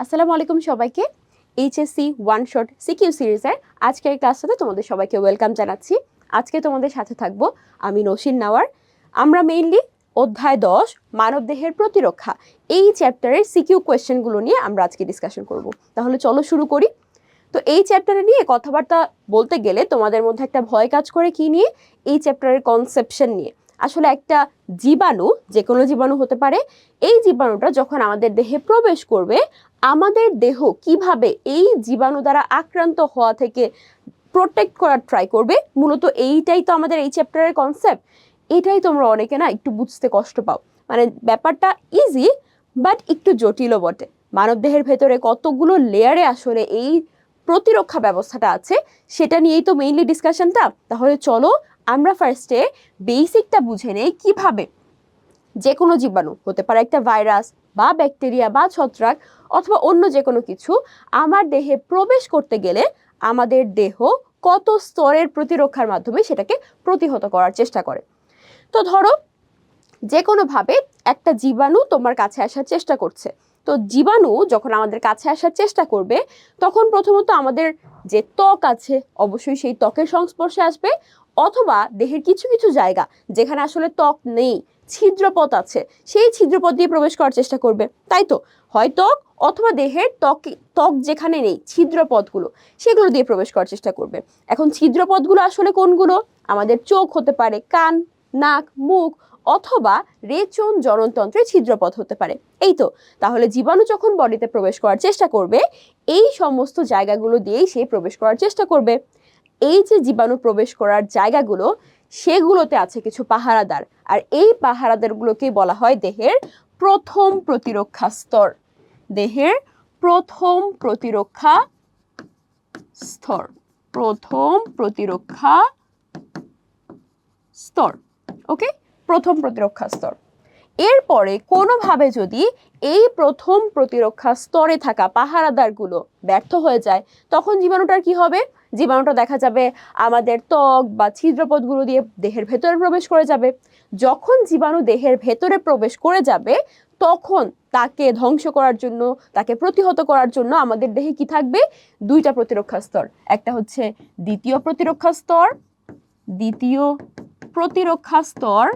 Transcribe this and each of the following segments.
আসসালামু আলাইকুম সবাইকে। এইচএসসি ওয়ান শট সিকিউ সিরিজের আজকের ক্লাসটাতে তোমাদের সবাইকে ওয়েলকাম জানাচ্ছি। আজকে তোমাদের সাথে থাকবো আমি নসিন নাওয়ার। আমরা মেইনলি অধ্যায় 10 মানবদেহের প্রতিরক্ষা এই চ্যাপ্টারের সিকিউ কোয়েশ্চেনগুলো নিয়ে আমরা আজকে ডিসকাশন করব। তাহলে চলো শুরু করি। তো এই চ্যাপ্টারে নিয়ে কথাবার্তা বলতে গেলে তোমাদের মধ্যে একটা ভয় কাজ করে কি নিয়ে? এই চ্যাপ্টারের কনসেপশন নিয়ে। আসলে একটা জীবাণু, যে কোনো জীবাণু হতে পারে, এই জীবাণুটা যখন আমাদের দেহে প্রবেশ করবে, আমাদের দেহ কিভাবে এই জীবাণু দ্বারা আক্রান্ত হওয়া থেকে প্রোটেক্ট করার ট্রাই করবে, মূলত এইটাই তো আমাদের এই চ্যাপ্টারের কনসেপ্ট। এটাই তোমরা অনেকে না একটু বুঝতে কষ্ট পাও। মানে ব্যাপারটা ইজি বাট একটু জটিলও বটে। মানবদেহের ভেতরে কতগুলো লেয়ারে আসলে এই প্রতিরক্ষা ব্যবস্থাটা আছে, সেটা নিয়েই তো মেইনলি ডিসকাশনটা। তাহলে চলো আমরা ফার্স্টে বেসিকটা বুঝে নেই কিভাবে যে কোনো জীবাণু, হতে পারে একটা ভাইরাস বা ব্যাকটেরিয়া বা ছত্রাক অথবা অন্য যে কোনো কিছু, আমার দেহে প্রবেশ করতে গেলে আমাদের দেহ কত স্তরের প্রতিরক্ষার মাধ্যমে সেটাকে প্রতিহত করার চেষ্টা করে। তো ধরো যে কোনোভাবে একটা জীবাণু তোমার কাছে আসার চেষ্টা করছে। তো জীবাণু যখন আমাদের কাছে আসার চেষ্টা করবে, তখন প্রথমত আমাদের যে ত্বক আছে অবশ্যই সেই ত্বকের সংস্পর্শে আসবে, অথবা দেহের কিছু কিছু জায়গা যেখানে আসলে ত্বক নেই, ছিদ্রপথ আছে, সেই ছিদ্রপথ দিয়ে প্রবেশ করার চেষ্টা করবে। তাই তো, হয় ত্বক অথবা দেহের ত্বক যেখানে নেই ছিদ্রপথগুলো, সেগুলো দিয়ে প্রবেশ করার চেষ্টা করবে। এখন ছিদ্রপথগুলো আসলে কোনগুলো? আমাদের চোখ হতে পারে, কান, নাক, মুখ, অথবা রেচন জননতন্ত্রের ছিদ্রপথ হতে পারে। এই তো, তাহলে জীবাণু যখন বডিতে প্রবেশ করার চেষ্টা করবে, এই সমস্ত জায়গাগুলো দিয়েই সে প্রবেশ করার চেষ্টা করবে। এই যে জীবাণু প্রবেশ করার জায়গাগুলো, সেগুলোতে আছে কিছু পাহারাদার, আর এই পাহারাদারগুলোকেই বলা হয় দেহের প্রথম প্রতিরক্ষা স্তর। দেহের প্রথম প্রতিরক্ষা স্তর, প্রথম প্রতিরক্ষা স্তর। ওকে, প্রথম প্রতিরক্ষা স্তর। এরপরে কোনোভাবে যদি এই প্রথম প্রতিরক্ষা স্তরে থাকা পাহারাদারগুলো ব্যর্থ হয়ে যায়, তখন জীবাণুটার কি হবে? জীবাণুটা দেখা যাবে আমাদের ত্বক বা ছিদ্রপথগুলো দিয়ে দেহের ভেতরে প্রবেশ করে যাবে। যখন জীবাণু দেহের ভেতরে প্রবেশ করে যাবে, তখন তাকে ধ্বংস করার জন্য, তাকে প্রতিহত করার জন্য আমাদের দেহে কি থাকবে? দুইটা প্রতিরক্ষা স্তর। একটা হচ্ছে দ্বিতীয় প্রতিরক্ষা স্তর, দ্বিতীয় প্রতিরক্ষা স্তর,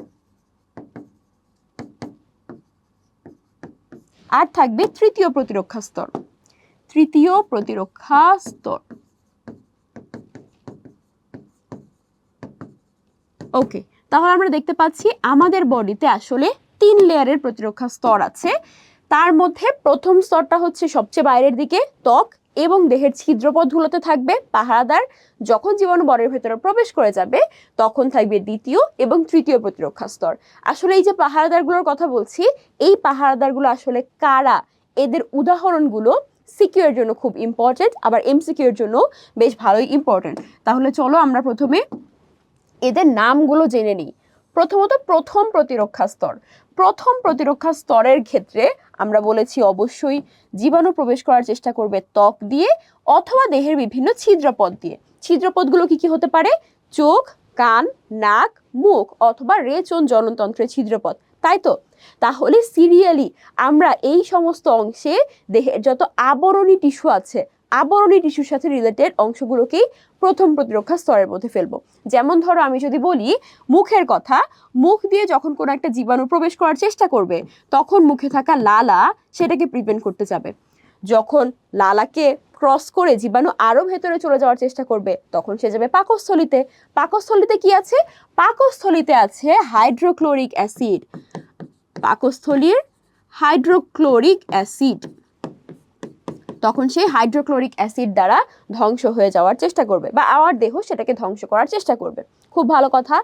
আর থাকবে তৃতীয় প্রতিরক্ষা স্তর। তৃতীয় প্রতিরক্ষা স্তর। ওকে, তাহলে আমরা দেখতে পাচ্ছি আমাদের বডিতে আসলে 3 লেয়ারের প্রতিরক্ষা স্তর আছে। তার মধ্যে প্রথম স্তরটা হচ্ছে সবচেয়ে বাইরের দিকে, ত্বক এবং দেহের ছিদ্রপথগুলোতে থাকবে পাহারাদার। যখন জীবাণু বডির ভেতরে প্রবেশ করে যাবে, তখন থাকবে দ্বিতীয় এবং তৃতীয় প্রতিরক্ষা স্তর। আসলে এই যে পাহারাদারগুলোর কথা বলছি, এই পাহারাদারগুলো আসলে কারা, এদের উদাহরণগুলো সিকিউর জন্য খুব ইম্পর্টেন্ট, আবার এমসিকিউ এর জন্য বেশ ভালোই ইম্পর্টেন্ট। তাহলে চলো আমরা প্রথমে এদের নামগুলো জেনে নিই। প্রথমত প্রথম প্রতিরক্ষা স্তর। প্রথম প্রতিরক্ষা স্তরের ক্ষেত্রে আমরা বলেছি অবশ্যই জীবাণু প্রবেশ করার চেষ্টা করবে ত্বক দিয়ে অথবা দেহের বিভিন্ন ছিদ্রপথ দিয়ে। ছিদ্রপথগুলো কি কি হতে পারে? চোখ, কান, নাক, মুখ, অথবা রেচন জননতন্ত্রের ছিদ্রপথ। তাই তো, তাহলে সিরিয়ালি আমরা এই সমস্ত অংশে দেহের যত আবরণী টিস্যু আছে, আবরণী টিস্যুর সাথে রিলেটেড অংশগুলোকেই প্রথম প্রতিরক্ষা স্তরের মধ্যে ফেলবো। যেমন ধরো আমি যদি বলি মুখের কথা, মুখ দিয়ে যখন কোনো একটা জীবাণু প্রবেশ করার চেষ্টা করবে, তখন মুখে থাকা লালা সেটাকে প্রিভেন্ট করতে যাবে। যখন লালাকে ক্রস করে জীবাণু আরো ভেতরে চলে যাওয়ার চেষ্টা করবে, তখন সে যাবে পাকস্থলিতে। পাকস্থলিতে কি আছে? পাকস্থলিতে আছে হাইড্রোক্লোরিক অ্যাসিড। পাকস্থলীর হাইড্রোক্লোরিক অ্যাসিড, তখন সেই হাইড্রোক্লোরিক অ্যাসিড দ্বারা ধ্বংস হয়ে যাওয়ার চেষ্টা করবে, বা আমার দেহ সেটাকে ধ্বংস করার চেষ্টা করবে। খুব ভালো কথা।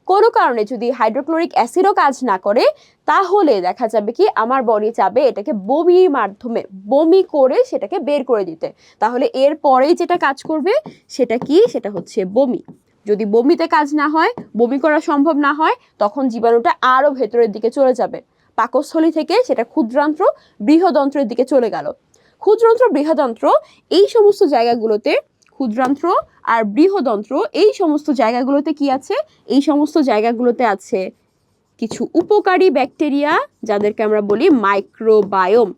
কোনো কারণে যদি হাইড্রোক্লোরিক অ্যাসিডও কাজ না করে, তাহলে দেখা যাবে কি আমার বডি চাবে এটাকে বমির মাধ্যমে, বমি করে সেটাকে বের করে দিতে। তাহলে এর পরেই যেটা কাজ করবে সেটা কি? সেটা হচ্ছে বমি। যদি বমিতে কাজ না হয়, বমি করা সম্ভব না হয়, তখন জীবাণুটা আরো ভেতরের দিকে চলে যাবে। পাকস্থলী থেকে সেটা ক্ষুদ্রান্ত্র, বৃহদন্ত্রের দিকে চলে গেল। ক্ষুদ্রান্ত্র, বৃহদন্ত্র এই সমস্ত জায়গাগুলোতে, ক্ষুদ্রান্ত্র আর বৃহদন্ত্র এই সমস্ত জায়গাগুলোতে কি আছে? এই সমস্ত জায়গাগুলোতে আছে কিছু উপকারী ব্যাকটেরিয়া, যাদেরকে আমরা বলি মাইক্রোবায়োম।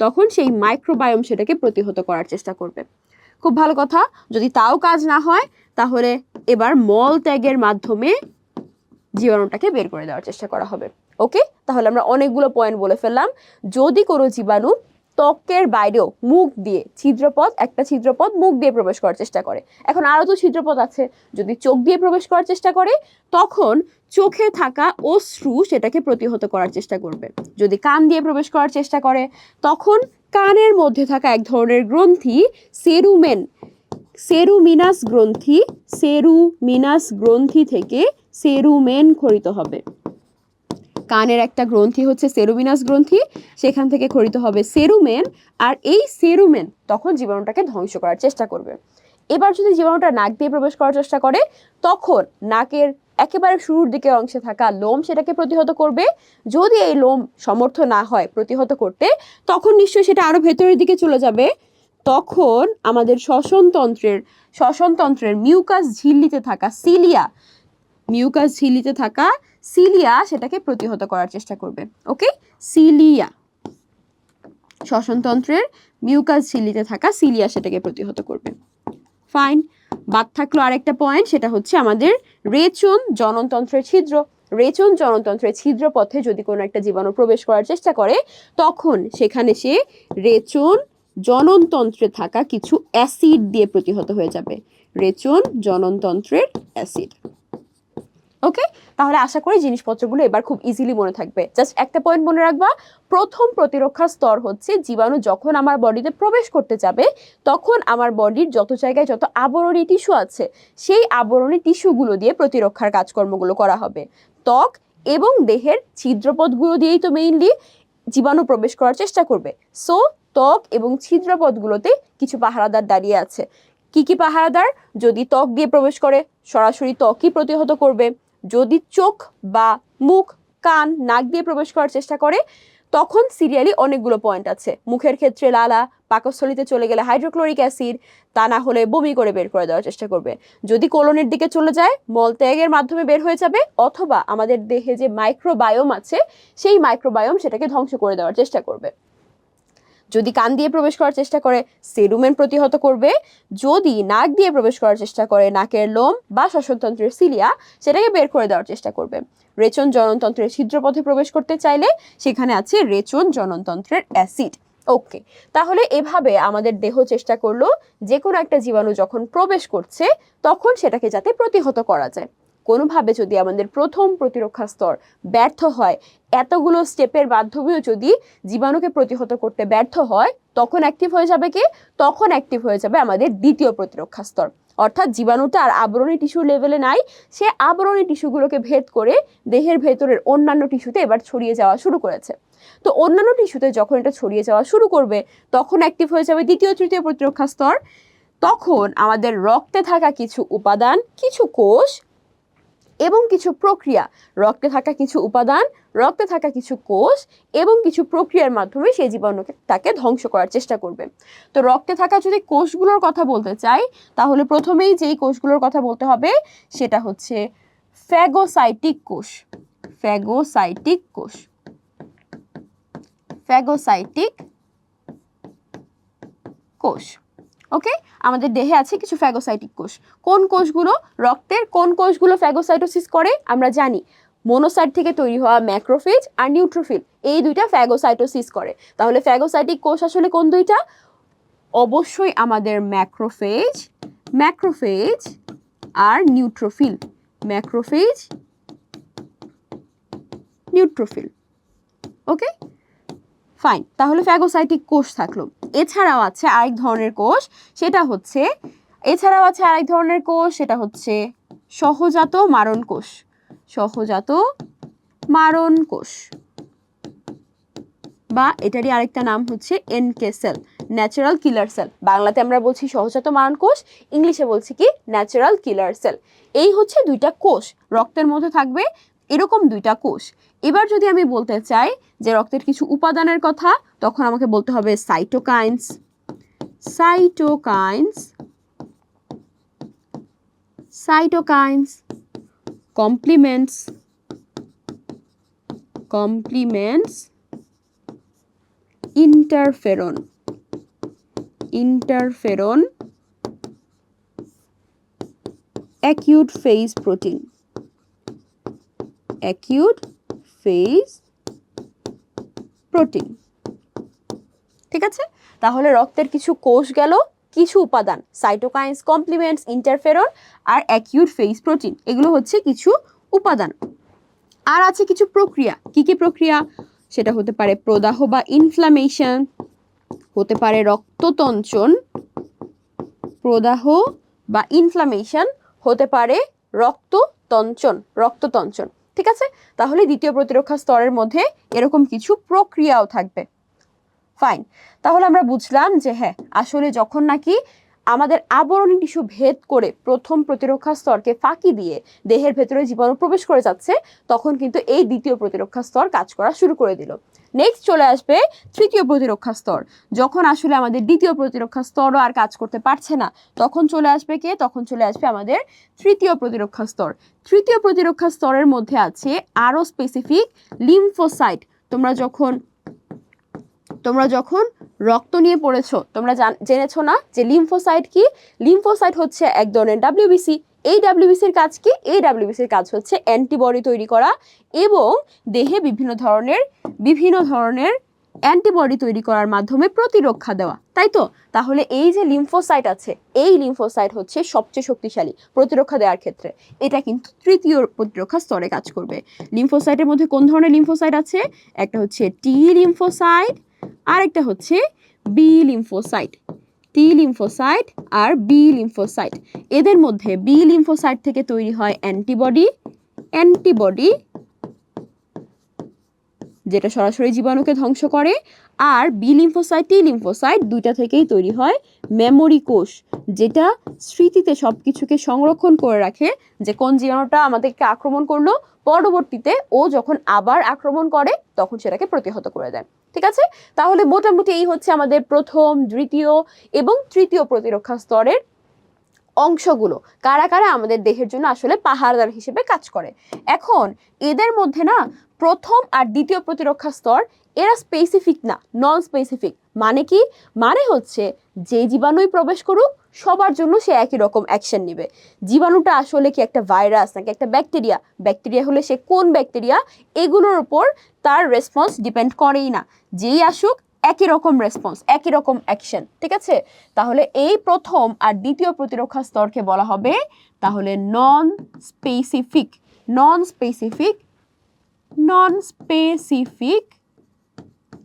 তখন সেই মাইক্রোবায়োম সেটাকে প্রতিহত করার চেষ্টা করবে। খুব ভালো কথা। যদি তাও কাজ না হয় তাহলে এবার মল ত্যাগের মাধ্যমে জীবাণুটাকে বের করে দেওয়ার চেষ্টা করা হবে। ওকে, তাহলে আমরা অনেকগুলো পয়েন্ট বলে ফেললাম। যদি কোনো জীবাণু ত্বকের বাইরেও মুখ দিয়ে একটা ছিদ্রপথ মুখ দিয়ে প্রবেশ করার চেষ্টা করে, এখন আরও তো ছিদ্রপথ আছে, যদি চোখ দিয়ে প্রবেশ করার চেষ্টা করে তখন চোখে থাকা অশ্রু সেটাকে প্রতিহত করার চেষ্টা করবে। যদি কান দিয়ে প্রবেশ করার চেষ্টা করে তখন কানের মধ্যে থাকা এক ধরনের গ্রন্থি সেরুমিনাস গ্রন্থি থেকে সেরুমেন খরিত হবে। কানের একটা গ্রন্থি হচ্ছে সেরুমিনাস গ্রন্থি, সেখান থেকে খরিত হবে সেরুমেন, আর এই সেরুমেন তখন জীবাণুটাকে ধ্বংস করার চেষ্টা করবে। এবার যদি জীবাণুটা নাক দিয়ে প্রবেশ করার চেষ্টা করে তখন নাকের একেবারে শুরুর দিকে অংশে থাকা লোম সেটাকে প্রতিহত করবে। যদি এই লোম সমর্থ না হয় প্রতিহত করতে তখন নিশ্চয়ই সেটা আরো ভেতরের দিকে চলে যাবে। তখন আমাদের শ্বসনতন্ত্রের মিউকাস ঝিল্লিতে থাকা সিলিয়া সেটাকে প্রতিহত করার চেষ্টা করবে। ওকে, সিলিয়া, শ্বসনতন্ত্রের মিউকাস ঝিল্লিতে থাকা সিলিয়া সেটাকে প্রতিহত করবে। ফাইন, বাদ থাকলো আরেকটা পয়েন্ট, সেটা হচ্ছে আমাদের রেচন জননতন্ত্রের ছিদ্র। রেচন জননতন্ত্রের ছিদ্র পথে যদি কোনো একটা জীবাণু প্রবেশ করার চেষ্টা করে তখন সেখানে সে রেচন জননতন্ত্রে থাকা কিছু অ্যাসিড দিয়ে প্রতিহত হয়ে যাবে। রেচন জননতন্ত্রের অ্যাসিড। ওকে, তাহলে আশা করি জিনিসপত্রগুলো এবার খুব ইজিলি মনে থাকবে। জাস্ট একটা পয়েন্ট মনে রাখবা, প্রথম প্রতিরক্ষা স্তর হচ্ছে জীবাণু যখন আমার বডিতে প্রবেশ করতে যাবে তখন আমার বডির যত জায়গায় যত আবরণী টিস্যু আছে সেই আবরণী টিস্যুগুলো দিয়ে প্রতিরক্ষার কাজকর্মগুলো করা হবে। ত্বক এবং দেহের ছিদ্রপথগুলো দিয়েই তো মেইনলি জীবাণু প্রবেশ করার চেষ্টা করবে। সো ত্বক এবং ছিদ্রপথগুলোতে কিছু পাহারাদার দাঁড়িয়ে আছে। কি কি পাহারাদার? যদি ত্বক দিয়ে প্রবেশ করে সরাসরি ত্বকই প্রতিহত করবে। যদি চোখ বা মুখ, কান, নাক দিয়ে প্রবেশ করার চেষ্টা করে তখন সিরিয়ালি অনেকগুলো পয়েন্ট আছে। মুখের ক্ষেত্রে লালা, পাকস্থলীতে চলে গেলে হাইড্রোক্লোরিক অ্যাসিড, তা না হলে বমি করে বের করে দেওয়ার চেষ্টা করবে। যদি কোলনের দিকে চলে যায় মলত্যাগের মাধ্যমে বের হয়ে যাবে, অথবা আমাদের দেহে যে মাইক্রোবায়োম আছে সেই মাইক্রোবায়োম সেটাকে ধ্বংস করে দেওয়ার চেষ্টা করবে। যদি কান দিয়ে প্রবেশ করার চেষ্টা করে সেরুমেন প্রতিহত করবে। যদি নাক দিয়ে প্রবেশ করার চেষ্টা করে নাকের লোম বা শ্বসনতন্ত্রের সিলিয়া সেটাকে বের করে দেওয়ার চেষ্টা করবে। রেচন জননতন্ত্রের ছিদ্রপথে প্রবেশ করতে চাইলে সেখানে আছে রেচন জননতন্ত্রের অ্যাসিড। ওকে, তাহলে এভাবে আমাদের দেহ চেষ্টা করলো যে কোনো একটা জীবাণু যখন প্রবেশ করছে তখন সেটাকে যাতে প্রতিহত করা যায়। কোনোভাবে যদি আমাদের প্রথম প্রতিরক্ষা স্তর ব্যর্থ হয়, এতগুলো স্টেপের মাধ্যমেও যদি জীবাণুকে প্রতিহত করতে ব্যর্থ হয় তখন অ্যাক্টিভ হয়ে যাবে কি? তখন অ্যাক্টিভ হয়ে যাবে আমাদের দ্বিতীয় প্রতিরক্ষা স্তর। অর্থাৎ জীবাণুটা আর আবরণী টিস্যুর লেভেলে নাই, সে আবরণী টিস্যুগুলোকে ভেদ করে দেহের ভেতরের অন্যান্য টিস্যুতে এবার ছড়িয়ে যাওয়া শুরু করেছে। তো অন্যান্য টিস্যুতে যখন এটা ছড়িয়ে যাওয়া শুরু করবে তখন অ্যাক্টিভ হয়ে যাবে দ্বিতীয় তৃতীয় প্রতিরক্ষা স্তর। তখন আমাদের রক্তে থাকা কিছু উপাদান, কিছু কোষ এবং কিছু প্রক্রিয়া, রক্তে থাকা কিছু উপাদান, রক্তে থাকা কিছু কোষ এবং কিছু প্রক্রিয়ার মাধ্যমে সেই জীবাণুকে তাকে ধ্বংস করার চেষ্টা করবে। তো রক্তে থাকা যদি কোষগুলোর কথা বলতে চাই তাহলে প্রথমেই যেই কোষগুলোর কথা বলতে হবে সেটা হচ্ছে ফ্যাগোসাইটিক কোষ। ফ্যাগোসাইটিক কোষ, ফ্যাগোসাইটিক কোষ। ওকে, আমাদের দেহে আছে কিছু ফ্যাগোসাইটিক কোষ। কোন কোষগুলো? রক্তের কোন কোষগুলো ফ্যাগোসাইটোসিস করে আমরা জানি। মনোসাইট থেকে তৈরি হওয়া ম্যাক্রোফেজ আর নিউট্রোফিল, এই দুইটা ফ্যাগোসাইটোসিস করে। তাহলে ফ্যাগোসাইটিক কোষ আসলে কোন দুইটা? অবশ্যই আমাদের ম্যাক্রোফেজ আর neutrophil. Macrophage, neutrophil. Okay, fine, তাহলে ফ্যাগোসাইটিক কোষ থাকলো। এছাড়াও আছে আরেক ধরনের কোষ, সেটা হচ্ছে সহজাত মারণ কোষ। সহজাত মারণ কোষ, বা এটারই আরেকটা নাম হচ্ছে এনকে সেল, ন্যাচারাল কিলার সেল। বাংলাতে আমরা বলছি সহজাত মারণ কোষ, ইংলিশে বলছি কি ন্যাচারাল কিলার সেল। এই হচ্ছে দুইটা কোষ রক্তের মধ্যে থাকবে, এরকম দুইটা কোষ। এবার যদি আমি বলতে চাই যে রক্তের কিছু উপাদানের কথা তখন আমাকে বলতে হবে cytokines, compliments interferon, interferon, acute phase protein, acute phase protein. ঠিক আছে, তাহলে রক্তের কিছু কোষ গেল, কিছু উপাদান সাইটোকাইনস, কমপ্লিমেন্টস, ইন্টারফেরন আর অ্যাকিউট ফেজ প্রোটিন, এগুলো হচ্ছে কিছু উপাদান। আর আছে কিছু প্রক্রিয়া। কি কি প্রক্রিয়া? সেটা হতে পারে প্রদাহ বা ইনফ্লামেশন, হতে পারে রক্ততঞ্চন, প্রদাহ বা ইনফ্লামেশন, হতে পারে রক্ততঞ্চন, রক্ততঞ্চন। ঠিক আছে, তাহলে দ্বিতীয় প্রতিরক্ষা স্তরের মধ্যে এরকম কিছু প্রক্রিয়াও থাকবে। ফাইন, তাহলে আমরা বুঝলাম যে হ্যাঁ, আসলে যখন নাকি আমাদের আবরণী টিস্যু ভেদ করে প্রথম প্রতিরক্ষা স্তরকে ফাঁকি দিয়ে দেহের ভেতরে জীবাণু প্রবেশ করে যাচ্ছে, তখন কিন্তু এই দ্বিতীয় প্রতিরক্ষা স্তর কাজ করা শুরু করে দিল। নেক্সট চলে আসবে তৃতীয় প্রতিরক্ষা স্তর। যখন আসলে আমাদের দ্বিতীয় প্রতিরক্ষা স্তরও আর কাজ করতে পারছে না, তখন চলে আসবে কে? তখন চলে আসবে আমাদের তৃতীয় প্রতিরক্ষা স্তর। তৃতীয় প্রতিরক্ষা স্তরের মধ্যে আছে আরও স্পেসিফিক লিম্ফোসাইট। তোমরা যখন রক্ত নিয়ে পড়েছো, তোমরা জেনেছো না যে লিম্ফোসাইট কি? লিম্ফোসাইট হচ্ছে এক ধরনের ডাব্লিউবিসি। এই ডাব্লিউবিসির কাজ কি? এই ডাব্লিউবিসির কাজ হচ্ছে অ্যান্টিবডি তৈরি করা এবং দেহে বিভিন্ন ধরনের অ্যান্টিবডি তৈরি করার মাধ্যমে প্রতিরক্ষা দেওয়া, তাই তো? তাহলে এই যে লিম্ফোসাইট আছে, এই লিম্ফোসাইট হচ্ছে সবচেয়ে শক্তিশালী প্রতিরক্ষা দেওয়ার ক্ষেত্রে। এটা কিন্তু তৃতীয় প্রতিরক্ষা স্তরে কাজ করবে। লিম্ফোসাইটের মধ্যে কোন ধরনের লিম্ফোসাইট আছে? একটা হচ্ছে টি লিম্ফোসাইট, আরেকটা হচ্ছে বি লিম্ফোসাইট। টি লিম্ফোসাইট আর বি লিম্ফোসাইট, এদের মধ্যে বি লিম্ফোসাইট থেকে তৈরি হয় অ্যান্টিবডি, যেটা সরাসরি জীবাণুকে ধ্বংস করে। আর বি লিম্ফোসাইট, টি লিম্ফোসাইট দুইটা থেকেই তৈরি হয় মেমোরি কোষ, যেটা স্মৃতিতে সবকিছুকে সংরক্ষণ করে রাখে যে কোন জীবাণুটা আমাদেরকে আক্রমণ করলো, পরবর্তীতে ও যখন আবার আক্রমণ করে তখন সেটাকে প্রতিহত করে দেয়। ঠিক আছে, তাহলে মোটামুটি এই হচ্ছে আমাদের প্রথম, দ্বিতীয় এবং তৃতীয় প্রতিরক্ষা স্তরের অংশগুলো। কারা কারা আমাদের দেহের জন্য আসলে পাহারাদার হিসেবে কাজ করে। এখন এদের মধ্যে না প্রথম আর দ্বিতীয় প্রতিরক্ষা স্তর এরা স্পেসিফিক না, নন স্পেসিফিক। মানে কি? মানে হচ্ছে যে জীবাণুই প্রবেশ করুক সবার জন্য সে একই রকম অ্যাকশন নেবে। জীবাণুটা আসলে কি একটা ভাইরাস নাকি একটা ব্যাকটেরিয়া, ব্যাকটেরিয়া হলে সে কোন ব্যাকটেরিয়া, এগুলোর উপর তার রেসপন্স ডিপেন্ড করেই না। যেই আসুক একই রকম রেসপন্স, একই রকম অ্যাকশন। ঠিক আছে, তাহলে এই প্রথম আর দ্বিতীয় প্রতিরক্ষা স্তরকে বলা হবে তাহলে নন স্পেসিফিক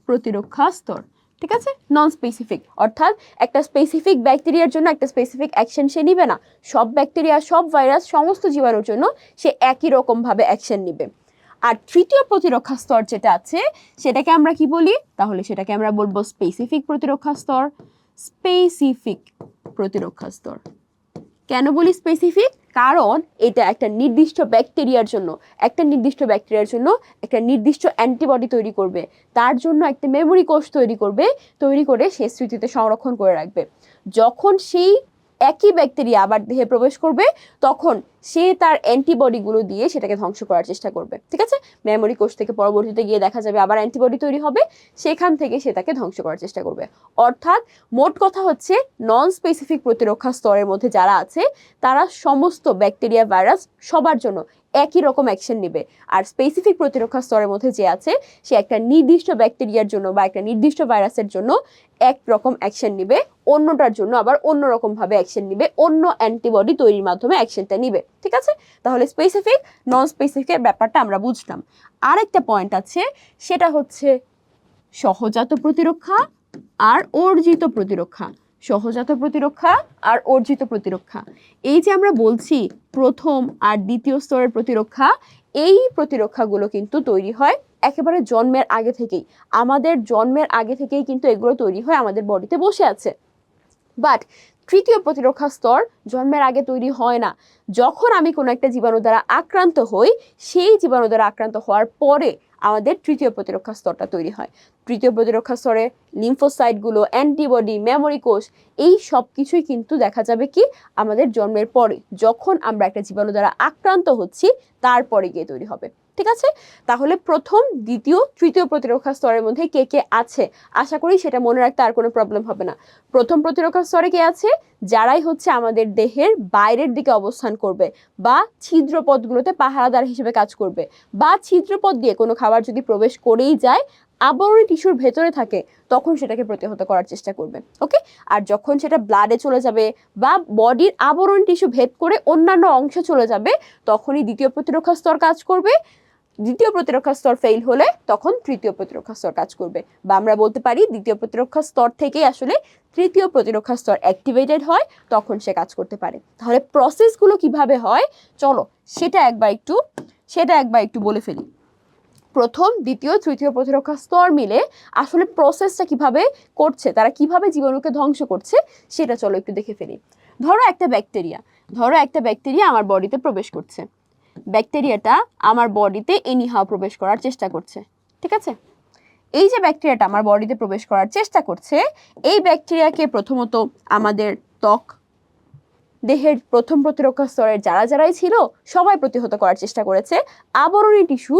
প্রতিরক্ষা স্তর। ঠিক আছে, নন স্পেসিফিক অর্থাৎ একটা স্পেসিফিক ব্যাকটেরিয়ার জন্য একটা স্পেসিফিক অ্যাকশন সে নিবে না। সব ব্যাকটেরিয়া, সব ভাইরাস, সমস্ত জীবাণুর জন্য সে একই রকম ভাবে অ্যাকশন নিবে। আর তৃতীয় প্রতিরক্ষা স্তর যেটা আছে সেটাকে আমরা কি বলি? তাহলে সেটাকে আমরা বলবো স্পেসিফিক প্রতিরক্ষা স্তর। স্পেসিফিক প্রতিরক্ষা স্তর। কেন বলি স্পেসিফিক? কারণ এটা একটা নির্দিষ্ট ব্যাকটেরিয়ার জন্য একটা নির্দিষ্ট অ্যান্টিবডি তৈরি করবে, তার জন্য একটা মেমোরি কোষ তৈরি করে সে স্মৃতিতে সংরক্ষণ করে রাখবে। যখন সেই একই ব্যাকটেরিয়া আবার দেহে প্রবেশ করবে তখন সে তার অ্যান্টিবডিগুলো দিয়ে সেটাকে ধ্বংস করার চেষ্টা করবে। ঠিক আছে, মেমোরি কোষ থেকে পরবর্তীতে গিয়ে দেখা যাবে আবার অ্যান্টিবডি তৈরি হবে, সেখান থেকে সে তাকে ধ্বংস করার চেষ্টা করবে। অর্থাৎ মোট কথা হচ্ছে নন স্পেসিফিক প্রতিরক্ষা স্তরের মধ্যে যারা আছে তারা সমস্ত ব্যাকটেরিয়া, ভাইরাস সবার জন্য একই রকম অ্যাকশন নেবে। আর স্পেসিফিক প্রতিরক্ষা স্তরের মধ্যে যে আছে সে একটা নির্দিষ্ট ব্যাকটেরিয়ার জন্য বা একটা নির্দিষ্ট ভাইরাসের জন্য এক রকম অ্যাকশন নিবে, অন্যটার জন্য আবার অন্য রকম ভাবে অ্যাকশন নিবে, অন্য অ্যান্টিবডি তৈরির মাধ্যমে অ্যাকশনটা নিবে। ঠিক আছে, তাহলে স্পেসিফিক নন স্পেসিফিকের ব্যাপারটা আমরা বুঝলাম। আরেকটা পয়েন্ট আছে, সেটা হচ্ছে সহজাত প্রতিরক্ষা আর অর্জিত প্রতিরক্ষা। সহজাত প্রতিরক্ষা আর অর্জিত প্রতিরক্ষা, এই যে আমরা বলছি প্রথম আর দ্বিতীয় স্তরের প্রতিরক্ষা, এই প্রতিরক্ষাগুলো কিন্তু তৈরি হয় একেবারে জন্মের আগে থেকেই। আমাদের জন্মের আগে থেকেই কিন্তু এগুলো তৈরি হয়, আমাদের বডিতে বসে আছে। বাট তৃতীয় প্রতিরক্ষা স্তর জন্মের আগে তৈরি হয় না। যখন আমি কোনো একটা জীবাণু দ্বারা আক্রান্ত হই, সেই জীবাণু দ্বারা আক্রান্ত হওয়ার পরে আমাদের তৃতীয় প্রতিরক্ষা স্তরটা তৈরি হয়। তৃতীয় প্রতিরক্ষা স্তরে লিম্ফোসাইটগুলো, অ্যান্টিবডি, মেমোরি কোষ, এই সব কিছুই কিন্তু দেখা যাবে কি আমাদের জন্মের পরে, যখন আমরা একটা জীবাণু দ্বারা আক্রান্ত হচ্ছি তারপরে গিয়ে তৈরি হবে। ঠিক আছে, তাহলে প্রথম, দ্বিতীয়, তৃতীয় প্রতিরক্ষা স্তরের মধ্যে কে কে আছে, আশা করি সেটা মনে রাখতে আর কোনো প্রবলেম হবে না। প্রথম প্রতিরক্ষা স্তরে কে আছে, যারাই হচ্ছে আমাদের দেহের বাইরের দিকে অবস্থান করবে বা ছিদ্রপথগুলোতে পাহারাদার হিসেবে কাজ করবে, বা ছিদ্রপথ দিয়ে কোনো খাবার যদি প্রবেশ করেই যায় আবরণী টিস্যুর ভেতরে থাকে তখন সেটাকে প্রতিহত করার চেষ্টা করবে। ওকে, আর যখন সেটা ব্লাডে চলে যাবে বা বডির আবরণী টিস্যু ভেদ করে অন্যান্য অংশে চলে যাবে তখনই দ্বিতীয় প্রতিরক্ষা স্তর কাজ করবে। দ্বিতীয় প্রতিরক্ষা স্তর ফেল হলে তখন তৃতীয় প্রতিরক্ষা স্তর কাজ করবে, বা আমরা বলতে পারি দ্বিতীয় প্রতিরক্ষা স্তর থেকেই আসলে তৃতীয় প্রতিরক্ষা স্তর অ্যাক্টিভেটেড হয়, তখন সে কাজ করতে পারে। তাহলে প্রসেসগুলো কিভাবে হয় চলো সেটা একবার একটু বলে ফেলি। প্রথম, দ্বিতীয়, তৃতীয় প্রতিরক্ষা স্তর মিলে আসলে প্রসেসটা কিভাবে করছে, তারা কিভাবে জীবাণুকে ধ্বংস করছে সেটা চলো একটু দেখে ফেলি। ধরো একটা ব্যাকটেরিয়া আমার বডিতে প্রবেশ করছে, ব্যাকটেরিয়াটা আমার বডিতে এনিহাও প্রবেশ করার চেষ্টা করছে। ঠিক আছে, এই যে ব্যাকটেরিয়াটা আমার বডিতে প্রবেশ করার চেষ্টা করছে, এই ব্যাকটেরিয়াকে প্রথমত আমাদের ত্বক, দেহের প্রথম প্রতিরক্ষা স্তরের যারাই ছিল সবাই প্রতিহত করার চেষ্টা করেছে, আবরণী টিস্যু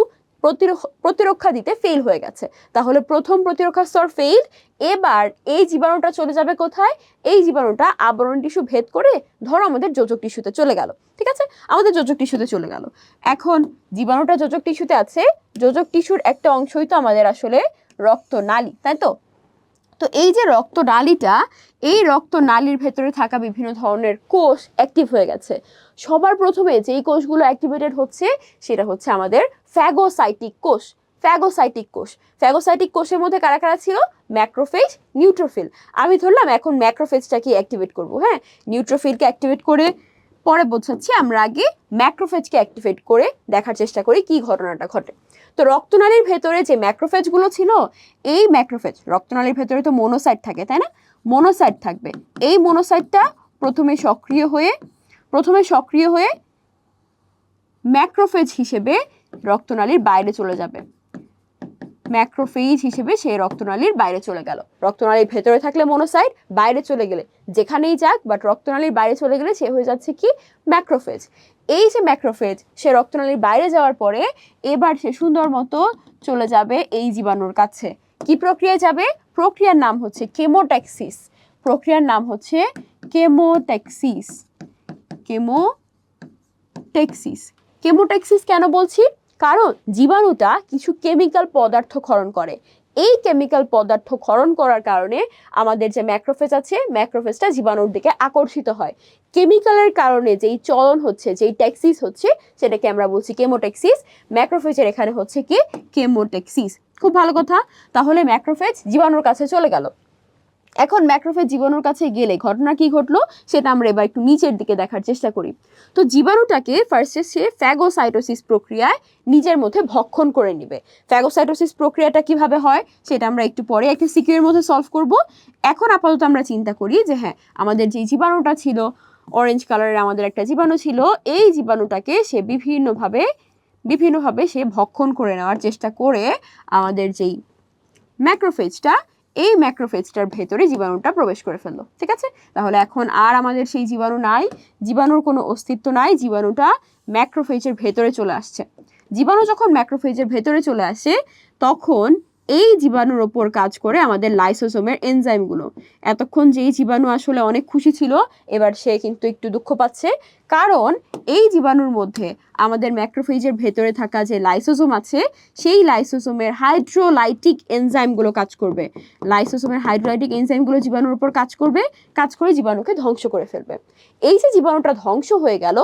প্রতিরক্ষা দিতে ফেল হয়ে গেছে। তাহলে প্রথম প্রতিরক্ষা স্তর ফেল, এবার এই জীবাণুটা চলে যাবে কোথায়, এই জীবাণুটা আবরণী টিস্যু ভেদ করে ধরো আমাদের যোজক টিস্যুতে চলে গেল। ঠিক আছে, আমাদের যোজক টিস্যুতে চলে গেল। এখন জীবাণুটা যোজক টিস্যুতে আছে, যোজক টিস্যুর একটা অংশই তো আমাদের আসলে রক্তনালী, তাই তো? তো এই যে রক্তনালীটা, এই রক্তনালীর ভেতরে থাকা বিভিন্ন ধরনের কোষ অ্যাক্টিভ হয়ে গেছে। সবার প্রথমে যেই কোষগুলো অ্যাক্টিভেটেড হচ্ছে সেটা হচ্ছে আমাদের ফ্যাগোসাইটিক কোষ। ফ্যাগোসাইটিক কোষের মধ্যে কারা কারা ছিল, ম্যাক্রোফেজ, নিউট্রোফিল। আমি ধরলাম এখন ম্যাক্রোফেজটাকে অ্যাক্টিভেট করব। হ্যাঁ, নিউট্রোফিলকে অ্যাক্টিভেট করে পরে বোঝাচ্ছি, আমরা আগে ম্যাক্রোফেজকে অ্যাক্টিভেট করে দেখার চেষ্টা করি কি ঘটনাটা ঘটে। তো রক্তনালীর ভেতরে যে ম্যাক্রোফেজগুলো ছিল, এই ম্যাক্রোফেজ, রক্তনালীর ভেতরে তো মনোসাইট থাকে তাই না, মনোসাইট থাকবে। এই মনোসাইটটা প্রথমে সক্রিয় হয়ে ম্যাক্রোফেজ হিসেবে রক্তনালীর বাইরে চলে যাবে। ম্যাক্রোফেজ হিসেবে সেই রক্তনালীর বাইরে চলে গেল। রক্তনালীর ভেতরে থাকলে মনোসাইট, বাইরে চলে গেলে যেখানেই যাক, বাট রক্তনালীর বাইরে চলে গেলে সে হয়ে যাচ্ছে কি, ম্যাক্রোফেজ। এই যে ম্যাক্রোফেজ, সে রক্তনালীর বাইরে যাওয়ার পরে এবার সে সুন্দর মতো চলে যাবে এই জীবাণুর কাছে। কি প্রক্রিয়ায় যাবে, প্রক্রিয়ার নাম হচ্ছে কেমোট্যাক্সিস। কেমোট্যাক্সিস কেন বলছি, কারণ জীবাণুটা কিছু কেমিক্যাল পদার্থ ক্ষরণ করে। এই কেমিক্যাল পদার্থ ক্ষরণ করার কারণে আমাদের যে ম্যাক্রোফেজ আছে, ম্যাক্রোফেজটা জীবাণুর দিকে আকর্ষিত হয়। কেমিক্যালের কারণে যেই চলন হচ্ছে, যেই ট্যাক্সিস হচ্ছে, সেটাকে আমরা বলছি কেমোট্যাক্সিস। ম্যাক্রোফেজের এখানে হচ্ছে কি, কেমোট্যাক্সিস। খুব ভালো কথা, তাহলে ম্যাক্রোফেজ জীবাণুর কাছে চলে গেল। এখন ম্যাক্রোফেজ জীবাণুর কাছে গেলে ঘটনা কি ঘটলো সেটা আমরা এবার একটু নিচের দিকে দেখার চেষ্টা করি। তো জীবাণুটাকে ফার্স্টে সে ফ্যাগোসাইটোসিস প্রক্রিয়ায় নিজের মধ্যে ভক্ষণ করে নেবে। ফ্যাগোসাইটোসিস প্রক্রিয়াটা কিভাবে হয় সেটা আমরা একটু পরে একটা সিকিউরের মধ্যে সলভ করব। এখন আপাতত আমরা চিন্তা করি যে হ্যাঁ, আমাদের যে জীবাণুটা ছিল, অরেঞ্জ কালারের আমাদের একটা জীবাণু ছিল, এই জীবাণুটাকে সে বিভিন্নভাবে সে ভক্ষণ করে নেওয়ার চেষ্টা করে আমাদের যেই ম্যাক্রোফেজটা, এই ম্যাক্রোফেজটার ভেতরে জীবাণুটা প্রবেশ করে ফেললো। ঠিক আছে, তাহলে এখন আর আমাদের সেই জীবাণু নাই, জীবাণুর কোনো অস্তিত্ব নাই, জীবাণুটা ম্যাক্রোফেজের ভেতরে চলে আসছে। জীবাণু যখন ম্যাক্রোফেজের ভেতরে চলে আসে তখন এই জীবাণুর ওপর কাজ করে আমাদের লাইসোসোমের এনজাইমগুলো। এতক্ষণ যেই জীবাণু আসলে অনেক খুশি ছিল, এবার সে কিন্তু একটু দুঃখ পাচ্ছে, কারণ এই জীবাণুর মধ্যে আমাদের ম্যাক্রোফেজের ভেতরে থাকা যে লাইসোসোম আছে, সেই লাইসোসোমের হাইড্রোলাইটিক এনজাইমগুলো কাজ করবে। লাইসোসোমের হাইড্রোলাইটিক এনজাইমগুলো জীবাণুর উপর কাজ করে জীবাণুকে ধ্বংস করে ফেলবে। এই যে জীবাণুটা ধ্বংস হয়ে গেল,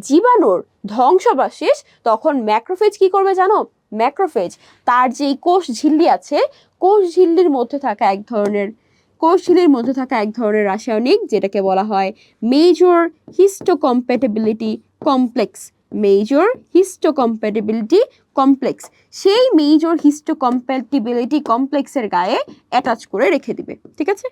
জীবাণুর ধ্বংসবাশেষ, তখন ম্যাক্রোফেজ কি করবে জানো, ম্যাক্রোফেজ তার যেই কোষ ঝিল্লি আছে, কোষ ঝিল্লির মধ্যে থাকা এক ধরনের রাসায়নিক, যেটাকে বলা হয় মেজর হিস্টোকম্প্যাটিবিলিটি কমপ্লেক্স, সেই মেজর হিস্টোকম্প্যাটিবিলিটি কমপ্লেক্সের গায়ে অ্যাটাচ করে রেখে দিবে। ঠিক আছে,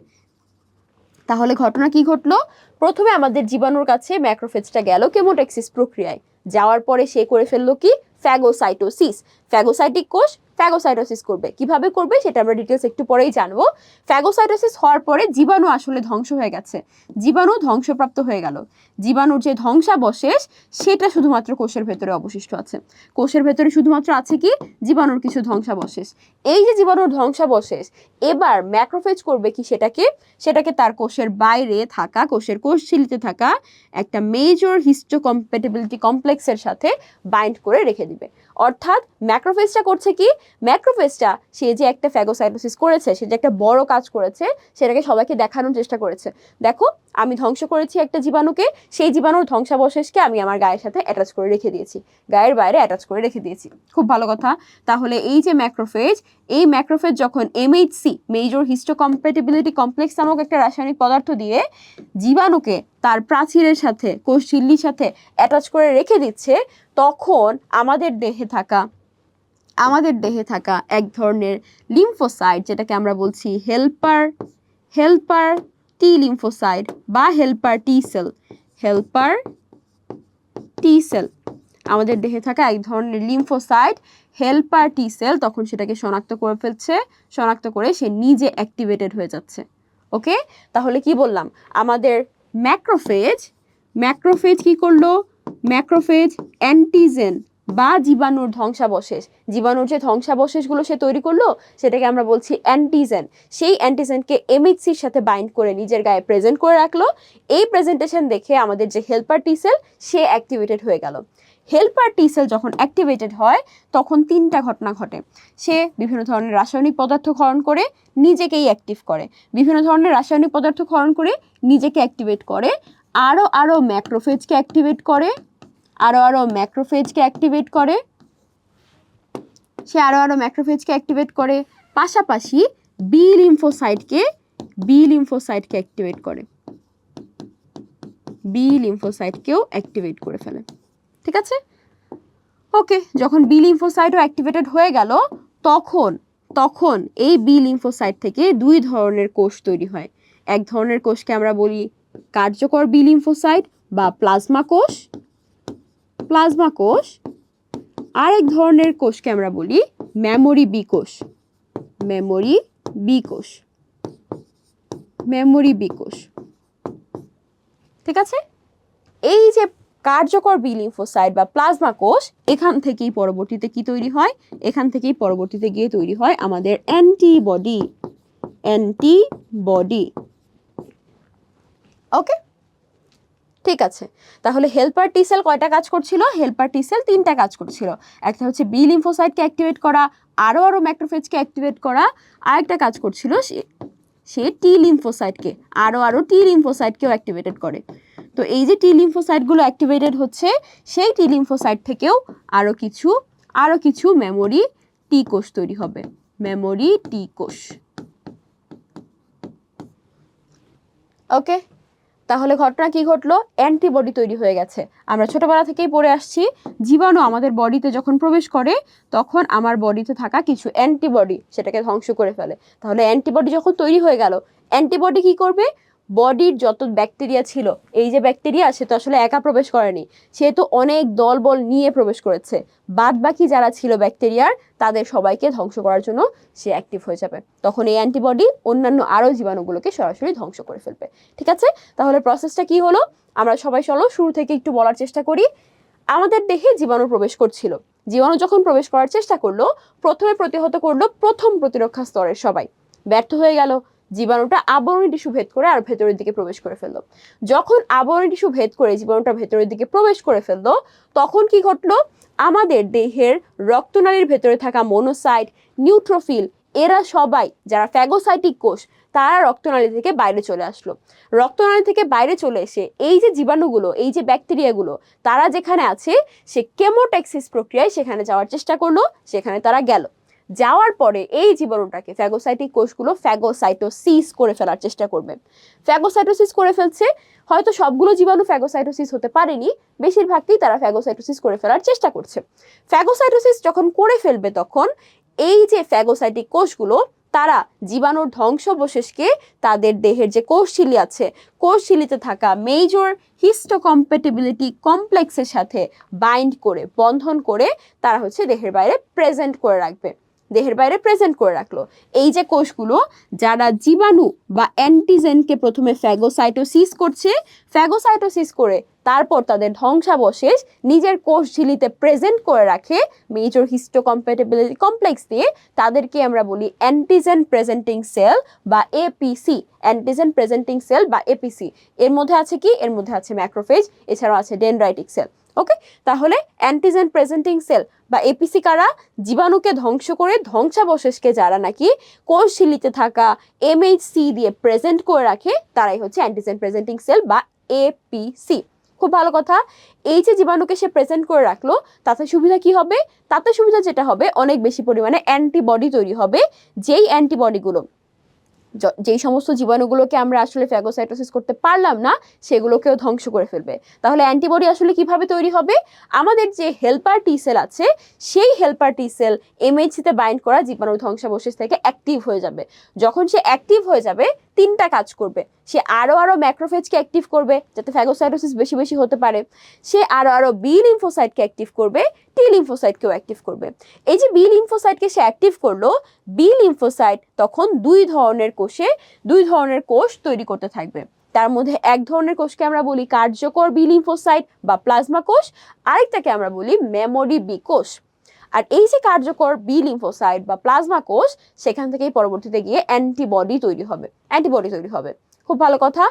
তাহলে ঘটনা কি ঘটলো, প্রথমে আমাদের জীবাণুর কাছে ম্যাক্রোফেজটা গেল কেমোট্যাক্সিস প্রক্রিয়ায়, যাওয়ার পরে সে করে ফেললো কি, ফ্যাগোসাইটোসিস। ফ্যাগোসাইটিক কোষ ফ্যাগোসাইটোসিস করবে। কিভাবে করবে সেটা আমরা ডিটেলস একটু পরেই জানবো। ফ্যাগোসাইটোসিস হওয়ার পরে জীবাণু আসলে ধ্বংস হয়ে গেছে, জীবাণু ধ্বংসপ্রাপ্ত হয়ে গেল। জীবাণুর যে ধ্বংসাবশেষ সেটা শুধুমাত্র কোষের ভেতরে অবশিষ্ট আছে। কোষের ভেতরে শুধুমাত্র আছে কি? জীবাণুর কিছু ধ্বংসাবশেষ। এই যে জীবাণুর ধ্বংসাবশেষ, এবার ম্যাক্রোফেজ করবে কি সেটাকে তার কোষের বাইরে থাকা, কোষের কোষঝিল্লিতে থাকা একটা মেজর হিস্টোকম্প্যাটিবিলিটি কমপ্লেক্সের সাথে বাইন্ড করে রেখে দিবে। অর্থাৎ ম্যাক্রোফেজটা করছে কি? ম্যাক্রোফেজটা সে যে একটা ফ্যাগোসাইটোসিস করেছে, সে যে একটা বড় কাজ করেছে, সেটাকে সবাইকে দেখানোর চেষ্টা করেছে। দেখো, আমি ধ্বংস করেছি একটা জীবাণুকে, সেই জীবাণুর ধ্বংসাবশেষকে আমি আমার গায়ের সাথে অ্যাটাচ করে রেখে দিয়েছি, গায়ের বাইরে অ্যাটাচ করে রেখে দিয়েছি। খুব ভালো কথা। তাহলে এই যে ম্যাক্রোফেজ, এই ম্যাক্রোফেজ যখন এমএইচসি, মেজর হিস্টোকম্প্যাটিবিলিটি কমপ্লেক্স নামক একটা রাসায়নিক পদার্থ দিয়ে জীবাণুকে তার প্রাচীরের সাথে, কোষঝিল্লির সাথে অ্যাটাচ করে রেখে দিচ্ছে, তখন আমাদের দেহে থাকা এক ধরনের লিম্ফোসাইট, যেটাকে আমরা বলছি হেল্পার টি লিম্ফোসাইট বা হেল্পার টি সেল, আমাদের দেহে থাকা এক ধরনের লিম্ফোসাইট হেল্পার টি সেল তখন সেটাকে শনাক্ত করে ফেলছে, শনাক্ত করে সে নিজে অ্যাক্টিভেটেড হয়ে যাচ্ছে। ওকে, তাহলে কি বললাম? আমাদের ম্যাক্রোফেজ কি করলো? ম্যাক্রোফেজ অ্যান্টিজেন বা জীবাণুর ধ্বংসাবশেষ, জীবাণুর যে ধ্বংসাবশেষগুলো সে তৈরি করলো সেটাকে আমরা বলছি অ্যান্টিজেন। সেই অ্যান্টিজেনকে এমএইচসির সাথে বাইন্ড করে নিজের গায়ে প্রেজেন্ট করে রাখলো। এই প্রেজেন্টেশন দেখে আমাদের যে হেল্পার টি সেল সে অ্যাক্টিভেটেড হয়ে গেল। হেল্পার টি সেল যখন অ্যাক্টিভেটেড হয় তখন তিনটা ঘটনা ঘটে। সে বিভিন্ন ধরনের রাসায়নিক পদার্থ ক্ষরণ করে নিজেকেই অ্যাক্টিভ করে, বিভিন্ন ধরনের রাসায়নিক পদার্থ ক্ষরণ করে নিজেকে অ্যাক্টিভেট করে, আরও ম্যাক্রোফেজকে অ্যাক্টিভেট করে, ম্যাক্রোফেজকে অ্যাক্টিভেট করে, পাশাপাশি বি লিম্ফোসাইটকে অ্যাক্টিভেট করে, বি লিম্ফোসাইটকেও অ্যাক্টিভেট করে ফেলে। ঠিক আছে? ওকে, যখন বি লিম্ফোসাইটও অ্যাক্টিভেটেড হয়ে গেল, তখন এই বি লিম্ফোসাইট থেকে দুই ধরনের কোষ তৈরি হয়। এক ধরনের কোষকে আমরা বলি কার্যকর বি লিম্ফোসাইট বা প্লাজমা কোষ, আরেক ধরনের কোষকে আমরা বলি মেমোরি বি কোষ। ঠিক আছে? এই যে কার্যকর বি লিম্ফোসাইট বা প্লাজমা কোষ, এখান থেকেই পরবর্তীতে কি তৈরি হয়? এখান থেকেই পরবর্তীতে গিয়ে তৈরি হয় আমাদের অ্যান্টিবডি। ওকে, ঠিক আছে। তাহলে হেল্পার টি সেল কয়টা কাজ করছিল? হেল্পার টি সেল তিনটা কাজ করছিল। একটা হচ্ছে বি লিম্ফোসাইটকে অ্যাক্টিভেট করা, আরও ম্যাক্রোফেজকে অ্যাক্টিভেট করা, আরেকটা কাজ করছিল সে টি লিম্ফোসাইটকে আরও টি লিম্ফোসাইটকেও অ্যাক্টিভেটেড করে। তো এই যে টি লিম্ফোসাইটগুলো অ্যাক্টিভেটেড হচ্ছে, সেই টি লিম্ফোসাইট থেকেও আরও কিছু মেমোরি টি কোষ তৈরি হবে, মেমোরি টি কোষ। ওকে, তাহলে ঘটনা কি ঘটলো? অ্যান্টিবডি তৈরি হয়ে গেছে। আমরা ছোটবেলা থেকেই পড়ে আসছি, জীবাণু আমাদের বডিতে যখন প্রবেশ করে তখন আমার বডিতে থাকা কিছু অ্যান্টিবডি সেটাকে ধ্বংস করে ফেলে। তাহলে অ্যান্টিবডি যখন তৈরি হয়ে গেল, অ্যান্টিবডি কি করবে? বডির যত ব্যাকটেরিয়া ছিল, এই যে ব্যাকটেরিয়া, সে তো আসলে একা প্রবেশ করেনি, সে তো অনেক দলবল নিয়ে প্রবেশ করেছে। বাদ বাকি যারা ছিল ব্যাকটেরিয়ার, তাদের সবাইকে ধ্বংস করার জন্য সে অ্যাক্টিভ হয়ে যাবে। তখন এই অ্যান্টিবডি অন্যান্য আরও জীবাণুগুলোকে সরাসরি ধ্বংস করে ফেলবে। ঠিক আছে? তাহলে প্রসেসটা কি হলো? আমরা সবাই চলো শুরু থেকে একটু বলার চেষ্টা করি। আমাদের দেহে জীবাণু প্রবেশ করছিল। জীবাণু যখন প্রবেশ করার চেষ্টা করলো, প্রথমে প্রতিহত করলো প্রথম প্রতিরক্ষা স্তরের সবাই, ব্যর্থ হয়ে গেল। জীবাণুটা আবরণী টিস্যু ভেদ করে আর ভেতরের দিকে প্রবেশ করে ফেললো। যখন আবরণী টিস্যু ভেদ করে জীবাণুটা ভেতরের দিকে প্রবেশ করে ফেললো, তখন কি ঘটলো? আমাদের দেহের রক্তনালীর ভেতরে থাকা মনোসাইট, নিউট্রোফিল, এরা সবাই যারা ফ্যাগোসাইটিক কোষ, তারা রক্তনালী থেকে বাইরে চলে আসলো। রক্তনালী থেকে বাইরে চলে এসে এই যে জীবাণুগুলো, এই যে ব্যাকটেরিয়াগুলো, তারা যেখানে আছে সে কেমোট্যাক্সিস প্রক্রিয়ায় সেখানে যাওয়ার চেষ্টা করলো, সেখানে তারা গেল। যাওয়ার পরে এই জীবাণুটাকে ফ্যাগোসাইটিক কোষগুলো ফ্যাগোসাইটোসিস করে ফেলার চেষ্টা করবে। ফ্যাগোসাইটোসিস করে ফেলছে। হয়তো সবগুলো জীবাণু ফ্যাগোসাইটোসিস হতে পারেনি, বেশিরভাগই তারা ফ্যাগোসাইটোসিস করে ফেলার চেষ্টা করছে। ফ্যাগোসাইটোসিস যখন করে ফেলবে, তখন এই যে ফ্যাগোসাইটিক কোষগুলো, তারা জীবাণুর ধ্বংসাবশেষকে তাদের দেহের যে কোষঝিলি আছে, কোষঝিলিতে থাকা মেজর হিস্টোকম্প্যাটিবিলিটি কমপ্লেক্সের সাথে বাইন্ড করে, বন্ধন করে তারা হচ্ছে দেহের বাইরে প্রেজেন্ট করে রাখবে। দেহের বাইরে প্রেজেন্ট করে রাখলো। এই যে কোষগুলো যারা জীবাণু বা অ্যান্টিজেনকে প্রথমে ফ্যাগোসাইটোসিস করছে, ফ্যাগোসাইটোসিস করে তারপর তাদের ধ্বংসাবশেষ নিজের কোষঝিলিতে প্রেজেন্ট করে রাখে মেজর হিস্টোকম্প্যাটিবিলিটি কমপ্লেক্স দিয়ে, তাদেরকে আমরা বলি অ্যান্টিজেন প্রেজেন্টিং সেল বা এপিসি। অ্যান্টিজেন প্রেজেন্টিং সেল বা এপিসি। এর মধ্যে আছে কি? এর মধ্যে আছে ম্যাক্রোফেজ, এছাড়াও আছে ডেনড্রাইটিক সেল। ওকে, তাহলে অ্যান্টিজেন প্রেজেন্টিং সেল বা এপিসি কারা? জীবাণুকে ধ্বংস করে ধ্বংসাবশেষকে যারা নাকি কোষঝিলিতে থাকা এমএইচসি দিয়ে প্রেজেন্ট করে রাখে, তারাই হচ্ছে অ্যান্টিজেন প্রেজেন্টিং সেল বা এপিসি। খুব ভালো কথা। এই যে জীবাণুকে সে প্রেজেন্ট করে রাখলো, তাতে সুবিধা কি হবে? তাতে সুবিধা যেটা হবে, অনেক বেশি পরিমাণে অ্যান্টিবডি তৈরি হবে, যেই অ্যান্টিবডিগুলো যেই সমস্ত জীবাণুগুলোকে আমরা আসলে ফ্যাগোসাইটোসিস করতে পারলাম না, সেগুলোকেও ধ্বংস করে ফেলবে। তাহলে অ্যান্টিবডি আসলে কিভাবে তৈরি হবে? আমাদের যে হেল্পার টি সেল আছে, সেই হেল্পার টি সেল এমএইচসিতে বাইন্ড করা জীবাণুর ধ্বংসাবশেষ থেকে অ্যাক্টিভ হয়ে যাবে। যখন সে অ্যাক্টিভ হয়ে যাবে, তিনটা কাজ করবে। সে আরও ম্যাক্রোফেজকে অ্যাক্টিভ করবে যাতে ফ্যাগোসাইটোসিস বেশি বেশি হতে পারে। সে আরও বি লিম্ফোসাইটকে অ্যাক্টিভ করবে, টি লিম্ফোসাইটকেও অ্যাক্টিভ করবে। এই যে বি লিম্ফোসাইটকে সে অ্যাক্টিভ করলো, বি লিম্ফোসাইট তখন দুই ধরনের কোষ তৈরি করতে থাকবে। তার মধ্যে এক ধরনের কোষকে আমরা বলি কার্যকর বি লিম্ফোসাইট বা প্লাজমা কোষ, আরেকটাকে আমরা বলি মেমোরি বি কোষ। আর এই যে কার্যকর বি লিম্ফোসাইট বা প্লাজমা কোষ, সেখান থেকেই পরবর্তীতে গিয়ে অ্যান্টিবডি তৈরি হবে। খুব ভালো কথা।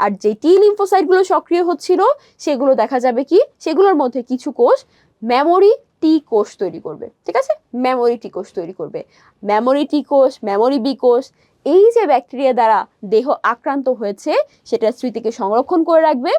আর যে টি লিম্ফোসাইটগুলো সক্রিয় হচ্ছিল, সেগুলো দেখা যাবে কি, সেগুলোর মধ্যে কিছু কোষ মেমোরি টি কোষ তৈরি করবে। ঠিক আছে, মেমোরি টি কোষ তৈরি করবে। মেমোরি টি কোষ, মেমোরি বি কোষ এই যে ব্যাকটেরিয়া দ্বারা দেহ আক্রান্ত হয়েছে, সেটা স্মৃতিকে সংরক্ষণ করে রাখবে।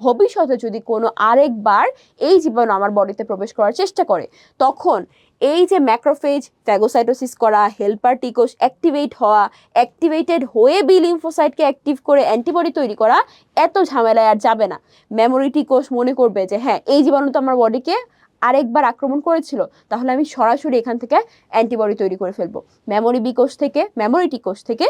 ভবিষ্যতে যদি কোনো আরেকবার এই জীবাণু আমার বডিতে প্রবেশ করার চেষ্টা করে, তখন এই যে ম্যাক্রোফেজ ফ্যাগোসাইটোসিস করা, হেল্পার টি কোষ অ্যাক্টিভেটেড হয়ে বি লিম্ফোসাইটকে অ্যাক্টিভ করে অ্যান্টিবডি তৈরি করা, এত ঝামেলায় আর যাবে না। মেমোরি টি কোষ মনে করবে যে হ্যাঁ, এই জীবাণু তো আমার বডিকে আরেকবার আক্রমণ করেছিল, তাহলে আমি সরাসরি এখান থেকে অ্যান্টিবডি তৈরি করে ফেলবো। মেমোরি টি কোষ থেকে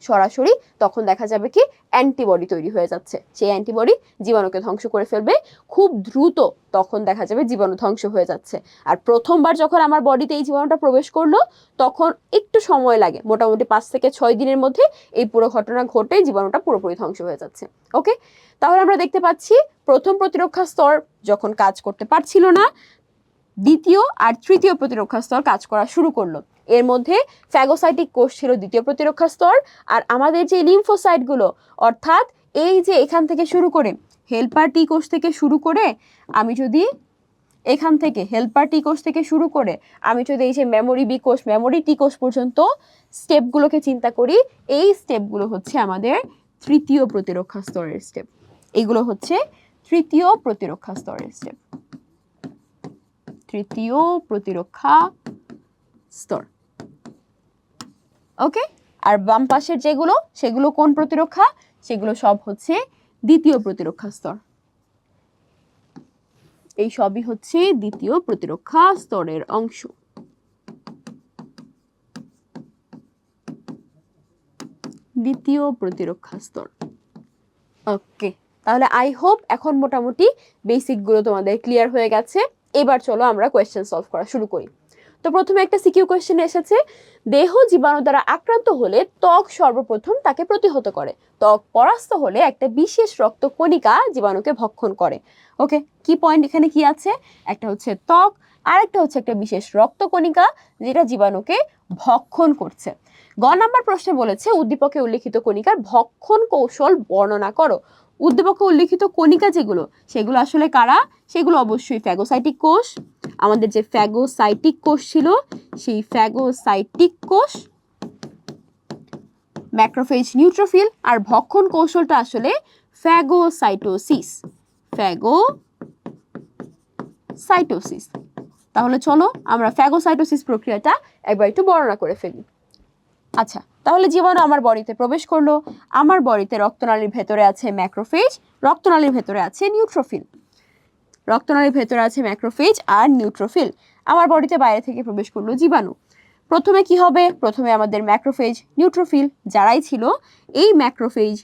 সরাসরি তখন দেখা যাবে কি অ্যান্টিবডি তৈরি হয়ে যাচ্ছে। সেই অ্যান্টিবডি জীবাণুকে ধ্বংস করে ফেলবে খুব দ্রুত। তখন দেখা যাবে জীবাণু ধ্বংস হয়ে যাচ্ছে। আর প্রথমবার যখন আমার বডিতে এই জীবাণুটা প্রবেশ করলো, তখন একটু সময় লাগে, মোটামুটি 5 থেকে 6 দিনের মধ্যে এই পুরো ঘটনা ঘটে জীবাণুটা পুরোপুরি ধ্বংস হয়ে যাচ্ছে। ওকে, তাহলে আমরা দেখতে পাচ্ছি প্রথম প্রতিরক্ষা স্তর যখন কাজ করতে পারছিল না, দ্বিতীয় আর তৃতীয় প্রতিরক্ষা স্তর কাজ করা শুরু করলো। এর মধ্যে ফ্যাগোসাইটিক কোষ ছিল দ্বিতীয় প্রতিরক্ষা স্তর, আর আমাদের যে লিম্ফোসাইটগুলো, অর্থাৎ এই যে এখান থেকে শুরু করে হেল্পার টি কোষ থেকে শুরু করে, আমি যদি এখান থেকে হেল্পার টি কোষ থেকে শুরু করে আমি যদি এই যে মেমোরি বি কোষ, মেমোরি টি কোষ পর্যন্ত স্টেপগুলোকে চিন্তা করি, এই স্টেপগুলো হচ্ছে আমাদের তৃতীয় প্রতিরক্ষা স্তরের স্টেপ। এগুলো হচ্ছে তৃতীয় প্রতিরক্ষা স্তরের স্টেপ, তৃতীয় প্রতিরক্ষা স্তর। ওকে, আর বাম পাশের যেগুলো, সেগুলো কোন প্রতিরক্ষা? সেগুলো সব হচ্ছে দ্বিতীয় প্রতিরক্ষা স্তর। এই সবই হচ্ছে দ্বিতীয় প্রতিরক্ষা স্তরের অংশ। দ্বিতীয় প্রতিরক্ষা স্তর। ওকে, তাহলে আই হোপ এখন মোটামুটি বেসিকগুলো তোমাদের ক্লিয়ার হয়ে গেছে। এবার চলো আমরা কোয়েশ্চেন সলভ করা শুরু করি। তো প্রথমে একটা সিকিউ কোয়েশ্চেন এসেছে, দেহ জীবাণু দ্বারা আক্রান্ত হলে ত্বক সর্বপ্রথম তাকে প্রতিহত করে। ত্বক পরাস্ত হলে একটা বিশেষ রক্তকণিকা জীবাণুকে ভক্ষণ করে। ওকে, কি পয়েন্ট এখানে কি আছে? একটা হচ্ছে ত্বক, আর একটা হচ্ছে একটা বিশেষ রক্তকণিকা যেটা জীবাণুকে ভক্ষণ করছে। গ নাম্বার প্রশ্নে বলেছে উদ্দীপকে উল্লিখিত কণিকার ভক্ষণ কৌশল বর্ণনা করো। উদ্দীপকে উল্লিখিত কণিকা যেগুলো, সেগুলো আসলে কারা? সেগুলো অবশ্যই ফ্যাগোসাইটিক কোষ। আমাদের যে ফ্যাগোসাইটিক কোষ ছিল, সেই ফ্যাগোসাইটিক কোষ, ম্যাক্রোফেজ, নিউট্রোফিল। আর ভক্ষণ কৌশলটা আসলে ফ্যাগোসাইটোসিস। তাহলে চলো আমরা ফ্যাগোসাইটোসিস প্রক্রিয়াটা একবার একটু বর্ণনা করে ফেলি। আচ্ছা, তাহলে জীবাণু আমার বডিতে প্রবেশ করলো। আমার বডিতে রক্তনালীর ভেতরে আছে ম্যাক্রোফেজ, রক্তনালীর ভেতরে আছে নিউট্রোফিল। রক্তনালীর ভেতরে আছে ম্যাক্রোফেজ আর নিউট্রোফিল। আমার বডিতে বাইরে থেকে প্রবেশ করলো জীবাণু। প্রথমে কি হবে, প্রথমে আমাদের ম্যাক্রোফেজ নিউট্রোফিল যারাই ছিল, এই ম্যাক্রোফেজ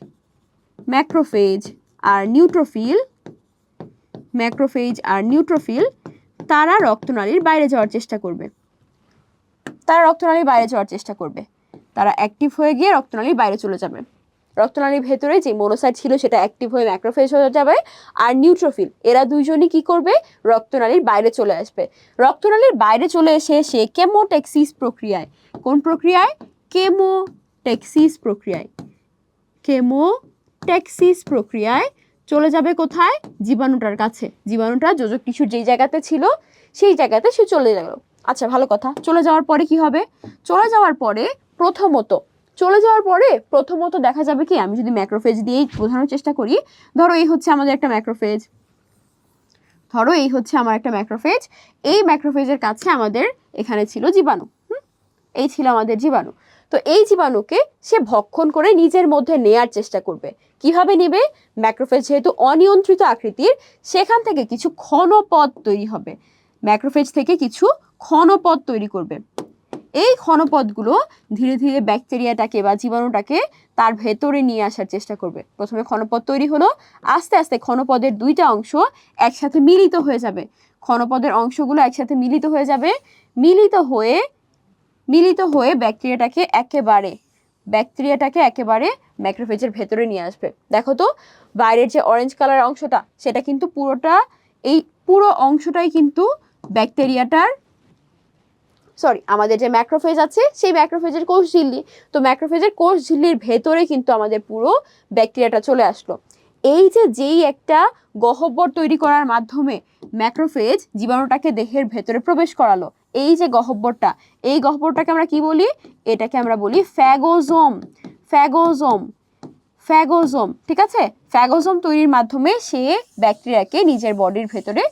আর নিউট্রোফিল তারা রক্তনালীর বাইরে যাওয়ার চেষ্টা করবে, তারা অ্যাক্টিভ হয়ে গিয়ে রক্তনালীর বাইরে চলে যাবে। রক্তনালীর ভেতরে যে মনোসাইট ছিল সেটা অ্যাক্টিভ হয়ে ম্যাক্রোফেজ হয়ে যাবে, আর নিউট্রোফিল এরা দুইজনই কি করবে, রক্তনালীর বাইরে চলে আসবে। রক্তনালীর বাইরে চলে এসে সে কেমোট্যাক্সিস প্রক্রিয়ায়, কোন প্রক্রিয়ায়, কেমোট্যাক্সিস প্রক্রিয়ায় চলে যাবে কোথায়, জীবাণুটার কাছে। জীবাণুটা যোজক টিস্যুর যেই জায়গাতে ছিল সেই জায়গাতে সে চলে গেল। আচ্ছা ভালো কথা, চলে যাওয়ার পরে কি হবে, চলে যাওয়ার পরে প্রথমত দেখা যাবে কি, আমি যদি ম্যাক্রোফেজ দিয়েই বোঝানোর চেষ্টা করি, ধরো এই হচ্ছে আমাদের একটা ম্যাক্রোফেজ, এই ম্যাক্রোফেজের কাছে আমাদের এখানে ছিল জীবাণু, এই ছিল আমাদের জীবাণু। তো এই জীবাণুকে সে ভক্ষণ করে নিজের মধ্যে নেয়ার চেষ্টা করবে। কিভাবে নেবে, ম্যাক্রোফেজ যেহেতু অনিয়ন্ত্রিত আকৃতির, সেখান থেকে কিছু ক্ষণপদ তৈরি হবে, ম্যাক্রোফেজ থেকে কিছু ক্ষণপদ তৈরি করবে। এই ক্ষণপদগুলো ধীরে ধীরে ব্যাকটেরিয়াটাকে বা জীবাণুটাকে তার ভেতরে নিয়ে আসার চেষ্টা করবে। প্রথমে ক্ষণপদ তৈরি হলো, আস্তে আস্তে ক্ষণপদের দুইটা অংশ একসাথে মিলিত হয়ে যাবে, ক্ষণপদের অংশগুলো একসাথে মিলিত হয়ে ব্যাকটেরিয়াটাকে একেবারে ম্যাক্রোফেজের ভেতরে নিয়ে আসবে। দেখো তো বাইরের যে অরেঞ্জ কালার অংশটা, সেটা কিন্তু পুরো অংশটাই কিন্তু ব্যাকটেরিয়াটার, আমাদের যে ম্যাক্রোফেজ আছে সেই ম্যাক্রোফেজের কোষ ঝিল্লি, তো ম্যাক্রোফেজের কোষ ঝিল্লির ভেতরে কিন্তু আমাদের পুরো ব্যাকটেরিয়াটা চলে আসলো। যেই একটা গহ্বর তৈরি করার মাধ্যমে ম্যাক্রোফেজ জীবাণুটাকে দেহের ভেতরে প্রবেশ করালো, এই যে গহ্বরটা, এই গহ্বরটাকে আমরা কি বলি, এটাকে আমরা বলি ফ্যাগোজোম। ঠিক আছে, ফ্যাগোজোম তৈরির মাধ্যমে সে ব্যাকটেরিয়াকে নিজের বডির ভেতরে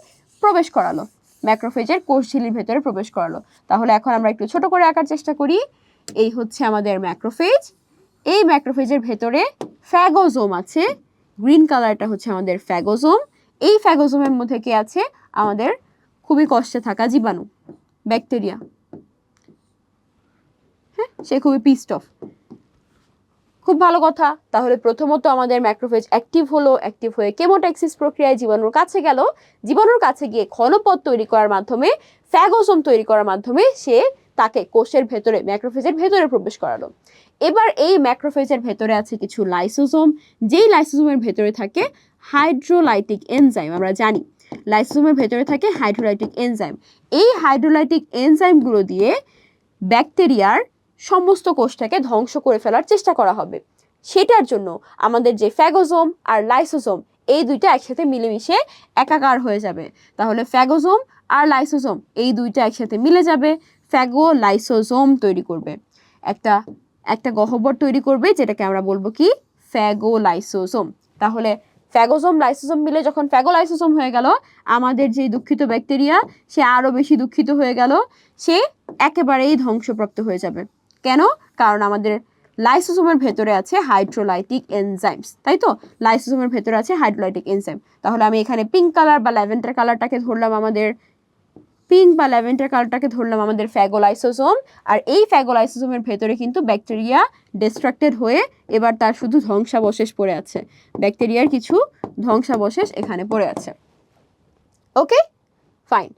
প্রবেশ করালো, ম্যাক্রোফেজের কোষ ঝিল্লির ভেতরে প্রবেশ করালো। তাহলে এখন আমরা একটু ছোট করে আঁকার চেষ্টা করি। এই হচ্ছে আমাদের ম্যাক্রোফেজ, এই ম্যাক্রোফেজের ভেতরে ফ্যাগোজোম আছে, গ্রিন কালারটা হচ্ছে আমাদের ফ্যাগোজোম। এই ফ্যাগোজোমের মধ্যে কি আছে, আমাদের খুবই কষ্টে থাকা জীবাণু, ব্যাকটেরিয়া। হ্যাঁ, সে খুবই পিসড অফ। খুব ভালো কথা, তাহলে প্রথমত আমাদের ম্যাক্রোফেজ অ্যাক্টিভ হয়ে কেমোট্যাক্সিস প্রক্রিয়ায় জীবাণুর কাছে গেল, জীবাণুর কাছে গিয়ে ক্ষণপদ তৈরি করার মাধ্যমে, ফ্যাগোজোম তৈরি করার মাধ্যমে সে তাকে কোষের ভেতরে, ম্যাক্রোফেজের ভেতরে প্রবেশ করালো। এবার এই ম্যাক্রোফেজের ভেতরে আছে কিছু লাইসোজোম, যেই লাইসোজোমের ভেতরে থাকে হাইড্রোলাইটিক এনজাইম। আমরা জানি লাইসোজোমের ভেতরে থাকে হাইড্রোলাইটিক এনজাইম। এই হাইড্রোলাইটিক এনজাইমগুলো দিয়ে ব্যাকটেরিয়ার সমস্ত কোষটাকে ধ্বংস করে ফেলার চেষ্টা করা হবে। সেটার জন্য আমাদের যে ফ্যাগোজোম আর লাইসোজোম, এই দুইটা একসাথে মিলেমিশে একাকার হয়ে যাবে। তাহলে ফ্যাগোজোম আর লাইসোজোম এই দুইটা একসাথে মিলে যাবে, ফ্যাগোলাইসোজোম তৈরি করবে, একটা গহ্বর তৈরি করবে, যেটাকে আমরা বলবো কি, ফ্যাগোলাইসোজোম। তাহলে ফ্যাগোজোম লাইসোজোম মিলে যখন ফ্যাগোলাইসোজোম হয়ে গেল, আমাদের যে দুঃখিত ব্যাকটেরিয়া সে আরো বেশি দুঃখিত হয়ে গেল, সে একেবারেই ধ্বংসপ্রাপ্ত হয়ে যাবে। কেন? কারণ আমাদের লাইসোজোমের ভেতরে আছে হাইড্রোলাইটিক এনজাইমস, তাই তো, লাইসোজোমের ভেতরে আছে হাইড্রোলাইটিক এনজাইম। তাহলে আমি এখানে পিঙ্ক কালার বা ল্যাভেন্ডার কালারটাকে ধরলাম আমাদের ফ্যাগোলাইসোজোম, আর এই ফ্যাগোলাইসোজোমের ভেতরে কিন্তু ব্যাকটেরিয়া ডিস্ট্রাক্টেড হয়ে এবার তার শুধু ধ্বংসাবশেষ পড়ে আছে, ব্যাকটেরিয়ার কিছু ধ্বংসাবশেষ এখানে পড়ে আছে। ওকে, ফাইন।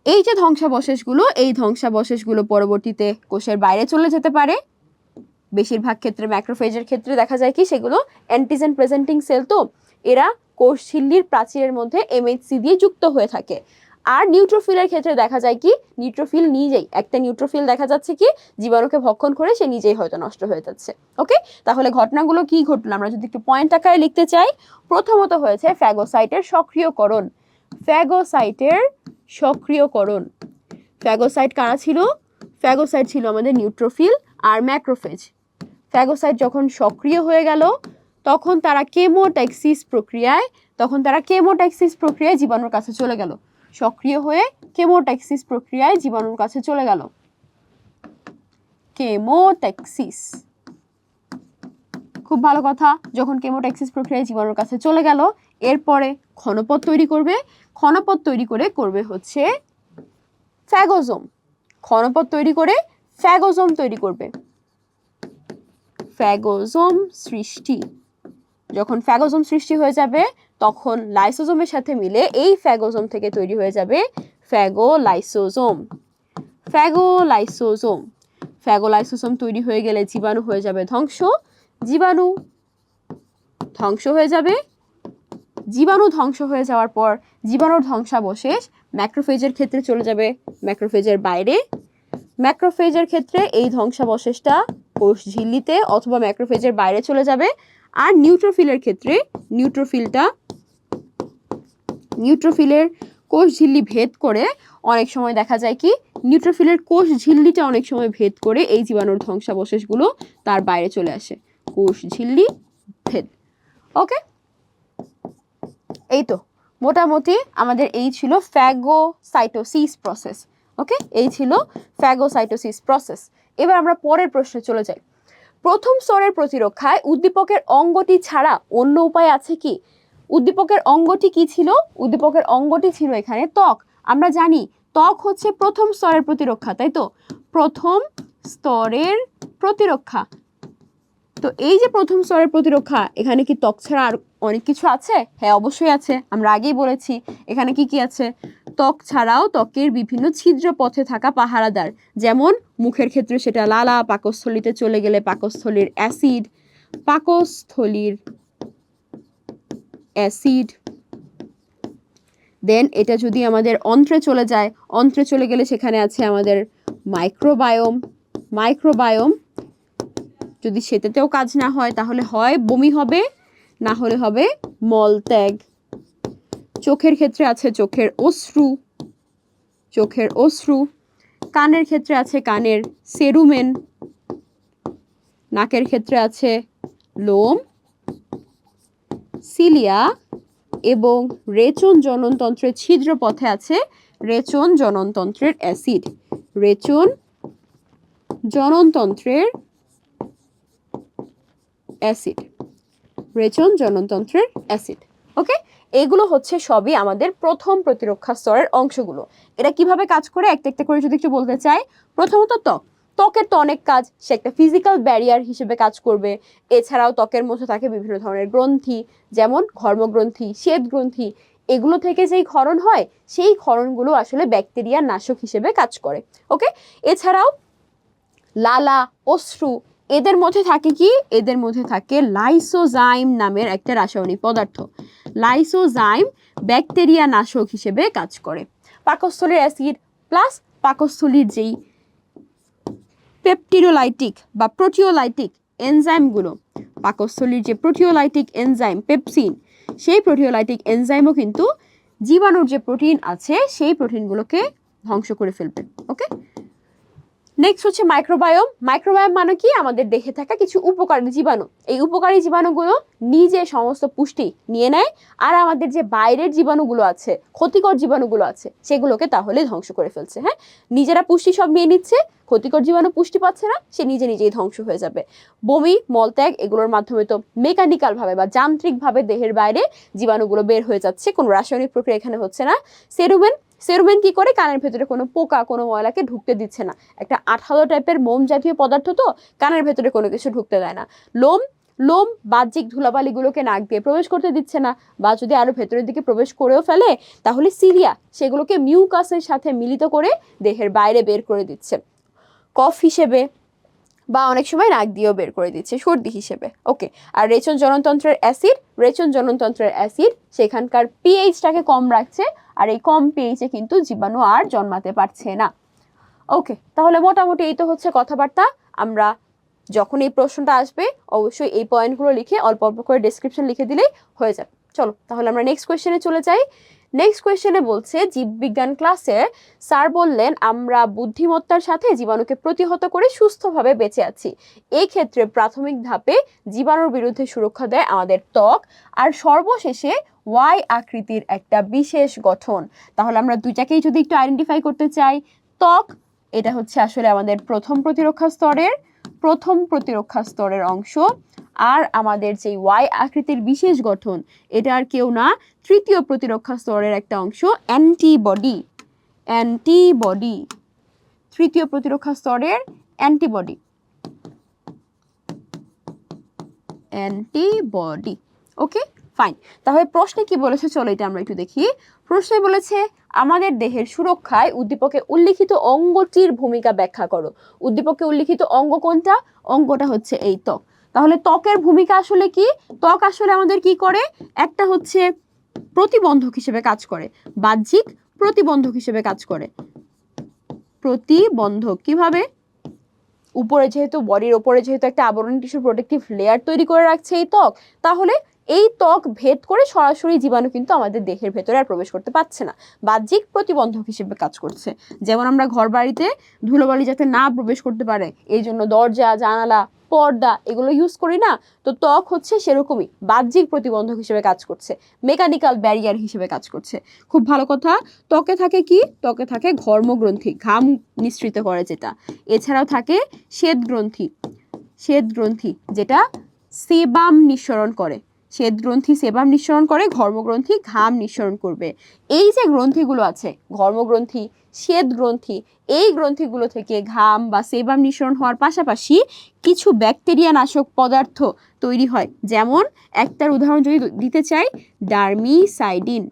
এই যে ধ্বংসাবশেষগুলো পরবর্তীতে কোষের বাইরে চলে যেতে পারে। বেশিরভাগ ক্ষেত্রে ম্যাক্রোফেজের ক্ষেত্রে দেখা যায় কি, সেগুলো অ্যান্টিজেন প্রেজেন্টিং সেল, তো এরা কোষ ঝিল্লির প্রাচীরের মধ্যে এমএইচসি দিয়ে যুক্ত হয়ে থাকে। আর নিউট্রোফিলের ক্ষেত্রে দেখা যায় কি, নিউট্রোফিল নিজেই, একটা নিউট্রোফিল দেখা যাচ্ছে কি জীবাণুকে ভক্ষণ করে সে নিজেই হয়তো নষ্ট হয়ে যাচ্ছে। ওকে, তাহলে ঘটনাগুলো কি ঘটলো আমরা যদি একটু পয়েন্ট আকারে লিখতে চাই। প্রথমত হয়েছে ফ্যাগোসাইটের সক্রিয়করণ। ফ্যাগোসাইট কারা ছিল? ফ্যাগোসাইট ছিল আমাদের নিউট্রোফিল আর ম্যাক্রোফেজ। ফ্যাগোসাইট যখন সক্রিয় হয়ে গেল, তখন তারা কেমোট্যাক্সিস প্রক্রিয়ায় জীবাণুর কাছে চলে গেল। সক্রিয় হয়ে কেমোট্যাক্সিস প্রক্রিয়ায় জীবাণুর কাছে চলে গেল। কেমোট্যাক্সিস, খুব ভালো কথা। যখন কেমোট্যাক্সিস প্রক্রিয়ায় জীবাণুর কাছে চলে গেল, এরপরে ক্ষণপদ তৈরি করবে, ক্ষণপদ তৈরি করে করবে হচ্ছে ফ্যাগোজোম। ক্ষণপথ তৈরি করে ফ্যাগোজোম তৈরি করবে। ফ্যাগোজোম সৃষ্টি, যখন ফ্যাগোজোম সৃষ্টি হয়ে যাবে তখন লাইসোজোমের সাথে মিলে এই ফ্যাগোজোম থেকে তৈরি হয়ে যাবে ফ্যাগোলাইসোজোম। ফ্যাগোলাইসোজোম, ফ্যাগোলাইসোজোম তৈরি হয়ে গেলে জীবাণু হয়ে যাবে ধ্বংস। জীবাণু ধ্বংস হয়ে যাবে। জীবাণু ধ্বংস হয়ে যাওয়ার পর জীবাণুর ধ্বংসাবশেষ ম্যাক্রোফেজের ক্ষেত্রে চলে যাবে ম্যাক্রোফেজের বাইরে। ম্যাক্রোফেজের ক্ষেত্রে এই ধ্বংসাবশেষটা কোষ ঝিল্লিতে অথবা ম্যাক্রোফেজের বাইরে চলে যাবে। আর নিউট্রোফিলের ক্ষেত্রে নিউট্রোফিলের কোষ ঝিল্লি ভেদ করে অনেক সময় দেখা যায় কি নিউট্রোফিলের কোষ ঝিল্লিটা অনেক সময় ভেদ করে এই জীবাণুর ধ্বংসাবশেষগুলো তার বাইরে চলে আসে। কোষ ঝিল্লি ভেদ। ওকে, এই তো মোটামুটি আমাদের এই ছিল ফ্যাগোসাইটোসিস প্রসেস। ওকে, এই ছিল ফ্যাগোসাইটোসিস প্রসেস। এবার আমরা পরের প্রশ্নে চলে যাই। প্রথম স্তরের প্রতিরক্ষায় উদ্দীপকের অঙ্গটি ছাড়া অন্য উপায় আছে কি? উদ্দীপকের অঙ্গটি কি ছিল? উদ্দীপকের অঙ্গটি ছিল এখানে ত্বক। আমরা জানি ত্বক হচ্ছে প্রথম স্তরের প্রতিরক্ষা, তাই তো? প্রথম স্তরের প্রতিরক্ষা। তো এই যে প্রথম স্তরের প্রতিরক্ষা, এখানে কি ত্বক ছাড়া আর অনেক কিছু আছে? হ্যাঁ, অবশ্যই আছে। আমরা আগেই বলেছি এখানে কি কি আছে। ত্বক ছাড়াও ত্বকের বিভিন্ন ছিদ্র পথে থাকা পাহারাদার, যেমন মুখের ক্ষেত্রে সেটা লালা, পাকস্থলীতে চলে গেলে পাকস্থলীর অ্যাসিড, দেন এটা যদি আমাদের অন্ত্রে চলে যায়, অন্ত্রে চলে গেলে সেখানে আছে আমাদের মাইক্রোবায়োম। যদি সেটাতেও কাজ না হয় তাহলে হয় বমি হবে, না হলে হবে মলত্যাগ। চোখের ক্ষেত্রে আছে চোখের অশ্রু। কানের ক্ষেত্রে আছে কানের সেরুমেন। নাকের ক্ষেত্রে আছে লোম, সিলিয়া, এবং রেচন জননতন্ত্রের ছিদ্র পথে আছে রেচন জননতন্ত্রের অ্যাসিড। রেচন জননতন্ত্রের অ্যাসিড। ওকে, এগুলো হচ্ছে সবই আমাদের প্রথম প্রতিরক্ষা স্তরের অংশগুলো। এটা কিভাবে কাজ করে একটা একটা করে যদি একটু বলতে চাই। প্রথমত ত্বকের তো অনেক কাজ, সে একটা ফিজিক্যাল ব্যারিয়ার হিসেবে কাজ করবে। এছাড়াও ত্বকের মধ্যে থাকে বিভিন্ন ধরনের গ্রন্থি, যেমন ঘর্মগ্রন্থি, শ্বেত গ্রন্থি। এগুলো থেকে যেই ক্ষরণ হয় সেই ক্ষরণগুলো আসলে ব্যাকটেরিয়া নাশক হিসেবে কাজ করে। ওকে, এছাড়াও লালা, অশ্রু, এদের মধ্যে থাকে কি? এদের মধ্যে থাকে লাইসোজাইম নামের একটা রাসায়নিক পদার্থ। লাইসোজাইম ব্যাকটেরিয়া নাশক হিসেবে কাজ করে। পাকস্থলীর অ্যাসিড প্লাস পাকস্থলীর যেই পেপটিডোলাইটিক বা প্রোটিওলাইটিক এনজাইমগুলো, পাকস্থলীর যে প্রোটিওলাইটিক এনজাইম পেপসিন, সেই প্রোটিওলাইটিক এনজাইমও কিন্তু জীবাণুর যে প্রোটিন আছে সেই প্রোটিনগুলোকে ধ্বংস করে ফেলবে। ওকে, নেক্সট হচ্ছে মাইক্রোবায়োম। মাইক্রোবায়োম মানে কি? আমাদের দেহে থাকা কিছু উপকারী জীবাণু। এই উপকারী জীবাণুগুলো নিজে সমস্ত পুষ্টি নিয়ে নেয়, আর আমাদের যে বাইরের জীবাণুগুলো আছে, ক্ষতিকর জীবাণুগুলো আছে, সেগুলোকে তাহলে ধ্বংস করে ফেলছে। হ্যাঁ, নিজেরা পুষ্টি সব নিয়ে নিচ্ছে, ক্ষতিকর জীবাণু পুষ্টি পাচ্ছে না, সে নিজেই ধ্বংস হয়ে যাবে। বমি, মলত্যাগ এগুলোর মাধ্যমে তো মেকানিক্যাল ভাবে বা যান্ত্রিকভাবে দেহের বাইরে জীবাণুগুলো বের হয়ে যাচ্ছে, কোনো রাসায়নিক প্রক্রিয়া এখানে হচ্ছে না। সেরুমেন কি করে? কানের ভেতরে কোনো পোকা, কোনো ময়লাকে ঢুকতে দিচ্ছে না। একটা আঠালো টাইপের মোম জাতীয় পদার্থ, তো কানের ভেতরে কোনো কিছু ঢুকতে দেয় না। লোম বাহ্যিক ধুলাবালিগুলোকে নাক দিয়ে প্রবেশ করতে দিচ্ছে না, বা যদি আরো ভেতরের দিকে প্রবেশ করেও ফেলে তাহলে সিলিয়া সেগুলোকে মিউকাসের সাথে মিলিত করে দেহের বাইরে বের করে দিচ্ছে, কফ হিসেবে, বা অনেক সময় নাক দিয়েও বের করে দিচ্ছে সর্দি হিসেবে। ওকে, আর রেচন জননতন্ত্রের অ্যাসিড সেখানকার পিএইচটাকে কম রাখছে, আর এই কম পিএইচে কিন্তু জীবাণু আর জন্মাতে পারছে না। ওকে, তাহলে মোটামুটি এই তো হচ্ছে কথাবার্তা। আমরা যখন এই প্রশ্নটা আসবে অবশ্যই এই পয়েন্টগুলো লিখে অল্প অল্প করে ডেসক্রিপশন লিখে দিলেই হয়ে যাবে। চলো তাহলে আমরা নেক্সট কোয়েশ্চেনে চলে যাই। নেক্সট কোয়েশ্চেনে বলছে, জীববিজ্ঞান ক্লাসে স্যার বললেন আমরা বুদ্ধিমত্তার সাথে জীবাণুকে প্রতিহত করে সুস্থভাবে বেঁচে আছি। এই ক্ষেত্রে প্রাথমিক ধাপে জীবাণুর বিরুদ্ধে সুরক্ষা দেয় আমাদের ত্বক, আর সর্বশেষে ওয়াই আকৃতির একটা বিশেষ গঠন। তাহলে আমরা দুইটাকেই যদি একটু আইডেন্টিফাই করতে চাই, ত্বক এটা হচ্ছে আসলে আমাদের প্রথম প্রতিরক্ষা স্তরের অংশ, আর আমাদের যে ওয়াই আকৃতির বিশেষ গঠন এটা আর কেউ না, তৃতীয় প্রতিরক্ষা স্তরের একটা অংশ, অ্যান্টিবডি। তৃতীয় প্রতিরক্ষা স্তরের অ্যান্টিবডি। ওকে ফাইন। তাহলে প্রশ্নে কি বলেছে চলো এটা আমরা একটু দেখি। প্রশ্নে বলেছে আমাদের দেহের সুরক্ষায় উদ্দীপকে উল্লিখিত অঙ্গটির ভূমিকা ব্যাখ্যা করো। উদ্দীপকে উল্লিখিত অঙ্গ কোনটা? অঙ্গটা হচ্ছে এই ত্বক। তাহলে ত্বকের ভূমিকা আসলে কি? ত্বক আসলে আমাদের কি করে? একটা হচ্ছে প্রতিবন্ধক হিসেবে কাজ করে, বাহ্যিক প্রতিবন্ধক হিসেবে কাজ করে। প্রতিবন্ধক কিভাবে? উপরে যেহেতু বডির উপরে যেহেতু একটা আবরণী টিস্যুর প্রোটেক্টিভ লেয়ার তৈরি করে রাখছে এই ত্বক, তাহলে এই ত্বক ভেদ করে সরাসরি জীবাণু কিন্তু আমাদের দেহের ভেতরে আর প্রবেশ করতে পারছে না, বাহ্যিক প্রতিবন্ধক হিসেবে কাজ করছে। যেমন আমরা ঘর বাড়িতে ধুলোবালি যাতে না প্রবেশ করতে পারে এই জন্য দরজা, জানালা, পর্দা এগুলো ইউজ করি না, তো ত্বক হচ্ছে সেরকমই বাহ্যিক প্রতিবন্ধক হিসেবে কাজ করছে, মেকানিক্যাল ব্যারিয়ার হিসেবে কাজ করছে। খুব ভালো কথা। ত্বকে থাকে কি? ত্বকে থাকে ঘর্মগ্রন্থি, ঘাম নিঃসৃত করে যেটা। এছাড়াও থাকে শ্বেত গ্রন্থি, শ্বেত গ্রন্থি যেটা সেবাম নিঃসরণ করে, শ্বেত গ্রন্থি সেবাম নিঃসরণ করে, ঘর্মগ্রন্থি ঘাম নিঃসরণ করবে। এই যে গ্রন্থিগুলো আছে, ঘর্মগ্রন্থি, শ্বেত গ্রন্থি, এই গ্রন্থিগুলো থেকে ঘাম বা সেবাম নিঃসরণ হওয়ার পাশাপাশি কিছু ব্যাকটেরিয়া নাশক পদার্থ তৈরি হয়। যেমন একটার উদাহরণ যদি দিতে চাই, ডার্মিসাইডিন,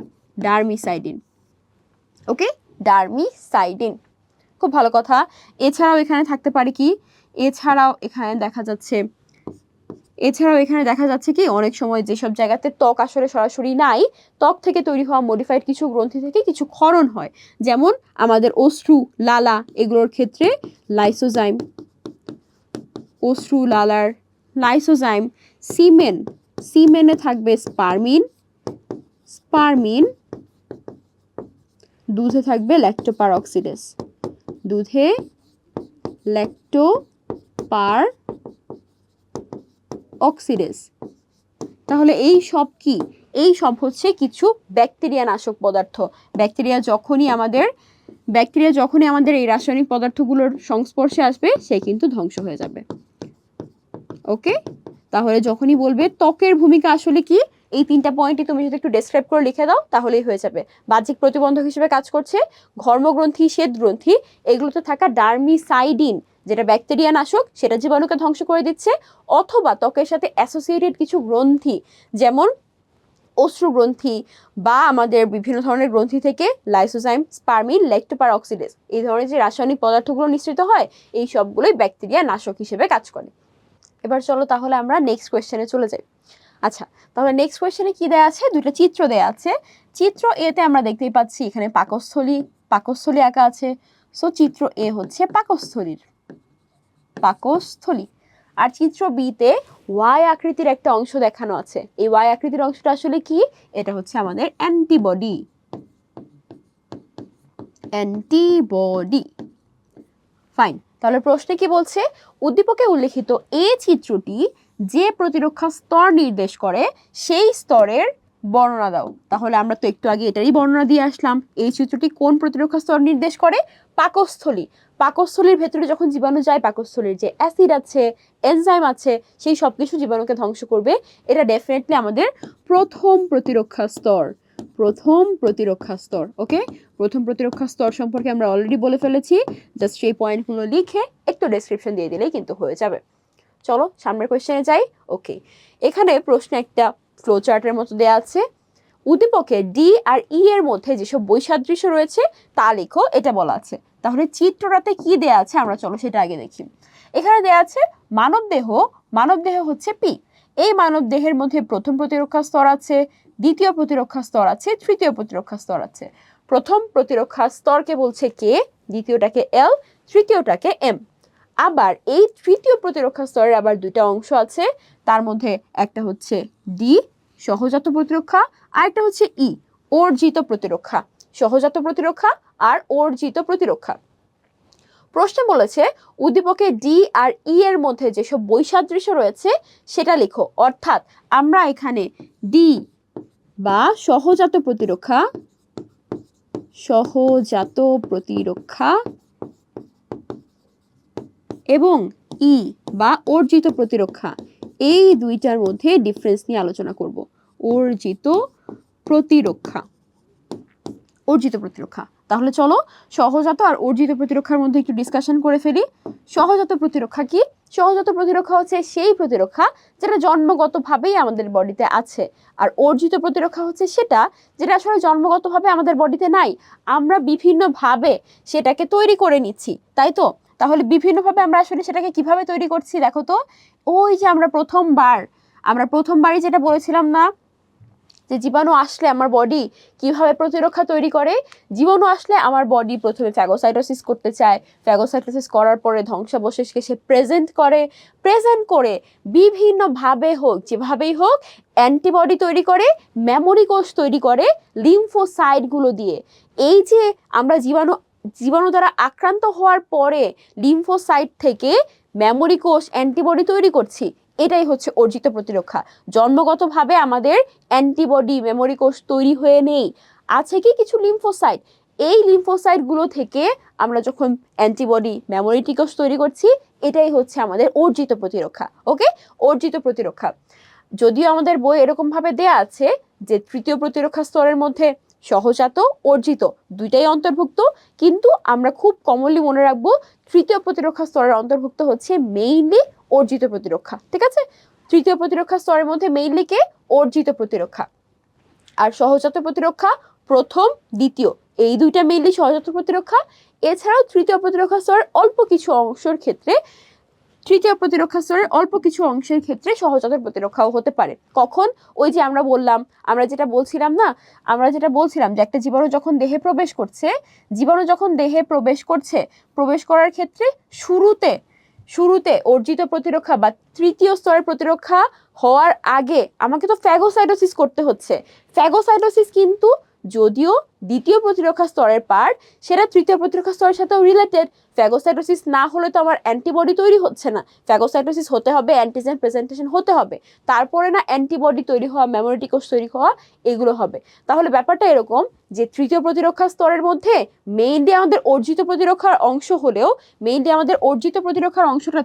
ডার্মিসাইডিন। ওকে, ডার্মিসাইডিন। খুব ভালো কথা। এছাড়াও এখানে থাকতে পারে কি? এছাড়াও এখানে দেখা যাচ্ছে কি অনেক সময় যেসব জায়গাতে ত্বক আসলে সরাসরি নাই, ত্বক থেকে তৈরি হওয়া মডিফাইড কিছু গ্রন্থি থেকে কিছু ক্ষরণ হয়। যেমন আমাদের অশ্রু, লালা এগুলোর ক্ষেত্রে লাইসোজাইম, অশ্রু, লালার লাইসোজাইম। সিমেন, সিমেনে থাকবে স্পারমিন, স্পারমিন। দুধে থাকবে ল্যাক্টোপারঅক্সিডেস, দুধে ল্যাক্টোপার অক্সিডেস। তাহলে এই সব কি? এই সব হচ্ছে কিছু ব্যাকটেরিয়া নাশক পদার্থ। ব্যাকটেরিয়া যখনই আমাদের এই রাসায়নিক পদার্থগুলোর সংস্পর্শে আসবে সে কিন্তু ধ্বংস হয়ে যাবে। ওকে, তাহলে যখনই বলবে ত্বকের ভূমিকা আসলে কি, এই তিনটা পয়েন্টই তুমি যদি একটু ডেসক্রাইব করে লিখে দাও তাহলেই হয়ে যাবে। বাহ্যিক প্রতিবন্ধক হিসেবে কাজ করছে ঘর্মগ্রন্থি, শ্বেত গ্রন্থি, এগুলোতে থাকা ডার্মিসাইডিন যেটা ব্যাকটেরিয়া নাশক, সেটা জীবাণুকে ধ্বংস করে দিচ্ছে। অথবা ত্বকের সাথে অ্যাসোসিয়েটেড কিছু গ্রন্থি, যেমন অশ্রু গ্রন্থি বা আমাদের বিভিন্ন ধরনের গ্রন্থি থেকে লাইসোজাইম, স্পারমিন, ল্যাক্টোপারঅক্সিডেস এই ধরনের যে রাসায়নিক পদার্থগুলো নিঃসৃত হয়, এই সবগুলোই ব্যাকটেরিয়া নাশক হিসেবে কাজ করে। এবার চলো তাহলে আমরা নেক্সট কোয়েশ্চেনে চলে যাই। আচ্ছা, তাহলে নেক্সট কোয়েশ্চেনে কি দেয়া আছে? দুটো চিত্র দেয়া আছে। চিত্র এতে আমরা দেখতেই পাচ্ছি এখানে পাকস্থলী, পাকস্থলী আঁকা আছে। সো চিত্র এ হচ্ছে পাকস্থলীর, পাকস্থলী। আর চিত্র বিতে ওয়াই আকৃতির একটা অংশ দেখানো আছে। এই ওয়াই আকৃতির অংশটা আসলে কি? এটা হচ্ছে আমাদের অ্যান্টিবডি, অ্যান্টিবডি। ফাইন। তাহলে প্রশ্নে কি বলছে? উদ্দীপকে উল্লেখিত এই চিত্রটি যে প্রতিরক্ষা স্তর নির্দেশ করে সেই স্তরের বর্ণনা দাও। তাহলে আমরা তো একটু আগে এটারই বর্ণনা দিয়ে আসলাম। এই চিত্রটি কোন প্রতিরক্ষা স্তর নির্দেশ করে? পাকস্থলী। পাকস্থলীর ভেতরে যখন জীবাণু যায়, পাকস্থলীর যে অ্যাসিড আছে, এনজাইম আছে, সেই সব কিছু জীবাণুকে ধ্বংস করবে। এটা ডেফিনেটলি আমাদের প্রথম প্রতিরক্ষা স্তর, প্রথম প্রতিরক্ষা স্তর। ওকে, প্রথম প্রতিরক্ষা স্তর সম্পর্কে আমরা অলরেডি বলে ফেলেছি। জাস্ট সেই পয়েন্টগুলো লিখে একটু ডেসক্রিপশন দিয়ে দিলেই কিন্তু হয়ে যাবে। চলো সামনের কোয়েশ্চেনে যাই। ওকে, এখানে প্রশ্নে একটা ফ্লো চার্টের মতো দেওয়া আছে। উদ্দীপকে ডি আর ই এর মধ্যে যেসব বৈসাদৃশ্য রয়েছে তা লেখো, এটা বলা আছে। তাহলে চিত্রটাতে কি দেয়া আছে আমরা চলো সেটা আগে দেখি। এখানে দেয়া আছে মানবদেহ, মানবদেহ হচ্ছে পি। এই মানবদেহের মধ্যে প্রথম প্রতিরক্ষা স্তর আছে, দ্বিতীয় প্রতিরক্ষা স্তর আছে, তৃতীয় প্রতিরক্ষা স্তর আছে। প্রথম প্রতিরক্ষা স্তরকে বলছে কে, দ্বিতীয়টাকে এল, তৃতীয়টাকে এম। আবার এই তৃতীয় প্রতিরক্ষা স্তরের আবার দুইটা অংশ আছে। তার মধ্যে একটা হচ্ছে ডি, সহজাত প্রতিরক্ষা, আর একটা হচ্ছে ই, অর্জিত প্রতিরক্ষা। সহজাত প্রতিরক্ষা আর অর্জিত প্রতিরক্ষা। প্রশ্নে বলেছে উদ্দীপকে ডি আর ই এর মধ্যে যেসব বৈসাদৃশ্য রয়েছে সেটা লেখো। অর্থাৎ আমরা এখানে ডি বা সহজাত প্রতিরক্ষা, সহজাত প্রতিরক্ষা এবং ই বা অর্জিত প্রতিরক্ষা, এই দুইটার মধ্যে ডিফারেন্স নিয়ে আলোচনা করব। অর্জিত প্রতিরক্ষা, অর্জিত প্রতিরক্ষা। তাহলে চলো সহজাত আর অর্জিত প্রতিরক্ষার মধ্যে একটু ডিসকাশন করে ফেলি। সহজাত প্রতিরক্ষা কি? সহজাত প্রতিরক্ষা হচ্ছে সেই প্রতিরক্ষা যেটা জন্মগতভাবেই আমাদের বডিতে আছে, আর অর্জিত প্রতিরক্ষা হচ্ছে সেটা যেটা আসলে জন্মগতভাবে আমাদের বডিতে নাই, আমরা বিভিন্নভাবে সেটাকে তৈরি করে নিচ্ছি, তাই তো? তাহলে বিভিন্নভাবে আমরা আসলে সেটাকে কিভাবে তৈরি করছি দেখো তো। ওই যে আমরা প্রথমবারই যেটা বলেছিলাম না, যে জীবাণু আসলে আমার বডি কিভাবে প্রতিরক্ষা তৈরি করে। জীবাণু আসলে আমার বডি প্রথমে ফ্যাগোসাইটোসিস করতে চায়, ফ্যাগোসাইটোসিস করার পরে ধ্বংসাবশেষকে সে প্রেজেন্ট করে বিভিন্নভাবে হোক, যেভাবেই হোক অ্যান্টিবডি তৈরি করে, মেমোরি কোষ তৈরি করে লিম্ফোসাইটগুলো দিয়ে। এই যে আমরা জীবাণু দ্বারা আক্রান্ত হওয়ার পরে লিম্ফোসাইট থেকে মেমোরি কোষ অ্যান্টিবডি তৈরি করছি, এটাই হচ্ছে অর্জিত প্রতিরক্ষা। জন্মগতভাবে আমাদের অ্যান্টিবডি মেমোরি কোষ তৈরি হয়ে নেই, আছে কি কিছু লিম্ফোসাইট। এই লিম্ফোসাইটগুলো থেকে আমরা যখন অ্যান্টিবডি মেমোরি কোষ তৈরি করছি, এটাই হচ্ছে আমাদের অর্জিত প্রতিরক্ষা। ওকে, অর্জিত প্রতিরক্ষা। যদিও আমাদের বই এরকমভাবে দেয়া আছে যে তৃতীয় প্রতিরক্ষা স্তরের মধ্যে সহজাত, অর্জিত দুইটাই অন্তর্ভুক্ত, কিন্তু আমরা খুব কমনলি মনে রাখবো তৃতীয় প্রতিরক্ষা স্তরের অন্তর্ভুক্ত হচ্ছে মেইনলি অর্জিত প্রতিরক্ষা। ঠিক আছে, তৃতীয় প্রতিরক্ষা স্তরের মধ্যে মেইনলি কে? অর্জিত প্রতিরক্ষা। আর সহজাত প্রতিরক্ষা প্রথম, দ্বিতীয়, এই দুইটা মেইনলি সহজাত প্রতিরক্ষা। এছাড়াও তৃতীয় প্রতিরক্ষা স্তরের অল্প কিছু অংশের ক্ষেত্রে সহজাত প্রতিরক্ষাও হতে পারে। কখন? ওই যে আমরা যেটা বলছিলাম যে একটা জীবাণু যখন দেহে প্রবেশ করার ক্ষেত্রে শুরুতে অর্জিত প্রতিরক্ষা বা তৃতীয় স্তরের প্রতিরক্ষা হওয়ার আগে আমাকে তো ফ্যাগোসাইটোসিস করতে হচ্ছে। ফ্যাগোসাইটোসিস কিন্তু যদিও দ্বিতীয় প্রতিরক্ষা স্তরের পার্ট, সেটা তৃতীয় প্রতিরক্ষা স্তরের সাথেও রিলেটেড। ফ্যাগোসাইটোসিস না হলে তো আমার অ্যান্টিবডি তৈরি হচ্ছে না, ফ্যাগোসাইটোসিস হতে হবে, অ্যান্টিজেন প্রেজেন্টেশন হতে হবে, তারপরে না অ্যান্টিবডি তৈরি হওয়া, মেমোরি কোষ তৈরি হওয়া, এগুলো হবে। তাহলে ব্যাপারটা এরকম যে তৃতীয় প্রতিরক্ষা স্তরের মধ্যে মেইনলি আমাদের অর্জিত প্রতিরক্ষার অংশটা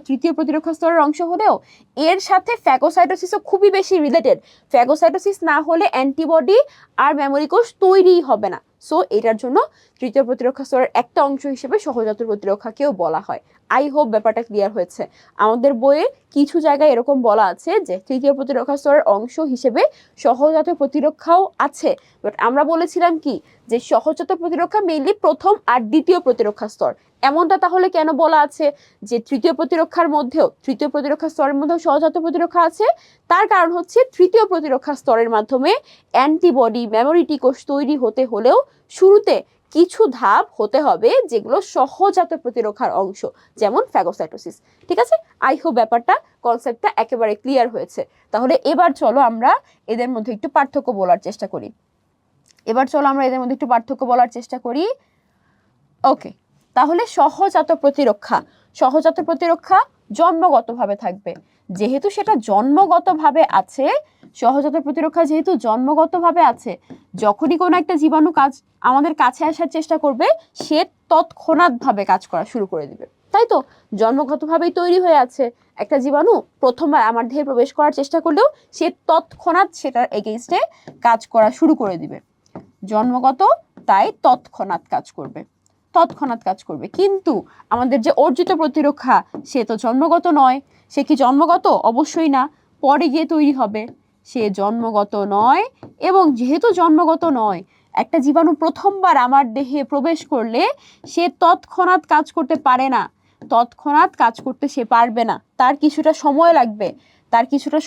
তৃতীয় প্রতিরক্ষা স্তরের অংশ হলেও এর সাথে ফ্যাগোসাইটোসিসও খুবই বেশি রিলেটেড। ফ্যাগোসাইটোসিস না হলে অ্যান্টিবডি আর মেমোরি কোষ তৈরিই হবে না। সো এটার জন্য তৃতীয় প্রতিরক্ষা স্তরের একটা অংশ হিসেবে সহজাত প্রতিরক্ষাকেও বলা হয়। আই হোপ ব্যাপারটা ক্লিয়ার হয়েছে। আমাদের বইয়ে কিছু জায়গায় এরকম বলা আছে যে তৃতীয় প্রতিরক্ষা স্তরের অংশ হিসেবে সহজাত প্রতিরক্ষাও আছে, বাট আমরা বলেছিলাম কি যে সহজাত প্রতিরক্ষা মেইনলি প্রথম আর দ্বিতীয় প্রতিরক্ষা স্তর। এমনটা তাহলে কেন বলা আছে যে তৃতীয় প্রতিরক্ষা স্তরের মধ্যেও সহজাত প্রতিরক্ষা আছে? তার কারণ হচ্ছে তৃতীয় প্রতিরক্ষা স্তরের মাধ্যমে অ্যান্টিবডি মেমোরি কোষ তৈরি হতে হলেও শুরুতে কিছু ধাপ হতে হবে যেগুলো সহজাত প্রতিরক্ষার অংশ, যেমন ফ্যাগোসাইটোসিস। ঠিক আছে, আই হোপ কনসেপ্টটা একেবারে ক্লিয়ার হয়েছে। তাহলে এবার চলো আমরা এদের মধ্যে একটু পার্থক্য বলার চেষ্টা করি। ওকে, তাহলে সহজাত প্রতিরক্ষা জন্মগতভাবে থাকবে। যেহেতু সেটা জন্মগতভাবে আছে, সহজাত প্রতিরক্ষা যেহেতু জন্মগতভাবে আছে, যখনই কোনো একটা জীবাণু আমাদের কাছে আসার চেষ্টা করবে, সে তৎক্ষণাৎভাবে কাজ করা শুরু করে দিবে, তাই তো? জন্মগতভাবেই তৈরি হয়ে আছে। একটা জীবাণু প্রথমবার আমার দেহে প্রবেশ করার চেষ্টা করলেও সে তৎক্ষণাৎ সেটার এগেইনস্টে কাজ করা শুরু করে দিবে। জন্মগত, তাই তৎক্ষণাৎ কাজ করবে। কিন্তু আমাদের যে অর্জিত প্রতিরক্ষা, সে তো জন্মগত নয়। সে কি জন্মগত? অবশ্যই না, পরে গিয়ে তৈরি হবে। সে জন্মগত নয়, এবং যেহেতু জন্মগত নয়, একটা জীবাণু প্রথমবার আমার দেহে প্রবেশ করলে সে তৎক্ষণাৎ কাজ করতে পারে না, সে পারবে না। তার কিছুটা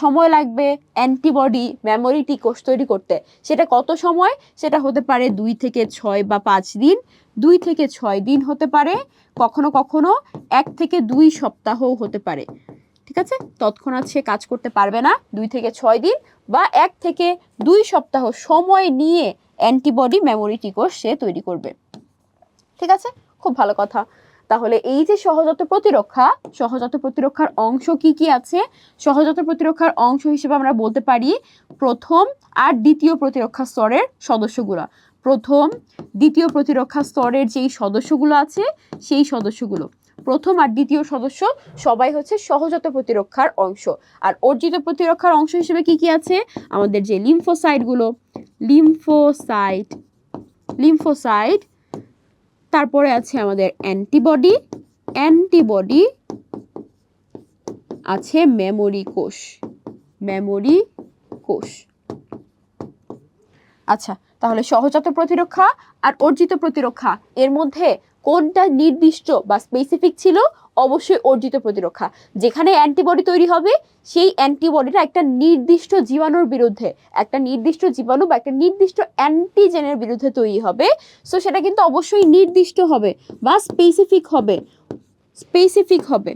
সময় লাগবে অ্যান্টিবডি মেমোরি কোষ তৈরি করতে। সেটা কত সময়? সেটা হতে পারে 2 থেকে 6 বা 5 দিন, 2 থেকে 6 দিন হতে পারে, কখনো 1 থেকে 2 সপ্তাহও হতে পারে। ঠিক আছে, তৎক্ষণাৎ সে কাজ করতে পারবে না। 2 থেকে 6 দিন বা 1 থেকে 2 সপ্তাহ সময় নিয়ে অ্যান্টিবডি মেমোরি কোষ সে তৈরি করবে। ঠিক আছে, খুব ভালো কথা। তাহলে এই যে সহজাত প্রতিরক্ষার অংশ কি কি আছে? সহজাত প্রতিরক্ষার অংশ হিসেবে আমরা বলতে পারি প্রথম আর দ্বিতীয় প্রতিরক্ষা স্তরের সদস্যগুলো। প্রথম, দ্বিতীয় প্রতিরক্ষা স্তরের যেই সদস্যগুলো আছে, সেই সদস্যগুলো, প্রথম আর দ্বিতীয় সদস্য সবাই হচ্ছে সহজাত প্রতিরক্ষার অংশ। আর অর্জিত প্রতিরক্ষার অংশ হিসেবে কি কি আছে? আমাদের যে লিম্ফোসাইট তারপরে আছে আমাদের অ্যান্টিবডি, অ্যান্টিবডি আছে মেমোরি কোষ, মেমোরি কোষ। আচ্ছা, তাহলে সহজাত প্রতিরক্ষা আর অর্জিত প্রতিরক্ষা এর মধ্যে কোনটা নির্দিষ্ট বা স্পেসিফিক ছিল? অবশ্যই অর্জিত প্রতিরক্ষা। যেখানে অ্যান্টিবডি তৈরি হবে সেই অ্যান্টিবডিটা একটা নির্দিষ্ট জীবাণুর বিরুদ্ধে, একটা নির্দিষ্ট জীবাণু বা একটা নির্দিষ্ট অ্যান্টিজেনের বিরুদ্ধে তৈরি হবে। সো সেটা কিন্তু অবশ্যই নির্দিষ্ট হবে বা স্পেসিফিক হবে, স্পেসিফিক হবে।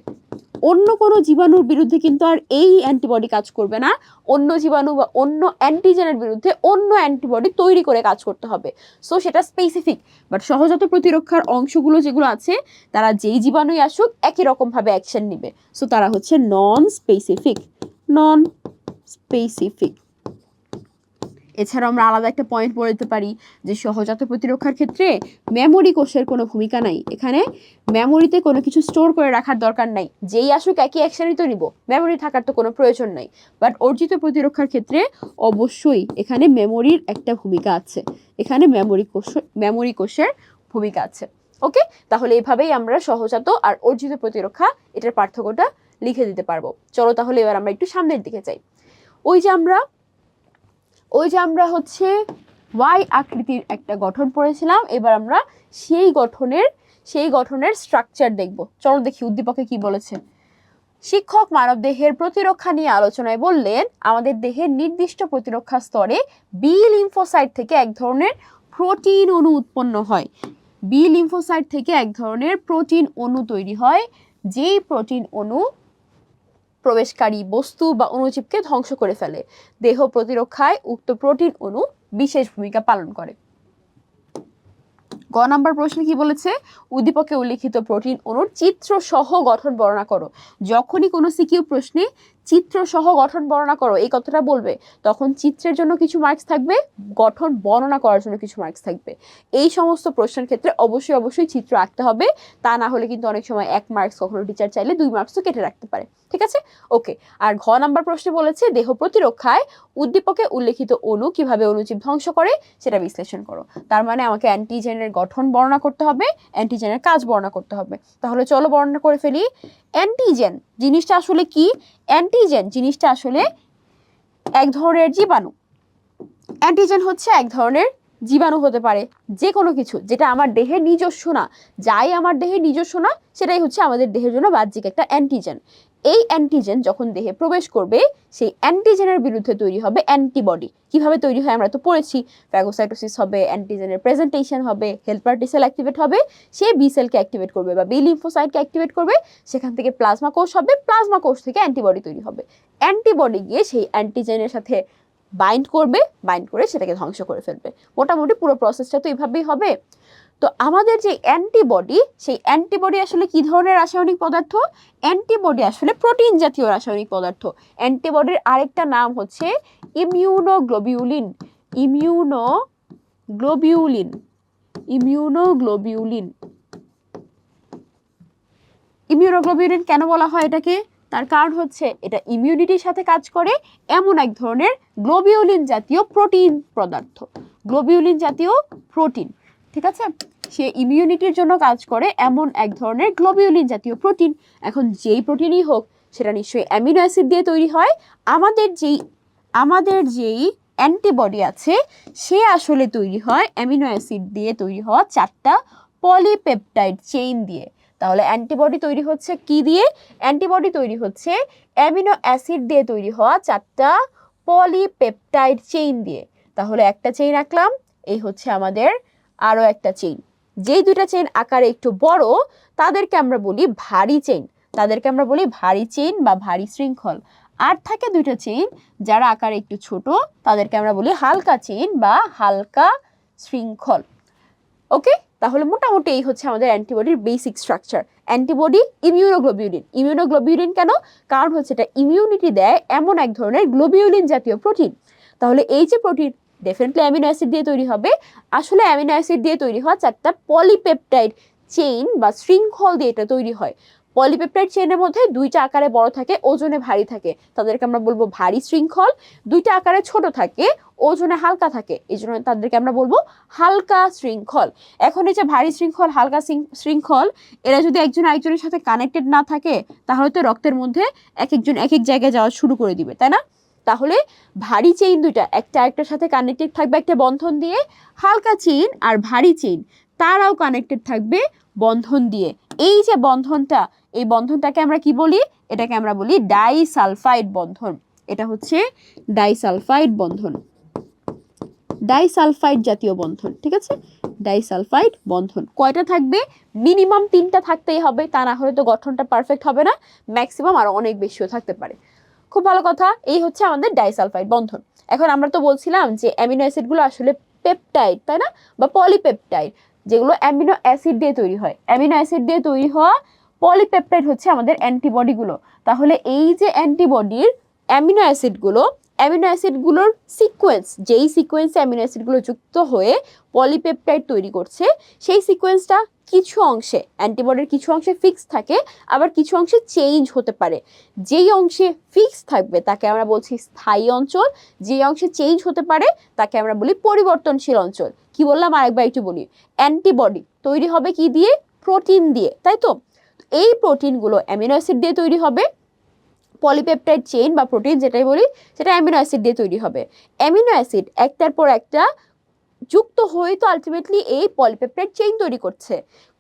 অন্য কোনো জীবাণুর বিরুদ্ধে কিন্তু আর এই অ্যান্টিবডি কাজ করবে না, অন্য জীবাণু বা অন্য অ্যান্টিজেনের বিরুদ্ধে অন্য অ্যান্টিবডি তৈরি করে কাজ করতে হবে। সো সেটা স্পেসিফিক। বাট সহজাত প্রতিরক্ষার অংশগুলো যেগুলো আছে তারা যেই জীবাণুই আসুক একই রকমভাবে অ্যাকশন নেবে। সো তারা হচ্ছে নন স্পেসিফিক, নন স্পেসিফিক। এছাড়াও আমরা আলাদা একটা পয়েন্ট বলতে পারি যে সহজাত প্রতিরক্ষার ক্ষেত্রে মেমোরি কোষের কোনো ভূমিকা নাই। এখানে মেমোরিতে কোনো কিছু স্টোর করে রাখার দরকার নাই, যেই আসুক একই অ্যাকশনই তো নিব, মেমোরি থাকার তো কোনো প্রয়োজন নাই। বাট অর্জিত প্রতিরক্ষার ক্ষেত্রে অবশ্যই এখানে মেমোরির একটা ভূমিকা আছে, এখানে মেমোরি কোষের ভূমিকা আছে। ওকে, তাহলে এইভাবেই আমরা সহজাত আর অর্জিত প্রতিরক্ষা এটার পার্থক্যটা লিখে দিতে পারবো। চলো তাহলে এবার আমরা একটু সামনের দিকে যাই। ওই যে আমরা হচ্ছে ওয়াই আকৃতির একটা গঠন পড়েছিলাম, এবার আমরা সেই গঠনের স্ট্রাকচার দেখব। চলো দেখি উদ্দীপকে কি বলেছে। শিক্ষক মানবদেহের প্রতিরক্ষা নিয়ে আলোচনায় বললেন, আমাদের দেহের নির্দিষ্ট প্রতিরক্ষা স্তরে বি লিম্ফোসাইট থেকে এক ধরনের প্রোটিন অণু উৎপন্ন হয়। বি লিম্ফোসাইট থেকে এক ধরনের প্রোটিন অণু তৈরি হয়, যেই প্রোটিন অণু প্রবেশকারী বস্তু বা অণুজীবকে ধ্বংস করে ফেলে। দেহ প্রতিরক্ষায় উক্ত প্রোটিন অণু বিশেষ ভূমিকা পালন করে। গ নাম্বার প্রশ্নে কি বলেছে? উদ্দীপকে উল্লিখিত প্রোটিন অণুর চিত্র সহ গঠন বর্ণনা করো। যখনই কোনো সিকিউ প্রশ্নে চিত্র সহ গঠন বর্ণনা করো এই কথাটা বলবে, তখন চিত্রের জন্য কিছু মার্কস থাকবে, গঠন বর্ণনা করার জন্য কিছু মার্কস থাকবে। এই সমস্ত প্রশ্নের ক্ষেত্রে অবশ্যই চিত্র আঁকতে হবে, তা না হলে কিন্তু অনেক সময় 1 মার্কস, কখনো টিচার চাইলে 2 মার্কসও কেটে রাখতে পারে। ঠিক আছে, ওকে। আর ঘ নাম্বার প্রশ্নে বলেছে দেহ প্রতিরক্ষায় উদ্দীপকে উল্লেখিত অণু কিভাবে অণুজীব ধ্বংস করে সেটা বিশ্লেষণ করো। তার মানে আমাকে অ্যান্টিজেনের গঠন বর্ণনা করতে হবে, অ্যান্টিজেনের কাজ বর্ণনা করতে হবে। তাহলে চলো বর্ণনা করে ফেলি। অ্যান্টিজেন জিনিসটা আসলে কি? অ্যান্টিজেন জিনিসটা আসলে এক ধরনের জীবাণু। অ্যান্টিজেন হচ্ছে এক ধরনের জীবাণু হতে পারে, যে কোনো কিছু যেটা আমার দেহের নিজস্ব না, যাই আমার দেহের নিজস্ব না সেটাই হচ্ছে আমাদের দেহের জন্য বাহ্যিক একটা অ্যান্টিজেন। এই অ্যান্টিজেন যখন দেহে প্রবেশ করবে সেই অ্যান্টিজেনের বিরুদ্ধে তৈরি হবে অ্যান্টিবডি। কিভাবে তৈরি হয় আমরা তো পড়েছি, ফ্যাগোসাইটোসিস হবে, অ্যান্টিজেনের প্রেজেন্টেশন হবে, হেল্পার টি সেল অ্যাক্টিভেট হবে, সে বি সেলকে অ্যাক্টিভেট করবে বা বি লিম্ফোসাইটকে অ্যাক্টিভেট করবে, সেখান থেকে প্লাজমা কোষ হবে, প্লাজমা কোষ থেকে অ্যান্টিবডি তৈরি হবে। অ্যান্টিবডি গিয়ে সেই অ্যান্টিজেনের সাথে বাইন্ড করবে, বাইন্ড করে সেটাকে ধ্বংস করে ফেলবে। মোটামুটি পুরো প্রসেসটা তো এইভাবেই হবে। তো আমাদের যে অ্যান্টিবডি, সেই অ্যান্টিবডি আসলে কি ধরনের রাসায়নিক পদার্থ? অ্যান্টিবডি আসলে প্রোটিন জাতীয় রাসায়নিক পদার্থ। অ্যান্টিবডির আরেকটা নাম হচ্ছে ইমিউনোগ্লোবিউলিন। Immunoglobulin, immunoglobulin. ইমিউনোগ্লোবিউলিন কেন বলা হয় এটাকে? তার কারণ হচ্ছে এটা ইমিউনিটির সাথে কাজ করে এমন এক ধরনের গ্লোবিউলিন জাতীয় প্রোটিন পদার্থ, গ্লোবিউলিন জাতীয় প্রোটিন। ঠিক আছে, সে ইমিউনিটির জন্য কাজ করে এমন এক ধরনের গ্লোবিউলিন জাতীয় প্রোটিন। এখন যেই প্রোটিনই হোক সেটা নিশ্চয়ই অ্যামিনো অ্যাসিড দিয়ে তৈরি হয়। আমাদের যেই অ্যান্টিবডি আছে সে আসলে তৈরি হয় অ্যামিনো অ্যাসিড দিয়ে তৈরি হওয়া 4টা পলিপেপটাইড চেইন দিয়ে। তাহলে অ্যান্টিবডি তৈরি হচ্ছে কি দিয়ে? অ্যান্টিবডি তৈরি হচ্ছে অ্যামিনো অ্যাসিড দিয়ে তৈরি হওয়া 4টা পলিপেপটাইড চেইন দিয়ে। তাহলে একটা চেইন আঁকলাম, এই হচ্ছে আমাদের আরও একটা চেইন। যেই দুইটা চেইন আকারে একটু বড় তাদেরকে আমরা বলি ভারী চেইন, তাদেরকে আমরা বলি ভারী চেইন বা ভারী শৃঙ্খল। আর থাকে দুইটা চেইন যারা আকারে একটু ছোট, তাদেরকে আমরা বলি হালকা চেইন বা হালকা শৃঙ্খল। ওকে, তাহলে মোটামুটি এই হচ্ছে আমাদের অ্যান্টিবডির basic structure. Antibody immunoglobulin. Immunoglobulin কেন? কারণ হচ্ছে এটা ইমিউনিটি দেয় এমন এক ধরনের গ্লোবিউলিন জাতীয় প্রোটিন। তাহলে এই যে প্রোটিন ডেফিনেটলি অ্যামিনো অ্যাসিড দিয়ে তৈরি হবে। আসলে অ্যামিনো অ্যাসিড দিয়ে তৈরি হওয়া 4টা পলিপেপটাইড চেইন বা শৃঙ্খল দিয়ে এটা তৈরি হয়। পলিপেপটাইড চেইনের মধ্যে দুইটা আকারে বড় থাকে, ওজনে ভারী থাকে, তাদেরকে আমরা বলবো ভারী শৃঙ্খল। দুইটা আকারে ছোট থাকে, ওজনে হালকা থাকে, এই জন্য তাদেরকে আমরা বলবো হালকা শৃঙ্খল। এখন এই যে ভারী শৃঙ্খল, হালকা শৃঙ্খল, এরা যদি একজন আরেকজনের সাথে কানেক্টেড না থাকে তাহলে তো রক্তের মধ্যে এক একজন এক এক জায়গায় যাওয়া শুরু করে দিবে, তাই না? তাহলে ভারী চেইন দুইটা একটা আরেকটার সাথে কানেক্টেড থাকবে একটা বন্ধন দিয়ে, হালকা চেইন আর ভারী চেইন তারাও কানেক্টেড থাকবে বন্ধন দিয়ে। এই যে বন্ধনটা, এই বন্ধনটাকে আমরা কি বলি? এটাকে আমরা বলি ডাইসালফাইড বন্ধন। এটা হচ্ছে ডাইসালফাইড বন্ধন, ডাইসালফাইড জাতীয় বন্ধন, ঠিক আছে? ডাইসালফাইড বন্ধন কয়টা থাকবে? মিনিমাম 3টা থাকতেই হবে, তা না হলে তো গঠনটা পারফেক্ট হবে না। ম্যাক্সিমাম আরো অনেক বেশিও থাকতে পারে। খুব ভালো কথা। এই হচ্ছে আমাদের ডাইসালফাইড বন্ধন। এখন আমরা তো বলছিলাম যে অ্যামিনো অ্যাসিডগুলো আসলে পেপটাইড, তাই না, বা পলিপেপটাইড, যেগুলো অ্যামিনো অ্যাসিড দিয়ে তৈরি হয়। অ্যামিনো অ্যাসিড দিয়ে তৈরি হওয়া পলিপেপটাইড হচ্ছে আমাদের অ্যান্টিবডিগুলো। তাহলে এই যে অ্যান্টিবডির অ্যামিনো অ্যাসিডগুলোর সিকোয়েন্স, যেই সিকোয়েন্সে অ্যামিনো অ্যাসিডগুলো যুক্ত হয়ে পলিপেপটাইড তৈরি করছে, সেই সিকোয়েন্সটা কিছু অংশে, অ্যান্টিবডির কিছু অংশে ফিক্স থাকে, আবার কিছু অংশে চেঞ্জ হতে পারে। যেই অংশে ফিক্স থাকবে তাকে আমরা বলছি স্থায়ী অঞ্চল, যেই অংশে চেঞ্জ হতে পারে তাকে আমরা বলি পরিবর্তনশীল অঞ্চল। কি বললাম আরেকবার একটু বলি। অ্যান্টিবডি তৈরি হবে কি দিয়ে? প্রোটিন দিয়ে, তাই তো? এই প্রোটিনগুলো অ্যামিনো অ্যাসিড দিয়ে তৈরি হবে। পলিপেপটাইড চেইন বা প্রোটিন যেটাই বলি, সেটা অ্যামিনো অ্যাসিড দিয়ে তৈরি হবে। অ্যামিনো অ্যাসিড একটার পর একটা যুক্ত হয়ে তো আলটিমেটলি এই পলিপেপটাইড চেইন তৈরি করছে।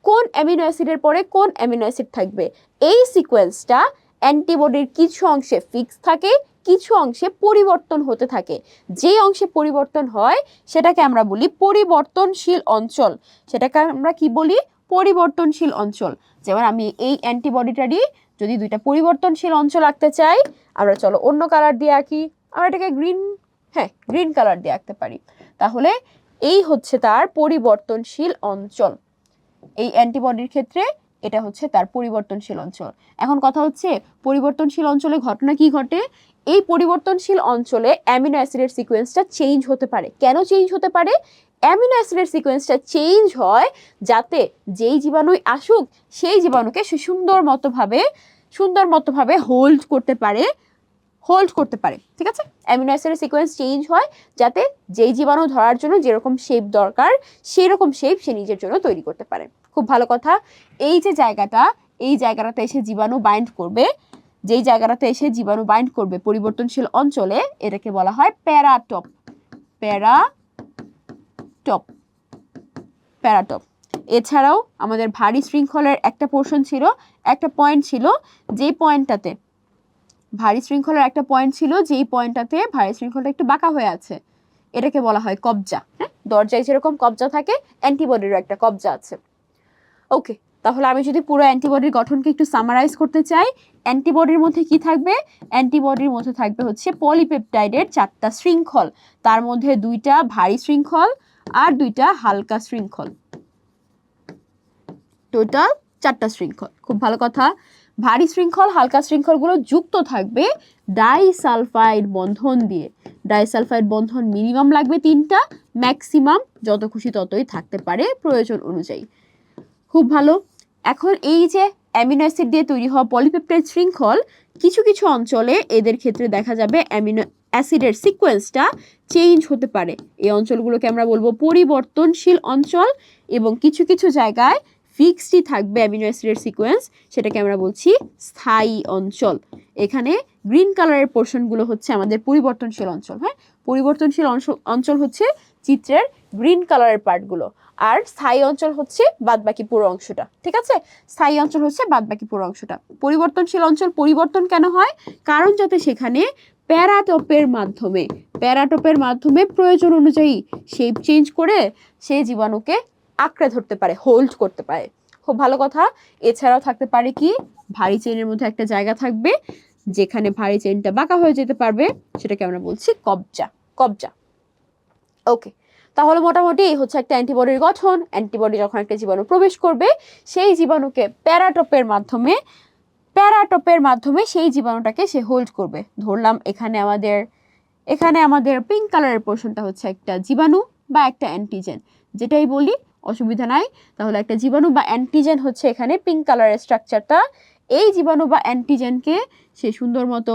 কোন অ্যামিনো অ্যাসিডের পরে কোন অ্যামিনো অ্যাসিড থাকবে, এই সিকোয়েন্সটা অ্যান্টিবডির কিছু অংশে ফিক্স থাকে, কিছু অংশে পরিবর্তন হতে থাকে। যে অংশে পরিবর্তন হয় সেটাকে আমরা বলি পরিবর্তনশীল অঞ্চল। সেটাকে আমরা কি বলি? পরিবর্তনশীল অঞ্চল। যেমন আমি এই অ্যান্টিবডিটারই যদি দুইটা পরিবর্তনশীল অঞ্চল আঁকতে চাই, আমরা চলো অন্য কালার দিয়ে আঁকি। আমরা এটাকে গ্রিন কালার দিয়ে আঁকতে পারি। তাহলে এই হচ্ছে তার পরিবর্তনশীল অঞ্চল। এই অ্যান্টিবডির ক্ষেত্রে এটা হচ্ছে তার পরিবর্তনশীল অঞ্চল। এখন কথা হচ্ছে পরিবর্তনশীল অঞ্চলে ঘটনা কি ঘটে? এই পরিবর্তনশীল অঞ্চলে অ্যামিনো অ্যাসিডের সিকোয়েন্সটা চেঞ্জ হতে পারে। কেন চেঞ্জ হতে পারে? অ্যামিনো অ্যাসিডের সিকোয়েন্সটা চেঞ্জ হয় যাতে যেই জীবাণুই আসুক সেই জীবাণুকে সে সুন্দর মতোভাবে হোল্ড করতে পারে, ঠিক আছে? অ্যামিনো অ্যাসিডের সিকোয়েন্স চেঞ্জ হয় যাতে যেই জীবাণু ধরার জন্য যেরকম শেপ দরকার সেই রকম শেপ সে নিজের জন্য তৈরি করতে পারে। খুব ভালো কথা। এই যে এই জায়গাটাতে এসে জীবাণু বাইন্ড করবে, যেই জায়গাটাতে এসে জীবাণু বাইন্ড করবে পরিবর্তনশীল অঞ্চলে, এটাকে বলা হয় প্যারাটপ। এছাড়াও আমাদের ভারী শৃঙ্খলের একটা পোর্শন ছিল, একটা পয়েন্ট ছিল, যেই পয়েন্টটাতে ভারী শৃঙ্খলটা একটু বাঁকা হয়ে আছে, এটাকে বলা হয় কবজা। হ্যাঁ, দরজায় যেরকম কবজা থাকে, অ্যান্টিবডিরও একটা কবজা আছে। ওকে, তাহলে আমি যদি পুরো অ্যান্টিবডির গঠনকে একটু সামারাইজ করতে চাই, অ্যান্টিবডির মধ্যে কি থাকবে? অ্যান্টিবডির মধ্যে থাকবে হচ্ছে পলিপেপটাইডের 4টা শৃঙ্খল, তার মধ্যে 2টা ভারী শৃঙ্খল আর 2টা হালকা শৃঙ্খল, টোটাল 4টা শৃঙ্খল। খুব ভালো কথা। ভারী শৃঙ্খল হালকা শৃঙ্খলগুলো যুক্ত থাকবে ডাইসালফাইড বন্ধন দিয়ে। ডাইসালফাইড বন্ধন মিনিমাম লাগবে 3টা, ম্যাক্সিমাম যত খুশি ততই থাকতে পারে প্রয়োজন অনুযায়ী। খুব ভালো। এখন এই যে অ্যামিনো অ্যাসিড দিয়ে তৈরি হওয়া পলিপেপটাইড শৃঙ্খল, কিছু কিছু অঞ্চলে এদের ক্ষেত্রে দেখা যাবে অ্যামিনো অ্যাসিডের সিকোয়েন্সটা চেঞ্জ হতে পারে। এই অঞ্চলগুলোকে আমরা বলবো পরিবর্তনশীল অঞ্চল, এবং কিছু কিছু জায়গায় ফিক্সডই থাকবে অ্যামিনো অ্যাসিডের সিকোয়েন্স, সেটাকে আমরা বলছি স্থায়ী অঞ্চল। এখানে গ্রিন কালারের পোর্শনগুলো হচ্ছে আমাদের পরিবর্তনশীল অঞ্চল। হ্যাঁ, পরিবর্তনশীল অঞ্চল হচ্ছে চিত্রের গ্রিন কালারের পার্টগুলো, আর স্থায়ী অঞ্চল হচ্ছে বাদবাকি পুরো অংশটা, ঠিক আছে? স্থায়ী অঞ্চল হচ্ছে বাদবাকি পুরো অংশটা। পরিবর্তনশীল অঞ্চল পরিবর্তন কেন হয়? কারণ যাতে সেখানে প্যারাটোপের মাধ্যমে প্রয়োজন অনুযায়ী শেপ চেঞ্জ করে সেই জীবাণুকে আঁকড়ে ধরতে পারে, হোল্ড করতে পারে। খুব ভালো কথা। এছাড়াও থাকতে পারে কি, ভারী চেইনের মধ্যে একটা জায়গা থাকবে যেখানে ভারী চেইনটা বাঁকা হয়ে যেতে পারবে, সেটাকে আমরা বলছি কবজা। ওকে, তাহলে মোটামুটি এই হচ্ছে একটা অ্যান্টিবডির গঠন। অ্যান্টিবডি যখন একটা জীবাণু প্রবেশ করবে, সেই জীবাণুকে প্যারাটোপের মাধ্যমে সেই জীবাণুটাকে সে হোল্ড করবে। ধরলাম এখানে আমাদের পিঙ্ক কালারের পোর্শনটা হচ্ছে একটা জীবাণু বা একটা অ্যান্টিজেন, যেটাই বলি অসুবিধা নাই। তাহলে একটা জীবাণু বা অ্যান্টিজেন হচ্ছে এখানে পিঙ্ক কালারের স্ট্রাকচারটা। এই জীবাণু বা অ্যান্টিজেনকে সে সুন্দর মতো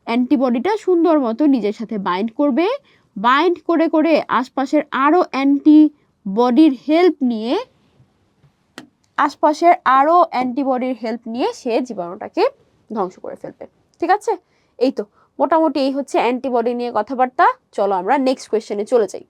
অ্যান্টিবডিটা সুন্দর মতো নিজের সাথে বাইন্ড করবে, বাইন্ড করে করে আশপাশের আরও অ্যান্টিবডির হেল্প নিয়ে সে জীবাণুটাকে ধ্বংস করে ফেলবে। ঠিক আছে, এই তো মোটামুটি এই হচ্ছে অ্যান্টিবডি নিয়ে কথাবার্তা। চলো আমরা নেক্সট কোয়েশ্চেনে চলে যাই।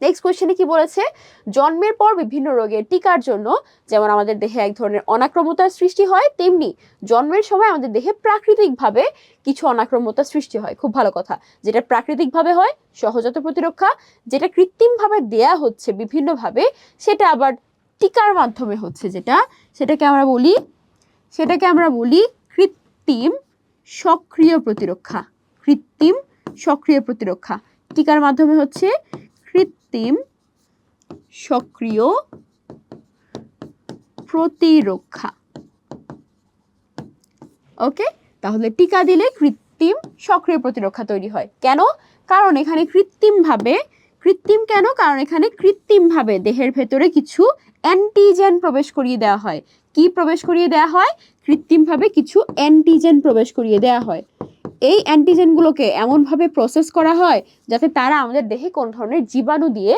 নেক্সট কোয়েশ্চেনে কি বলেছে, জন্মের পর বিভিন্ন রোগের টিকার জন্য যেমন আমাদের দেহে এক ধরনের অনাক্রম্যতার সৃষ্টি হয়, তেমনি জন্মের সময় আমাদের দেহে প্রাকৃতিকভাবে কিছু অনাক্রম্যতার সৃষ্টি হয়। খুব ভালো কথা, যেটা প্রাকৃতিকভাবে হয় সহজাত প্রতিরক্ষা, যেটা কৃত্রিমভাবে দেয়া হচ্ছে বিভিন্নভাবে সেটা আবার টিকার মাধ্যমে হচ্ছে, সেটাকে আমরা বলি কৃত্রিম সক্রিয় প্রতিরক্ষা। কৃত্রিম সক্রিয় প্রতিরক্ষা টিকার মাধ্যমে হচ্ছে কৃত্রিম সক্রিয় প্রতিরক্ষা। ওকে, তাহলে টিকা দিলে কৃত্রিম সক্রিয় প্রতিরক্ষা তৈরি হয়। কেন? কারণ এখানে কৃত্রিমভাবে দেহের ভেতরে কিছু অ্যান্টিজেন প্রবেশ করিয়ে দেওয়া হয়। কি প্রবেশ করিয়ে দেওয়া হয়? কৃত্রিমভাবে কিছু অ্যান্টিজেন প্রবেশ করিয়ে দেওয়া হয়। এই অ্যান্টিজেনগুলোকে এমনভাবে প্রসেস করা হয় যাতে তারা আমাদের দেহে কোন ধরনের জীবাণু দিয়ে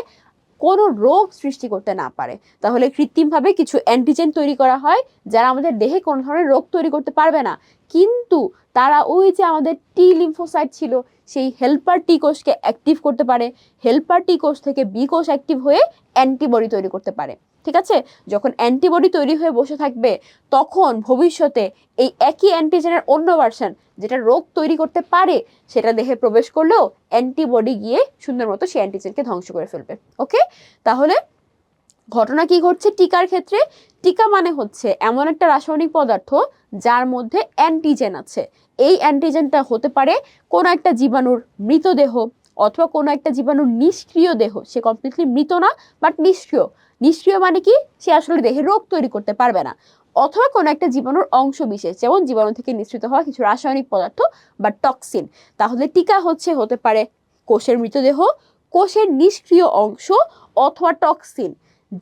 কোনো রোগ সৃষ্টি করতে না পারে। তাহলে কৃত্রিমভাবে কিছু অ্যান্টিজেন তৈরি করা হয় যারা আমাদের দেহে কোনো ধরনের রোগ তৈরি করতে পারবে না, কিন্তু তারা ওই যে আমাদের টি লিম্ফোসাইট ছিল সেই হেল্পার টি কোষকে অ্যাক্টিভ করতে পারে, হেল্পার টি কোষ থেকে বি কোষ অ্যাক্টিভ হয়ে অ্যান্টিবডি তৈরি করতে পারে। ঠিক আছে, যখন অ্যান্টিবডি তৈরি হয়ে বসে থাকবে তখন ভবিষ্যতে এই একই অ্যান্টিজেনের অন্য ভার্সন যেটা রোগ তৈরি করতে পারে সেটা দেহে প্রবেশ করলেও অ্যান্টিবডি গিয়ে সুন্দর মতো সেই অ্যান্টিজেনকে ধ্বংস করে ফেলবে। ওকে, তাহলে ঘটনা কি ঘটছে টিকার ক্ষেত্রে? টিকা মানে হচ্ছে এমন একটা রাসায়নিক পদার্থ যার মধ্যে অ্যান্টিজেন আছে। এই অ্যান্টিজেনটা হতে পারে কোনো একটা জীবাণুর মৃতদেহ অথবা কোনো একটা জীবাণুর নিষ্ক্রিয় দেহ। সে কমপ্লিটলি মৃত না, বাট নিষ্ক্রিয়। নিষ্ক্রিয় মানে কি? সে আসলে দেহে রোগ তৈরি করতে পারবে না। অথবা কোনো একটা জীবাণুর অংশ বিশেষ, যেমন জীবাণু থেকে নিঃসৃত হওয়া কিছু রাসায়নিক পদার্থ বা টক্সিন। তাহলে টিকা হতে পারে কোষের মৃতদেহ, কোষের নিষ্ক্রিয় অংশ অথবা টক্সিন,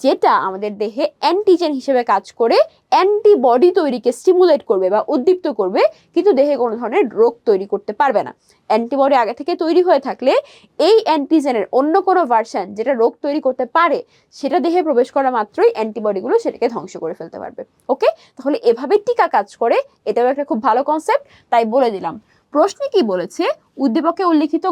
যেটা আমাদের দেহে অ্যান্টিজেন হিসেবে কাজ করে অ্যান্টিবডি তৈরিকে স্টিমুলেট করবে বা উদ্দীপ্ত করবে, কিন্তু দেহে কোনো ধরনের রোগ তৈরি করতে পারবে না। অ্যান্টিবডি আগে থেকে তৈরি হয়ে থাকলে এই অ্যান্টিজেনের অন্য কোনো ভার্সন যেটা রোগ তৈরি করতে পারে সেটা দেহে প্রবেশ করা মাত্রই অ্যান্টিবডিগুলো সেটাকে ধ্বংস করে ফেলতে পারবে। ওকে, তাহলে এভাবে টিকা কাজ করে, এটাও একটা খুব ভালো কনসেপ্ট, তাই বলে দিলাম। প্রশ্নে কি বলেছে? উদ্দীপকে উল্লিখিত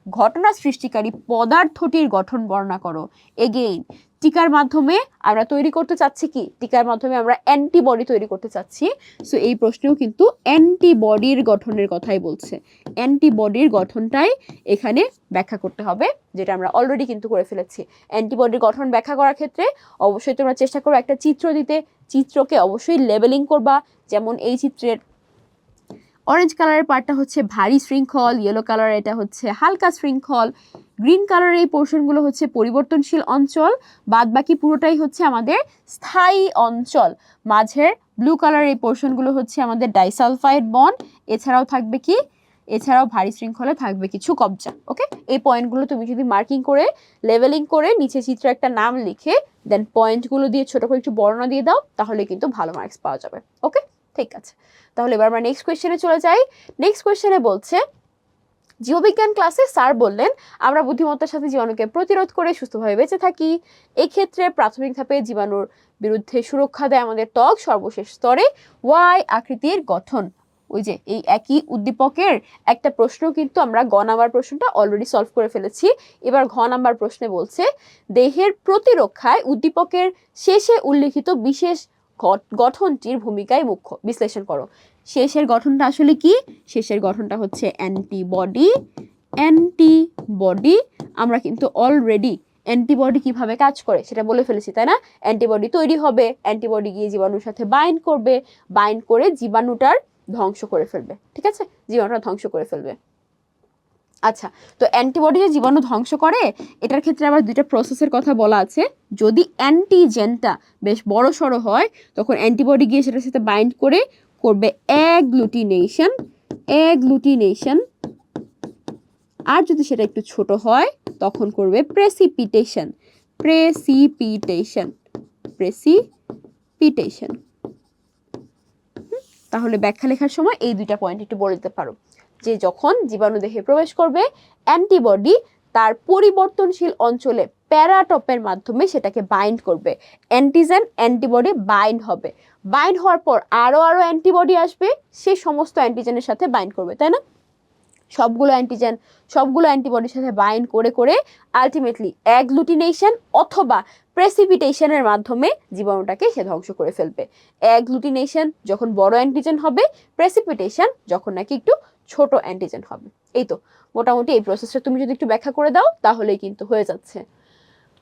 ঘটনা সৃষ্টিকারী পদার্থটির গঠন বর্ণনা করো। এগেইন টিকার মাধ্যমে আমরা তৈরি করতে চাচ্ছি কি? টিকার মাধ্যমে আমরা অ্যান্টিবডি তৈরি করতে চাচ্ছি। সো এই প্রশ্নেও কিন্তু অ্যান্টিবডির গঠনের কথাই বলছে। অ্যান্টিবডির গঠনটাই এখানে ব্যাখ্যা করতে হবে, যেটা আমরা অলরেডি কিন্তু করে ফেলেছি। অ্যান্টিবডির গঠন ব্যাখ্যা করার ক্ষেত্রে অবশ্যই তোমরা চেষ্টা করো একটা চিত্র দিতে। চিত্রকে অবশ্যই লেবেলিং করবা, যেমন এই চিত্রের অরেঞ্জ কালারের পার্টটা হচ্ছে ভারী শৃঙ্খল, ইয়েলো কালার এটা হচ্ছে হালকা শৃঙ্খল, গ্রিন কালারের এই পোর্শনগুলো হচ্ছে পরিবর্তনশীল অঞ্চল, বাদ বাকি পুরোটাই হচ্ছে আমাদের স্থায়ী অঞ্চল। মাঝের ব্লু কালারের এই পোর্শনগুলো হচ্ছে আমাদের ডাইসালফাইড বন্ড। এছাড়াও ভারী শৃঙ্খলে থাকবে কিছু কবজা। ওকে, এই পয়েন্টগুলো তুমি যদি মার্কিং করে লেভেলিং করে নিচে চিত্রে একটা নাম লিখে দেন পয়েন্টগুলো দিয়ে ছোট করে একটু বর্ণনা দিয়ে দাও, তাহলে কিন্তু ভালো মার্কস পাওয়া যাবে। ওকে, ঠিক আছে, তাহলে এবার আমরা নেক্সট কোয়েশ্চেনে চলে যাই। নেক্সট কোয়েশ্চেনে বলছে, জীববিজ্ঞান ক্লাসে স্যার বললেন আমরা বুদ্ধিমত্তার সাথে জীবাণুকে প্রতিরোধ করে সুস্থভাবে বেঁচে থাকি। এক্ষেত্রে প্রাথমিক ধাপে জীবাণুর বিরুদ্ধে সুরক্ষা দেয় আমাদের ত্বক, সর্বশেষ স্তরে ওয়াই আকৃতির গঠন। ওই যে এই একই উদ্দীপকের একটা প্রশ্ন কিন্তু আমরা গ নাম্বার প্রশ্নটা অলরেডি সলভ করে ফেলেছি। এবার ঘ নাম্বার প্রশ্নে বলছে দেহের প্রতিরক্ষায় উদ্দীপকের শেষে উল্লিখিত বিশেষ গঠনটির ভূমিকায় মুখ্য, বিশ্লেষণ করো। শেষের গঠনটা আসলে কি? শেষের গঠনটা হচ্ছে অ্যান্টিবডি। আমরা কিন্তু অলরেডি অ্যান্টিবডি কিভাবে কাজ করে সেটা বলে ফেলেছি, তাই না? অ্যান্টিবডি তৈরি হবে, অ্যান্টিবডি গিয়ে জীবাণুর সাথে বাইন্ড করবে, বাইন্ড করে জীবাণুটার ধ্বংস করে ফেলবে। ঠিক আছে, জীবাণুটা ধ্বংস করে ফেলবে। আচ্ছা, তো অ্যান্টিবডি যে জীবাণু ধ্বংস করে এটার ক্ষেত্রে আবার দুইটা প্রসেসের কথা বলা আছে। যদি অ্যান্টিজেনটা বেশ বড় সড়ো হয় তখন অ্যান্টিবডি গিয়ে সেটার সাথে বাইন্ড করে করবে অ্যাগ্লুটিনেশন, আর যদি সেটা একটু ছোট হয় তখন করবে প্রেসিপিটেশন। তাহলে ব্যাখ্যা লেখার সময় এই দুইটা পয়েন্ট একটু বলে দিতে পারো যে যখন জীবাণু দেহে প্রবেশ করবে অ্যান্টিবডি তার পরিবর্তনশীল অঞ্চলে প্যারাটপের মাধ্যমে সেটাকে বাইন্ড করবে, অ্যান্টিজেন অ্যান্টিবডি বাইন্ড হবে, বাইন্ড হওয়ার পর আরো অ্যান্টিবডি আসবে, সেই সমস্ত অ্যান্টিজেনের সাথে বাইন্ড করবে, তাই না? সবগুলো অ্যান্টিজেন সবগুলো অ্যান্টিবডির সাথে বাইন্ড করে করে আলটিমেটলি অ্যাগ্লুটিনেশন অথবা প্রেসিপিটেশনের মাধ্যমে জীবাণুটাকে সে ধ্বংস করে ফেলবে। অ্যাগ্লুটিনেশন যখন বড় অ্যান্টিজেন হবে, প্রেসিপিটেশন যখন নাকি একটু ছোট অ্যান্টিজেন হবে। এই তো মোটামুটি এই প্রসেসটা তুমি যদি একটু ব্যাখ্যা করে দাও তাহলেই কিন্তু হয়ে যাচ্ছে।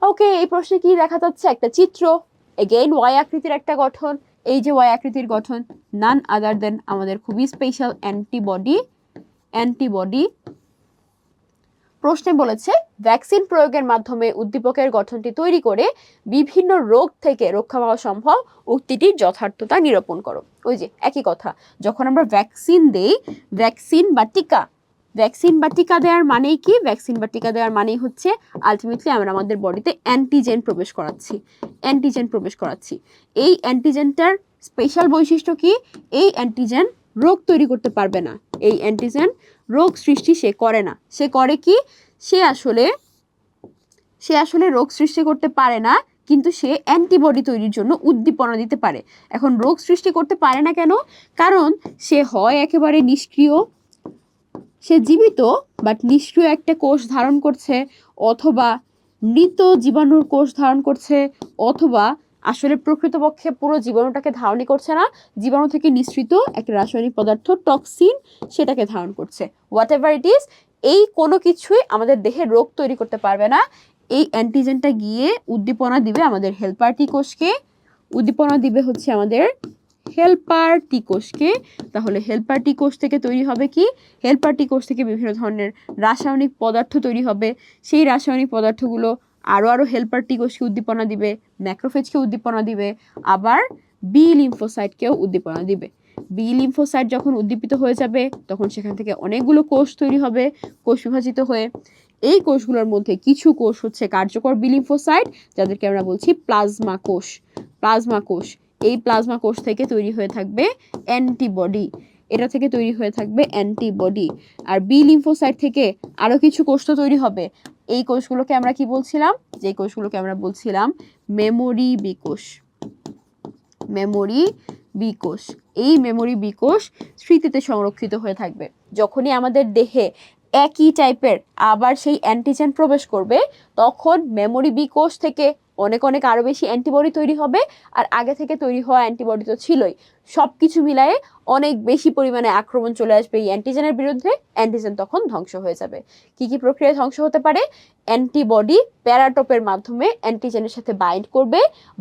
ওকে, এই প্রশ্নে কি দেখা যাচ্ছে? একটা চিত্র, এগেইন ওয়াই আকৃতির একটা গঠন। এই যে ওয়াই আকৃতির গঠন, নান আদার দেন আমাদের খুবই স্পেশাল অ্যান্টিবডি। প্রশ্নে বলেছে ভ্যাকসিন প্রয়োগের মাধ্যমে উদ্দীপকের গঠনটি তৈরি করে বিভিন্ন রোগ থেকে রক্ষা পাওয়া সম্ভব, উক্তিটির যথার্থতা নিরূপণ করো। ওই যে একই কথা, যখন আমরা ভ্যাকসিন দেই, ভ্যাকসিন বা টিকা দেওয়ার মানেই কি? ভ্যাকসিন বা টিকা দেওয়ার মানেই হচ্ছে আলটিমেটলি আমরা আমাদের বডিতে অ্যান্টিজেন প্রবেশ করাচ্ছি। এই অ্যান্টিজেনটার স্পেশাল বৈশিষ্ট্য কি? এই অ্যান্টিজেন রোগ তৈরি করতে পারবে না, এই অ্যান্টিজেন রোগ সৃষ্টি সে করে না। সে করে কি? সে আসলে রোগ সৃষ্টি করতে পারে না, কিন্তু সে অ্যান্টিবডি তৈরির জন্য উদ্দীপনা দিতে পারে। এখন রোগ সৃষ্টি করতে পারে না কেন? কারণ সে হয় একেবারে নিষ্ক্রিয়, সে জীবিত বাট নিষ্ক্রিয় একটা কোষ ধারণ করছে, অথবা মৃত জীবাণুর কোষ ধারণ করছে, অথবা আসলে প্রকৃতপক্ষে পুরো জীবাণুটাকে ধারণই করছে না, জীবাণু থেকে নিঃসৃত একটা রাসায়নিক পদার্থ টক্সিন সেটাকে ধারণ করছে। হোয়াট এভার ইট ইজ, এই কোনো কিছুই আমাদের দেহে রোগ তৈরি করতে পারবে না। এই অ্যান্টিজেনটা গিয়ে উদ্দীপনা দিবে আমাদের হেল্পার টি কোষকে, উদ্দীপনা দিবে হচ্ছে আমাদের হেল্পার টি কোষকে। তাহলে হেল্পার টি কোষ থেকে তৈরি হবে কি? হেল্পার টি কোষ থেকে বিভিন্ন ধরনের রাসায়নিক পদার্থ তৈরি হবে। সেই রাসায়নিক পদার্থগুলো আরো হেল্পার টি কোষকে উদ্দীপনা দিবে, ম্যাক্রোফেজকে উদ্দীপনা দিবে, আবার বি লিম্ফোসাইটকেও উদ্দীপনা দিবে। বি লিম্ফোসাইট যখন উদ্দীপিত হয়ে যাবে তখন সেখান থেকে অনেকগুলো কোষ তৈরি হবে, কোষ বিভাজিত হয়ে। এই কোষগুলোর মধ্যে কিছু কোষ হচ্ছে কার্যকর বি লিম্ফোসাইট, যাদেরকে আমরা বলছি প্লাজমা কোষ। এই প্লাজমা কোষ থেকে তৈরি হয়ে থাকবে অ্যান্টিবডি, এটা থেকে তৈরি হয়ে থাকবে অ্যান্টিবডি। আর বি লিম্ফোসাইট থেকে আরো কিছু কোষ তো তৈরি হবে। এই কোষগুলোকে আমরা কি বলছিলাম? যে কোষগুলোকে আমরা বলছিলাম মেমোরি বি কোষ। এই মেমোরি বি কোষ স্মৃতিতে সংরক্ষিত হয়ে থাকবে। যখনই আমাদের দেহে একই টাইপের আবার সেই অ্যান্টিজেন প্রবেশ করবে, তখন মেমোরি বি কোষ থেকে অনেক আরো বেশি অ্যান্টিবডি তৈরি হবে। আর আগে থেকে তৈরি হওয়া অ্যান্টিবডি তো ছিলই, সবকিছু মিলায়ে অনেক বেশি পরিমাণে আক্রমণ চলে আসবে এই অ্যান্টিজেনের বিরুদ্ধে। অ্যান্টিজেন তখন ধ্বংস হয়ে যাবে। কি প্রক্রিয়ায় ধ্বংস হতে পারে? অ্যান্টিবডি প্যারাটপের মাধ্যমে অ্যান্টিজেনের সাথে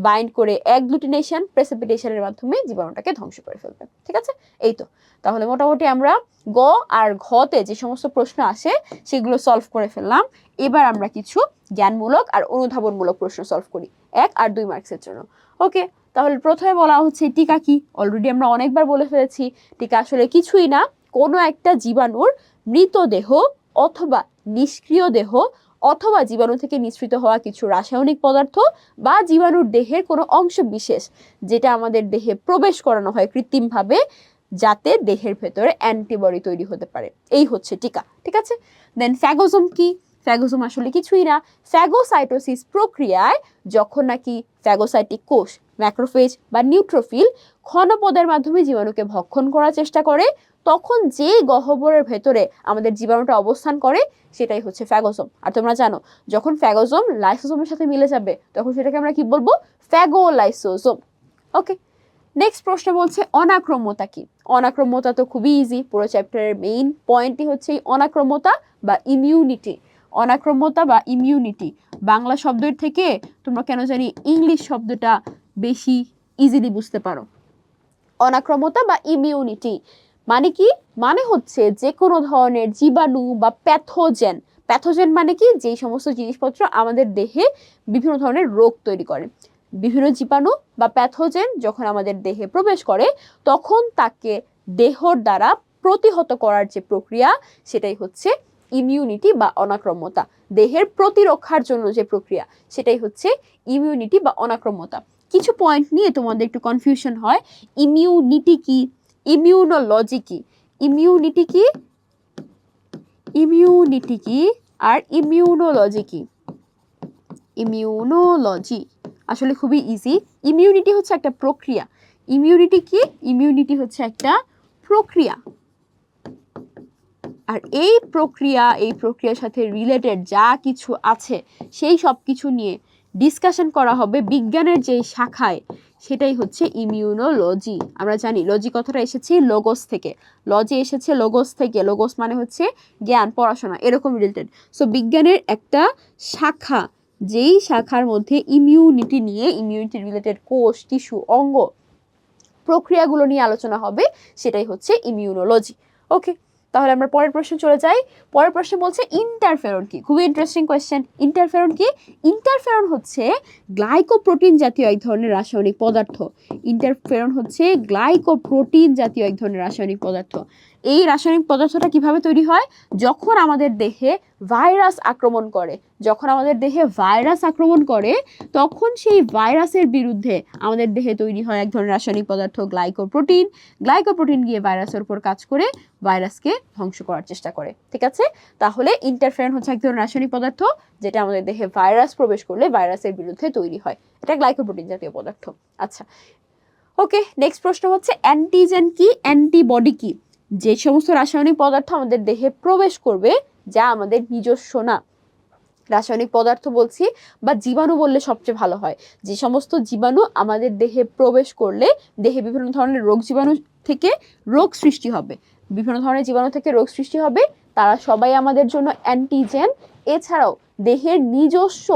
বাইন্ড করে অ্যাগ্লুটিনেশন প্রেসিপিটেশনের মাধ্যমে জীবাণুটাকে ধ্বংস করে ফেলবে। ঠিক আছে? এই তো, তাহলে মোটামুটি আমরা গ আর ঘতে যে সমস্ত প্রশ্ন আসে সেগুলো সলভ করে ফেললাম। এবার আমরা কিছু জ্ঞানমূলক আর অনুধাবনমূলক প্রশ্ন সলভ করি 1 আর 2 মার্কসের জন্য। ওকে, তাহলে প্রথমে বলা হচ্ছে টিকা কি? অলরেডি আমরা অনেকবার বলে ফেলেছি, টিকা আসলে কিছুই না, কোনো একটা জীবাণুর মৃতদেহ অথবা নিষ্ক্রিয় দেহ অথবা জীবাণু থেকে নিঃসৃত হওয়া কিছু রাসায়নিক পদার্থ বা জীবাণুর দেহের কোনো অংশ বিশেষ যেটা আমাদের দেহে প্রবেশ করানো হয় কৃত্রিমভাবে, যাতে দেহের ভেতরে অ্যান্টিবডি তৈরি হতে পারে। এই হচ্ছে টিকা। ঠিক আছে? দেন ফ্যাগোজোম কি? ফ্যাগোজোম আসলে কিছুই না। ফ্যাগোসাইটোসিস প্রক্রিয়ায় যখন নাকি ফ্যাগোসাইটিক কোষ, ম্যাক্রোফেজ বা নিউট্রোফিল ক্ষণপদের মাধ্যমে জীবাণুকে ভক্ষণ করার চেষ্টা করে, তখন যে গহ্বরের ভেতরে আমাদের জীবাণুটা অবস্থান করে সেটাই হচ্ছে ফ্যাগোজোম। আর তোমরা জানো, যখন ফ্যাগোজোম লাইসোজোমের সাথে মিলে যাবে তখন সেটাকে আমরা কি বলবো? ফ্যাগোলাইসোজোম। ওকে, নেক্সট প্রশ্ন বলছে অনাক্রম্যতা কি? অনাক্রম্যতা তো খুবই ইজি, পুরো চ্যাপ্টারের মেইন পয়েন্টই হচ্ছে অনাক্রম্যতা বা ইমিউনিটি। অনাক্রম্যতা বা ইমিউনিটি বাংলা শব্দের থেকে তোমরা কেন জানি ইংলিশ শব্দটা বেশি ইজিলি বুঝতে পারো। অনাক্রম্যতা বা ইমিউনিটি মানে কি? মানে হচ্ছে যে কোনো ধরনের জীবাণু বা প্যাথোজেন মানে কি? যেই সমস্ত জিনিসপত্র আমাদের দেহে বিভিন্ন ধরনের রোগ তৈরি করে। বিভিন্ন জীবাণু বা প্যাথোজেন যখন আমাদের দেহে প্রবেশ করে তখন তাকে দেহর দ্বারা প্রতিহত করার যে প্রক্রিয়া সেটাই হচ্ছে ইমিউনিটি বা অনাক্রম্যতা। দেহের প্রতিরক্ষার জন্য যে প্রক্রিয়া সেটাই হচ্ছে ইমিউনিটি বা অনাক্রম্যতা। কিছু পয়েন্ট নিয়ে তোমাদের একটু কনফিউশন হয়, ইমিউনিটি কি, ইমিউনোলজি কি? ইমিউনিটি কি? ইমিউনিটি কি আর ইমিউনোলজি কি? ইমিউনোলজি আসলে খুবই ইজি। ইমিউনিটি হচ্ছে একটা প্রক্রিয়া। ইমিউনিটি কি? ইমিউনিটি হচ্ছে একটা প্রক্রিয়া। আর এই প্রক্রিয়ার সাথে রিলেটেড যা কিছু আছে সেই সব কিছু নিয়ে ডিসকাশন করা হবে বিজ্ঞানের যে শাখায়, সেটাই হচ্ছে ইমিউনোলজি। আমরা জানি লজি কথাটা এসেছে লোগোস থেকে, লজি এসেছে লোগোস থেকে, লোগোস মানে হচ্ছে জ্ঞান, পড়াশোনা, এরকম রিলেটেড। সো বিজ্ঞানের একটা শাখা, যেই শাখার মধ্যে ইমিউনিটি নিয়ে, ইমিউনিটি রিলেটেড কোষ, টিস্যু, অঙ্গ, প্রক্রিয়াগুলো নিয়ে আলোচনা হবে, সেটাই হচ্ছে ইমিউনোলজি। ওকে, তাহলে আমরা পরের প্রশ্ন চলে যাই। পরের প্রশ্ন বলছে ইন্টারফেরন কি? খুবই ইন্টারেস্টিং কোয়েশ্চেন। ইন্টারফেরন কি? ইন্টারফেরন হচ্ছে গ্লাইকোপ্রোটিন জাতীয় এক ধরনের রাসায়নিক পদার্থ। ইন্টারফেরন হচ্ছে গ্লাইকোপ্রোটিন জাতীয় এক ধরনের রাসায়নিক পদার্থ। এই রাসায়নিক পদার্থটা কিভাবে তৈরি হয়? যখন আমাদের দেহে ভাইরাস আক্রমণ করে, যখন আমাদের দেহে ভাইরাস আক্রমণ করে, তখন সেই ভাইরাসের বিরুদ্ধে আমাদের দেহে তৈরি হয় এক ধরনের রাসায়নিক পদার্থ গ্লাইকোপ্রোটিন। গ্লাইকোপ্রোটিন গিয়ে ভাইরাসের উপর কাজ করে ভাইরাসকে ধ্বংস করার চেষ্টা করে। ঠিক আছে, তাহলে ইন্টারফেরন হচ্ছে এক ধরনের রাসায়নিক পদার্থ যেটা আমাদের দেহে ভাইরাস প্রবেশ করলে ভাইরাসের বিরুদ্ধে তৈরি হয়। এটা গ্লাইকোপ্রোটিন জাতীয় পদার্থ। আচ্ছা, ওকে, নেক্সট প্রশ্ন হচ্ছে অ্যান্টিজেন কি? অ্যান্টিবডি কি? যে সমস্ত রাসায়নিক পদার্থ আমাদের দেহে প্রবেশ করবে যা আমাদের নিজস্ব না, রাসায়নিক পদার্থ বলছি বা জীবাণু বললে সবচেয়ে ভালো হয়, যে সমস্ত জীবাণু আমাদের দেহে প্রবেশ করলে দেহে বিভিন্ন ধরনের রোগ জীবাণু থেকে রোগ সৃষ্টি হবে, বিভিন্ন ধরনের জীবাণু থেকে রোগ সৃষ্টি হবে, তারা সবাই আমাদের জন্য অ্যান্টিজেন। এছাড়াও দেহের নিজস্ব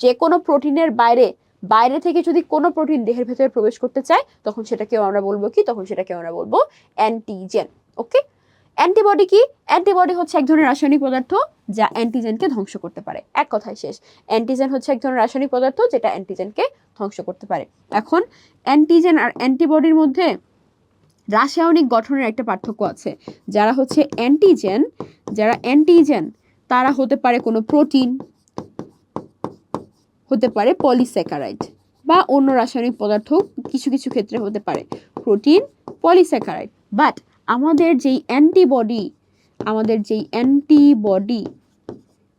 যে কোনো প্রোটিনের বাইরে থেকে যদি কোনো প্রোটিন দেহের ভেতরে প্রবেশ করতে চায়, তখন সেটাকেও আমরা বলবো কি? তখন সেটাকেও আমরা বলবো অ্যান্টিজেন। ওকে, অ্যান্টিবডি কি? অ্যান্টিবডি হচ্ছে এক ধরনের রাসায়নিক পদার্থ যা অ্যান্টিজেনকে ধ্বংস করতে পারে। এক কথায় শেষ, অ্যান্টিজেন হচ্ছে এক ধরনের রাসায়নিক পদার্থ যেটা অ্যান্টিজেনকে ধ্বংস করতে পারে। এখন অ্যান্টিজেন আর অ্যান্টিবডির মধ্যে রাসায়নিক গঠনের একটা পার্থক্য আছে। যারা হচ্ছে অ্যান্টিজেন তারা হতে পারে কোনো প্রোটিন, হতে পারে পলিস্যাকারাইড বা অন্য রাসায়নিক পদার্থ, কিছু কিছু ক্ষেত্রে হতে পারে প্রোটিন, পলিস্যাকারাইড। বাট আমাদের যেই অ্যান্টিবডি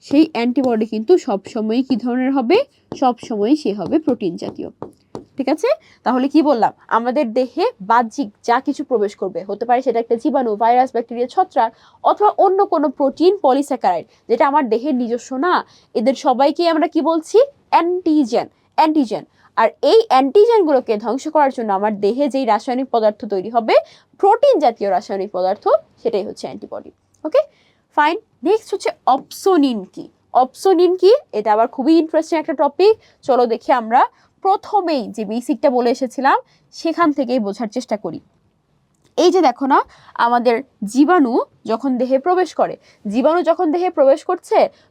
সেই অ্যান্টিবডি কিন্তু সবসময় কি ধরনের হবে? সবসময় সে হবে প্রোটিন জাতীয়। ঠিক আছে, তাহলে কি বললাম? আমাদের দেহে বাহ্যিক যা কিছু প্রবেশ করবে, হতে পারে সেটা একটা জীবাণু, ভাইরাস, ব্যাকটেরিয়া, ছত্রাক, অথবা অন্য কোনো প্রোটিন, পলিস্যাকারাইড, যেটা আমার দেহের নিজস্ব না, এদের সবাইকে আমরা কি বলছি? অ্যান্টিজেন। আর এই অ্যান্টিজেনগুলোকে ধ্বংস করার জন্য আমার দেহে যেই রাসায়নিক পদার্থ তৈরি হবে, প্রোটিন জাতীয় রাসায়নিক পদার্থ, সেটাই হচ্ছে অ্যান্টিবডি। ওকে, ফাইন। নেক্সট হচ্ছে অপসোনিন কি? অপসোনিন কি? এটা আবার খুবই ইন্টারেস্টিং একটা টপিক। চলো দেখি আমরা প্রথমেই যে বেসিকটা বলে এসেছিলাম সেখান থেকেই বোঝার চেষ্টা করি। এই যে দেখো না, আমাদের জীবাণু যখন দেহে প্রবেশ করে,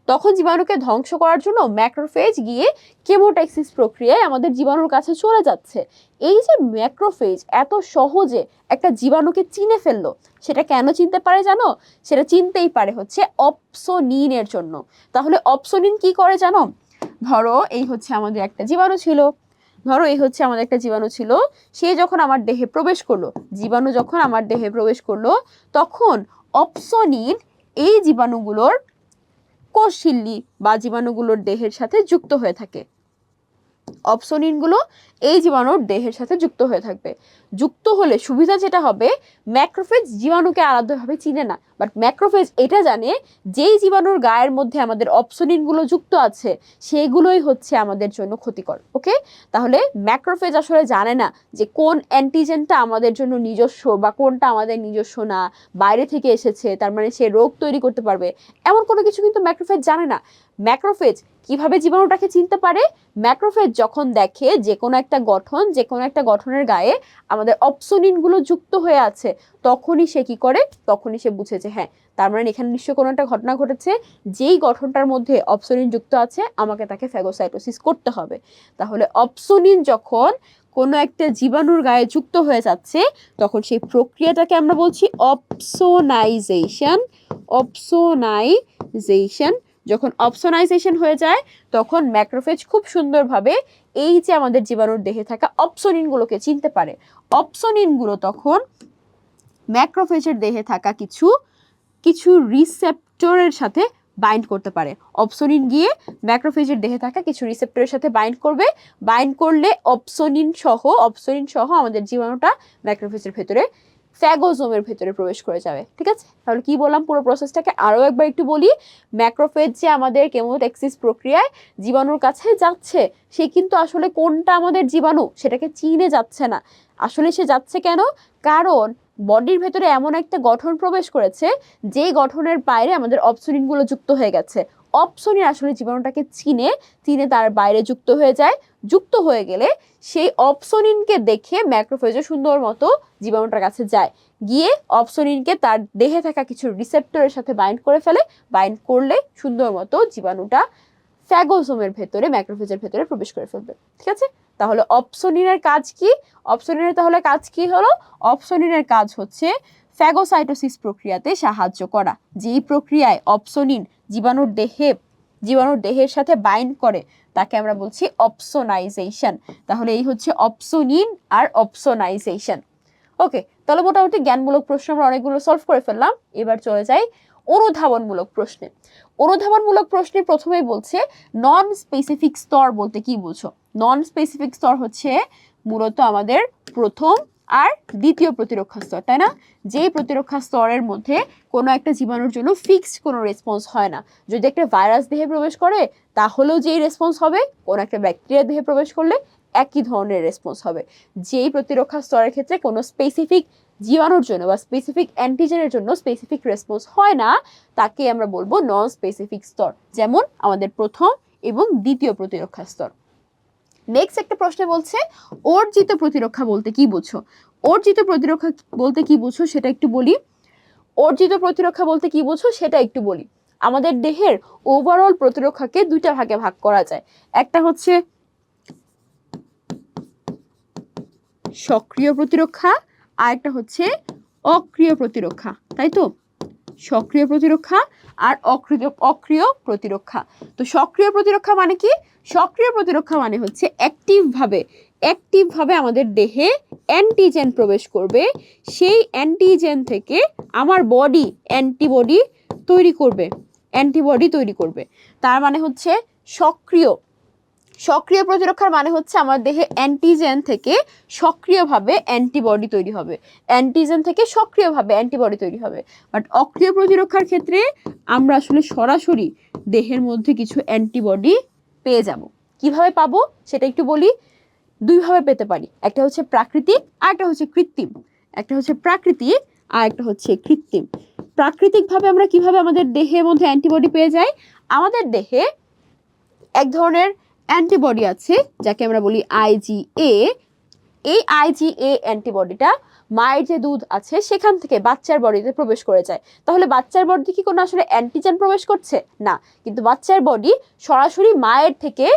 তখন জীবাণুকে ধ্বংস করার জন্য ম্যাক্রোফেজ গিয়ে কেমোটাইসিস প্রক্রিয়ায় আমাদের জীবাণুর কাছে চলে যাচ্ছে। এই যে ম্যাক্রোফেজ এত সহজে একটা জীবাণুকে চিনে ফেললো, সেটা কেন চিনতে পারে জানো? সেটা চিনতেই পারে হচ্ছে অপসোনিনের জন্য। তাহলে অপসোনিন কি করে জানো? ধরো এই হচ্ছে আমাদের একটা জীবাণু ছিল, সে যখন আমার দেহে প্রবেশ করলো, জীবাণু যখন আমার দেহে প্রবেশ করলো, তখন অপসোনিন এই জীবাণুগুলোর কোষঝিল্লি বা জীবাণুগুলোর দেহের সাথে যুক্ত হয়ে থাকে। অপসোনিনগুলো এই জীবাণুর দেহের সাথে যুক্ত হয়ে থাকবে। যুক্ত হলে সুবিধা যেটা হবে, ম্যাক্রোফেজ জীবাণুকে আলাদাভাবে চিনে না, বাট ম্যাক্রোফেজ এটা জানে যেই জীবাণুর গায়ের মধ্যে আমাদের অপসোনিনগুলো যুক্ত আছে সেগুলোই হচ্ছে আমাদের জন্য ক্ষতিকর। ওকে, তাহলে ম্যাক্রোফেজ আসলে জানে না যে কোন অ্যান্টিজেনটা আমাদের জন্য নিজস্ব বা কোনটা আমাদের নিজস্ব না, বাইরে থেকে এসেছে, তার মানে সে রোগ তৈরি করতে পারবে, এমন কোনো কিছু কিন্তু ম্যাক্রোফেজ জানে না। ম্যাক্রোফেজ কিভাবে জীবাণুটাকে চিনতে পারে? ম্যাক্রোফেজ যখন দেখে যে কোনো একটা গঠনের গায়ে আমাদের অপসোনিনগুলো যুক্ত হয়ে আছে, তখনই সে কি করে? তখনই সে বুঝেছে হ্যাঁ, তার মানে এখানে নিশ্চয়ই কোনো একটা ঘটনা ঘটেছে, যেই গঠনটার মধ্যে অপসোনিন যুক্ত আছে, আমাকে তাকে ফ্যাগোসাইটোসিস করতে হবে। তাহলে অপসোনিন যখন কোনো একটা জীবাণুর গায়ে যুক্ত হয়ে যাচ্ছে, তখন সেই প্রক্রিয়াটাকে আমরা বলছি অপসোনাইজেশন। যখন অপসোনাইজেশন হয়ে যায়, তখন ম্যাক্রোফেজ খুব সুন্দরভাবে এই যে আমাদের জীবাণুর দেহে থাকা অপসোনিনগুলোকে চিনতে পারে। অপসোনিনগুলো তখন ম্যাক্রোফেজের দেহে থাকা কিছু কিছু রিসেপ্টরের সাথে বাইন্ড করতে পারে। অপসোনিন গিয়ে ম্যাক্রোফেজের দেহে থাকা কিছু রিসেপ্টরের সাথে বাইন্ড করবে, বাইন্ড করলে অপসোনিন সহ আমাদের জীবাণুটা ম্যাক্রোফেজের ভেতরে ফ্যাগোজোমের ভেতরে প্রবেশ করে যাবে। ঠিক আছে, তাহলে কি বললাম পুরো প্রসেসটাকে আরও একবার একটু বলি। ম্যাক্রোফেজ যে আমাদের কেমোট্যাক্সিস প্রক্রিয়ায় জীবাণুর কাছে যাচ্ছে, সে কিন্তু আসলে কোনটা আমাদের জীবাণু সেটাকে চিনে যাচ্ছে না। আসলে সে যাচ্ছে কেন? কারণ বডির ভেতরে এমন একটা গঠন প্রবেশ করেছে যেই গঠনের বাইরে আমাদের অপসোনিনগুলো যুক্ত হয়ে গেছে। অপসোনিন আসলে জীবাণুটাকে চিনে তার বাইরে যুক্ত হয়ে যায়। যুক্ত হয়ে গেলে সেই অপসোনিনকে দেখে ম্যাক্রোফেজও সুন্দর মতো জীবাণুটার কাছে যায়, গিয়ে অপসোনিনকে তার দেহে থাকা কিছু রিসেপ্টরের সাথে বাইন্ড করে ফেলে। বাইন্ড করলে সুন্দর মতো জীবাণুটা ফ্যাগোজোমের ভেতরে ম্যাক্রোফেজের ভেতরে প্রবেশ করে ফেলবে। ঠিক আছে, তাহলে অপসোনিনের কাজ কি? অপসোনিনের তাহলে কাজ কি হলো? অপসোনিনের কাজ হচ্ছে ফ্যাগোসাইটোসিস প্রক্রিয়াতে সাহায্য করা। যেই প্রক্রিয়ায় অপসোনিন জীবাণুর দেহের সাথে বাইন্ড করে তাকে আমরা বলছি অপসোনাইজেশন। তাহলে এই হচ্ছে অপসোনিন আর অপসোনাইজেশন। ওকে, তাহলে মোটামুটি জ্ঞানমূলক প্রশ্ন আমরা অনেকগুলো সলভ করে ফেললাম। এবার চলে যাই অনুধাবনমূলক প্রশ্নে। অনুধাবনমূলক প্রশ্নে প্রথমেই বলছে নন স্পেসিফিক স্তর বলতে কি বুঝো? নন স্পেসিফিক স্তর হচ্ছে মূলত আমাদের প্রথম আর দ্বিতীয় প্রতিরক্ষা স্তর, তাই না? যেই প্রতিরক্ষা স্তরের মধ্যে কোনো একটা জীবাণুর জন্য ফিক্সড কোনো রেসপন্স হয় না। যদি একটা ভাইরাস দেহে প্রবেশ করে তাহলেও যেই রেসপন্স হবে, কোনো একটা ব্যাকটেরিয়া দেহে প্রবেশ করলে একই ধরনের রেসপন্স হবে। যেই প্রতিরক্ষা স্তরের ক্ষেত্রে কোনো স্পেসিফিক জীবাণুর জন্য বা স্পেসিফিক অ্যান্টিজেনের জন্য স্পেসিফিক রেসপন্স হয় না, তাকে আমরা বলবো নন স্পেসিফিক স্তর, যেমন আমাদের প্রথম এবং দ্বিতীয় প্রতিরক্ষা স্তর। নেক্সট একটা প্রশ্নে বলছে অর্জিত প্রতিরক্ষা বলতে কি বুঝো? অর্জিত প্রতিরক্ষা বলতে কি বুঝো সেটা একটু বলি। অর্জিত প্রতিরক্ষা বলতে কি বুঝো সেটা একটু বলি। আমাদের দেহের ওভারঅল প্রতিরক্ষাকে দুইটা ভাগে ভাগ করা যায়। একটা হচ্ছে সক্রিয় প্রতিরক্ষা আর একটা হচ্ছে অক্রিয় প্রতিরক্ষা, তাই তো? সক্রিয় প্রতিরক্ষা আর অক্রিয় প্রতিরক্ষা। তো সক্রিয় প্রতিরক্ষা মানে কি? সক্রিয় প্রতিরক্ষা মানে হচ্ছে অ্যাক্টিভভাবে আমাদের দেহে অ্যান্টিজেন প্রবেশ করবে, সেই অ্যান্টিজেন থেকে আমার বডি অ্যান্টিবডি তৈরি করবে। তার মানে হচ্ছে সক্রিয় প্রতিরক্ষার মানে হচ্ছে আমার দেহে অ্যান্টিজেন থেকে সক্রিয়ভাবে অ্যান্টিবডি তৈরি হবে, অ্যান্টিজেন থেকে সক্রিয়ভাবে অ্যান্টিবডি তৈরি হবে। বাট অক্রিয় প্রতিরক্ষার ক্ষেত্রে আমরা আসলে সরাসরি দেহের মধ্যে কিছু অ্যান্টিবডি পেয়ে যাব। কিভাবে পাবো সেটা একটু বলি। দুইভাবে পেতে পারি, একটা হচ্ছে প্রাকৃতিক আর একটা হচ্ছে কৃত্রিম। প্রাকৃতিকভাবে আমরা কিভাবে আমাদের দেহের মধ্যে অ্যান্টিবডি পেয়ে যাই? আমাদের দেহে এক ধরনের অ্যান্টিবডি আছে যাকে আমরা বলি IgA। এই IgA অ্যান্টিবডিটা মায়ের যে দুধ আছে সেখান থেকে বাচ্চার বডিতে প্রবেশ করে যায়। তাহলে বাচ্চার বডিতে কি কোনো আসলে অ্যান্টিজেন প্রবেশ করছে না, কিন্তু বাচ্চার বডি সরাসরি মায়ের থেকে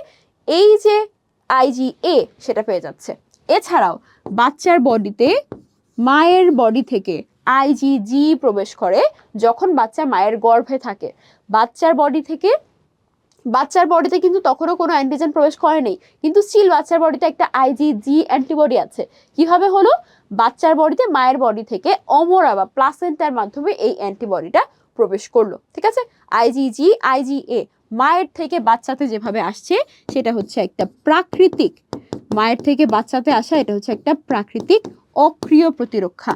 এই যে IgA সেটা পেয়ে যাচ্ছে। এছাড়াও বাচ্চার বডিতে মায়ের বডি থেকে IgG প্রবেশ করে যখন বাচ্চা মায়ের গর্ভে থাকে। বাচ্চার বডিতে কিন্তু তখনও কোনো অ্যান্টিজেন প্রবেশ করেনি, কিন্তু স্টিল বাচ্চার বডিতে একটা IgG অ্যান্টিবডি আছে। কিভাবে হলো? বাচ্চার বডিতে মায়ের বডি থেকে অমরা বা প্লাসেন্টার মাধ্যমে এই অ্যান্টিবডিটা প্রবেশ করলো। ঠিক আছে, IgG IgA মায়ের থেকে বাচ্চাতে যেভাবে আসছে সেটা হচ্ছে একটা প্রাকৃতিক, মায়ের থেকে বাচ্চাতে আসা এটা হচ্ছে একটা প্রাকৃতিক অক্রিয় প্রতিরক্ষা।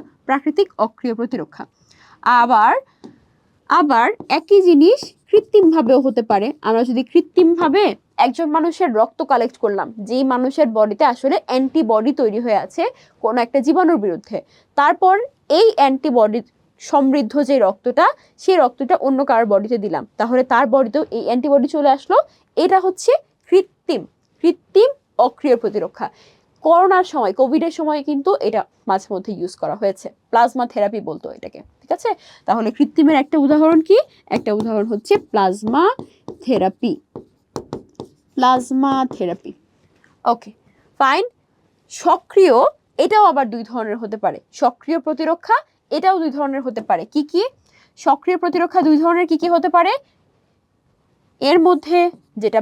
আবার একই জিনিস কৃত্রিমভাবেও হতে পারে। আমরা যদি কৃত্রিমভাবে একজন মানুষের রক্ত কালেক্ট করলাম, যেই মানুষের বডিতে আসলে অ্যান্টিবডি তৈরি হয়ে আছে কোনো একটা জীবাণুর বিরুদ্ধে, তারপর এই অ্যান্টিবডি সমৃদ্ধ যে রক্তটা, সেই রক্তটা অন্য কারোর বডিতে দিলাম, তাহলে তার বডিতেও এই অ্যান্টিবডি চলে আসলো। এটা হচ্ছে কৃত্রিম অক্রিয় প্রতিরক্ষা। করোনার সময়, কোভিডের সময় কিন্তু এটা মাঝে মধ্যে ইউজ করা হয়েছে, প্লাজমা থেরাপি বলতো এটাকে। ঠিক আছে, তাহলে কৃত্রিমের একটা উদাহরণ কি? একটা উদাহরণ হচ্ছে প্লাজমা থেরাপি। Okay fine. সক্রিয় এটাও আবার দুই ধরনের হতে পারে। সক্রিয় প্রতিরক্ষা এটাও দুই ধরনের হতে পারে। কি কি সক্রিয় প্রতিরক্ষা দুই ধরনের কি কি হতে পারে? এর মধ্যে যেটা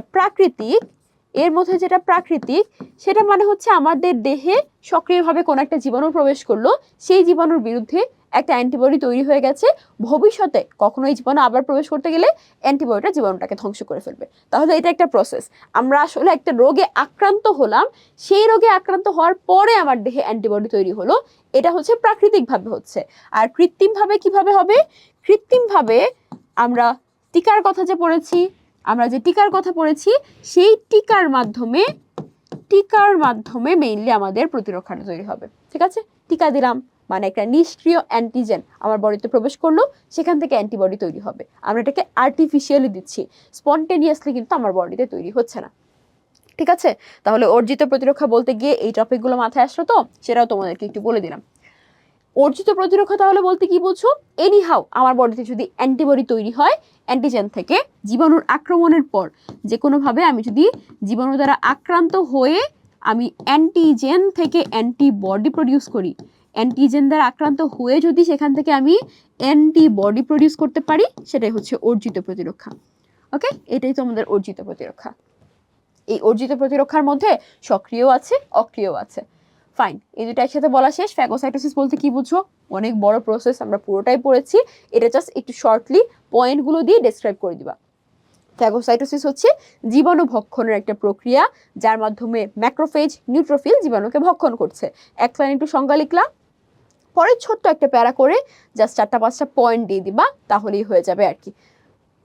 প্রাকৃতিক সেটা মানে হচ্ছে আমাদের দেহে সক্রিয়ভাবে কোনো একটা জীবাণু প্রবেশ করলো, সেই জীবাণুর বিরুদ্ধে একটা অ্যান্টিবডি তৈরি হয়ে গেছে, ভবিষ্যতে কখনো এই জীবাণু আবার প্রবেশ করতে গেলে অ্যান্টিবডিটা জীবাণুটাকে ধ্বংস করে ফেলবে। তাহলে এটা একটা প্রসেস। আমরা আসলে একটা রোগে আক্রান্ত হলাম, সেই রোগে আক্রান্ত হওয়ার পরে আমার দেহে অ্যান্টিবডি তৈরি হলো, এটা হচ্ছে প্রাকৃতিকভাবে হচ্ছে। আর কৃত্রিমভাবে কিভাবে হবে? কৃত্রিমভাবে আমরা টিকার কথা যে পড়েছি, সেই টিকার মাধ্যমে মেইনলি আমাদের প্রতিরক্ষাটা তৈরি হবে। ঠিক আছে, টিকা দিলাম মানে একটা নিষ্ক্রিয় অ্যান্টিজেন আমার বডিতে প্রবেশ করলো, সেখান থেকে অ্যান্টিবডি তৈরি হবে। আমরা এটাকে আর্টিফিশিয়ালি দিচ্ছি, স্পন্টেনিয়াসলি কিন্তু আমার বডিতে তৈরি হচ্ছে না। ঠিক আছে, তাহলে অর্জিত প্রতিরক্ষা বলতে গিয়ে এই টপিকগুলো মাথায় আসলো, তো সেটাও তোমাদেরকে একটু বলে দিলাম। অর্জিত প্রতিরক্ষা তাহলে বলতে কি বুঝছো? এনিহাউ আমার বডিতে যদি অ্যান্টিবডি তৈরি হয় অ্যান্টিজেন থেকে, জীবাণুর আক্রমণের পর যে কোনোভাবে আমি যদি জীবাণু দ্বারা আক্রান্ত হয়ে আমি অ্যান্টিজেন থেকে অ্যান্টিবডি প্রডিউস করি, অ্যান্টিজেন দ্বারা আক্রান্ত হয়ে যদি সেখান থেকে আমি অ্যান্টিবডি প্রডিউস করতে পারি, সেটাই হচ্ছে অর্জিত প্রতিরক্ষা। ওকে, এটাই তো আমাদের অর্জিত প্রতিরক্ষা। এই অর্জিত প্রতিরক্ষার মধ্যে সক্রিয় আছে, অক্রিয় আছে। ফাইন, এই দুটো একসাথে বলা শেষ। ফ্যাগোসাইটোসিস বলতে কি বুঝছো? অনেক বড় প্রসেস, আমরা পুরোটাই পড়েছি, এটা জাস্ট একটু শর্টলি পয়েন্টগুলো দিয়ে ডেসক্রাইব করে দিবা। ফ্যাগোসাইটোসিস হচ্ছে জীবাণু ভক্ষণের একটা প্রক্রিয়া, যার মাধ্যমে ম্যাক্রোফেজ, নিউট্রোফিল জীবাণুকে ভক্ষণ করছে। এক লাইন একটু সংজ্ঞা লিখলা, পরে ছোট্ট একটা প্যারা করে জাস্ট 4-5টা পয়েন্ট দিয়ে দিবা, তাহলেই হয়ে যাবে আর কি।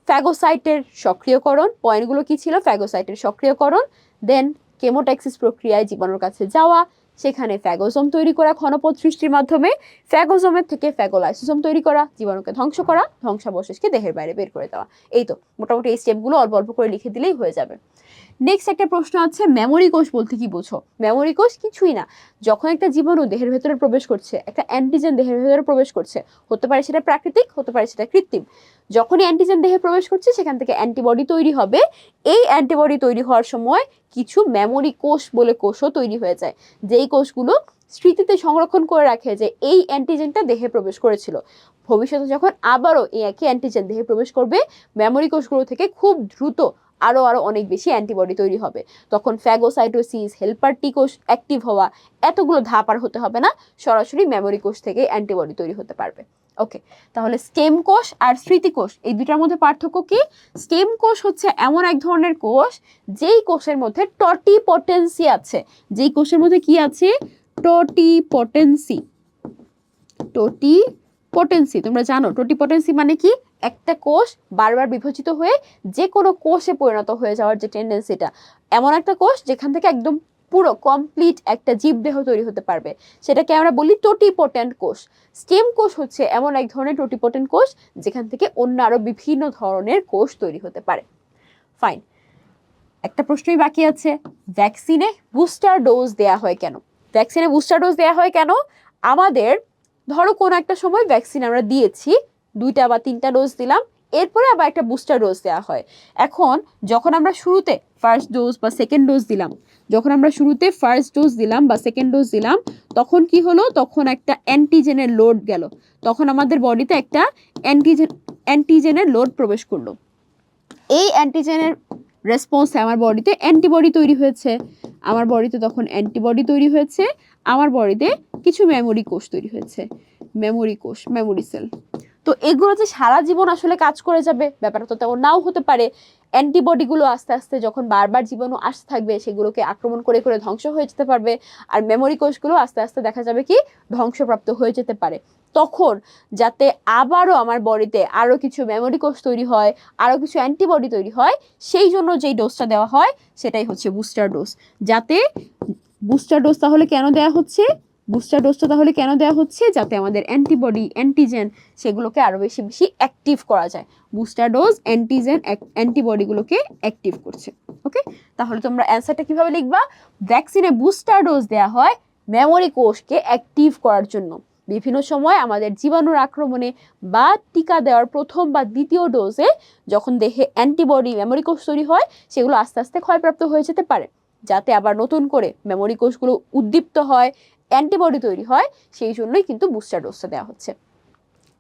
ফ্যাগোসাইটের সক্রিয়করণ, পয়েন্টগুলো কি ছিল? ফ্যাগোসাইটের সক্রিয়করণ, দেন কেমোটাক্সিস প্রক্রিয়ায় জীবাণুর কাছে যাওয়া, সেখানে ফ্যাগোজোম তৈরি করা ঘনপথ সৃষ্টির মাধ্যমে, ফ্যাগোজোমের থেকে ফ্যাগোলাইসোজোম তৈরি করা, জীবাণুকে ধ্বংস করা, ধ্বংসাবশেষকে দেহের বাইরে বের করে দেওয়া। এই তো মোটামুটি এই স্টেপগুলো অল্প অল্প করে লিখে দিলেই হয়ে যাবে। নেক্সট একটা প্রশ্ন আছে, মেমোরি কোষ বলতে কি বোঝো? মেমোরি কোষ কিছুই না, যখন একটা জীবাণু দেহের ভেতরে প্রবেশ করছে, একটা অ্যান্টিজেন দেহের ভেতরে প্রবেশ করছে, হতে পারে সেটা প্রাকৃতিক, হতে পারে সেটা কৃত্রিম, যখনই অ্যান্টিজেন দেহে প্রবেশ করছে সেখান থেকে অ্যান্টিবডি তৈরি হবে। এই অ্যান্টিবডি তৈরি হওয়ার সময় কিছু মেমোরি কোষ বলে কোষও তৈরি হয়ে যায়, যেই কোষগুলো স্মৃতিতে সংরক্ষণ করে রাখে যে এই অ্যান্টিজেনটা দেহে প্রবেশ করেছিল। ভবিষ্যতে যখন আবারও এই একই অ্যান্টিজেন দেহে প্রবেশ করবে, মেমোরি কোষগুলো থেকে খুব দ্রুত আরো অনেক বেশি অ্যান্টিবডি তৈরি হবে। তখন ফ্যাগোসাইটোসিস, হেল্পার টি কোষ অ্যাক্টিভ হওয়া, এতগুলো ধাপ আর হতে হবে না, সরাসরি মেমোরি কোষ থেকে অ্যান্টিবডি তৈরি হতে পারবে। ওকে, তাহলে স্টেম কোষ আর স্মৃতি কোষ এই দুটার মধ্যে পার্থক্য কি? স্টেম কোষ হচ্ছে এমন এক ধরনের কোষ যেই কোষের মধ্যে টটিপটেন্সি আছে। যেই কোষের মধ্যে কি আছে? টটিপটেন্সি। টটিপটেন্সি তোমরা জানো টটিপটেন্সি মানে কি? একটা কোষ বারবার বিভাজিত হয়ে যে কোনো কোষে পরিণত হয়ে যাওয়ার যে টেন্ডেন্সিটা, এমন একটা কোষ যেখান থেকে একদম পুরো কমপ্লিট একটা জীবদেহ তৈরি হতে পারবে, সেটাকে আমরা বলি টোটিপোটেন্ট কোষ। স্টেম কোষ হচ্ছে এমন এক ধরনের টোটিপোটেন্ট কোষ যেখান থেকে অন্য আরো বিভিন্ন ধরনের কোষ তৈরি হতে পারে। ফাইন, একটা প্রশ্নই বাকি আছে, ভ্যাকসিনে বুস্টার ডোজ দেয়া হয় কেন? ভ্যাকসিনে বুস্টার ডোজ দেয়া হয় কেন? আমাদের ধরো কোনো একটা সময় ভ্যাকসিন আমরা দিয়েছি, 2টা বা 3টা ডোজ দিলাম, এরপরে আবার একটা বুস্টার ডোজ দেওয়া হয়। এখন যখন আমরা শুরুতে ফার্স্ট ডোজ বা সেকেন্ড ডোজ দিলাম, তখন কি হলো? তখন একটা অ্যান্টিজেনের লোড গেল, তখন আমাদের বডিতে একটা অ্যান্টিজেনের লোড প্রবেশ করলো। এই অ্যান্টিজেনের রেসপন্সে আমার বডিতে অ্যান্টিবডি তৈরি হয়েছে, আমার বডিতে কিছু মেমোরি কোষ তৈরি হয়েছে, মেমোরি সেল। তো এগুলো যে সারা জীবন আসলে কাজ করে যাবে ব্যাপারটা তো তেমন নাও হতে পারে। অ্যান্টিবডিগুলো আস্তে আস্তে যখন বারবার জীবাণু আসতে থাকবে, সেগুলোকে আক্রমণ করে করে ধ্বংস হয়ে যেতে পারবে, আর মেমোরি কোষগুলো আস্তে আস্তে দেখা যাবে কি ধ্বংসপ্রাপ্ত হয়ে যেতে পারে। তখন যাতে আবারও আমার বডিতে আরও কিছু মেমোরি কোষ তৈরি হয়, আরও কিছু অ্যান্টিবডি তৈরি হয়, সেই জন্য যেই ডোজটা দেওয়া হয় সেটাই হচ্ছে বুস্টার ডোজ। বুস্টার ডোজটা তাহলে কেন দেওয়া হচ্ছে? যাতে আমাদের অ্যান্টিবডি, অ্যান্টিজেন সেগুলোকে আরও বেশি বেশি অ্যাক্টিভ করা যায়। বুস্টার ডোজ অ্যান্টিবডিগুলোকে অ্যাক্টিভ করছে। ওকে, তাহলে তোমরা অ্যান্সারটা কিভাবে লিখবা? ভ্যাকসিনে বুস্টার ডোজ দেওয়া হয় মেমোরি কোষকে অ্যাক্টিভ করার জন্য। বিভিন্ন সময় আমাদের জীবাণুর আক্রমণে বা টিকা দেওয়ার প্রথম বা দ্বিতীয় ডোজে যখন দেহে অ্যান্টিবডি, মেমোরি কোষ তৈরি হয়, সেগুলো আস্তে আস্তে ক্ষয়প্রাপ্ত হয়ে যেতে পারে, যাতে আবার নতুন করে মেমোরি কোষগুলো উদ্দীপ্ত হয়, অ্যান্টিবডি তৈরি হয়, সেই জন্যই কিন্তু বুস্টার ডোজটা দেওয়া হচ্ছে।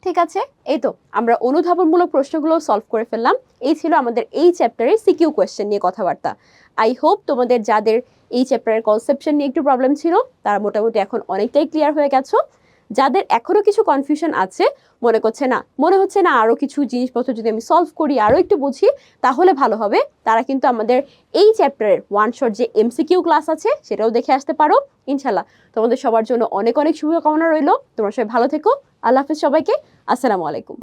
ঠিক আছে, এই তো আমরা অনুধাবনমূলক প্রশ্নগুলো সলভ করে ফেললাম। এই ছিল আমাদের এই চ্যাপ্টারের সিকিউ কোয়েশ্চেন নিয়ে কথাবার্তা। আই হোপ তোমাদের যাদের এই চ্যাপ্টারের কনসেপশন নিয়ে একটু প্রবলেম ছিল, তারা মোটামুটি এখন অনেকটাই ক্লিয়ার হয়ে গেছো। যাদের এখনো কিছু কনফিউশন আছে, মনে হচ্ছে না আরো কিছু জিনিসপত্র যদি আমি সলভ করি, আরো একটু বুঝি তাহলে ভালো হবে, তারা কিন্তু আমাদের এই চ্যাপ্টারের ওয়ান শট যে এমসিকিউ ক্লাস আছে সেটাও দেখে আসতে পারো। ইনশাল্লাহ তোমাদের সবার জন্য অনেক অনেক শুভকামনা রইল। তোমরা সবাই ভালো থেকো। আল্লাহ হাফেজ সবাইকে। আসসালামু আলাইকুম।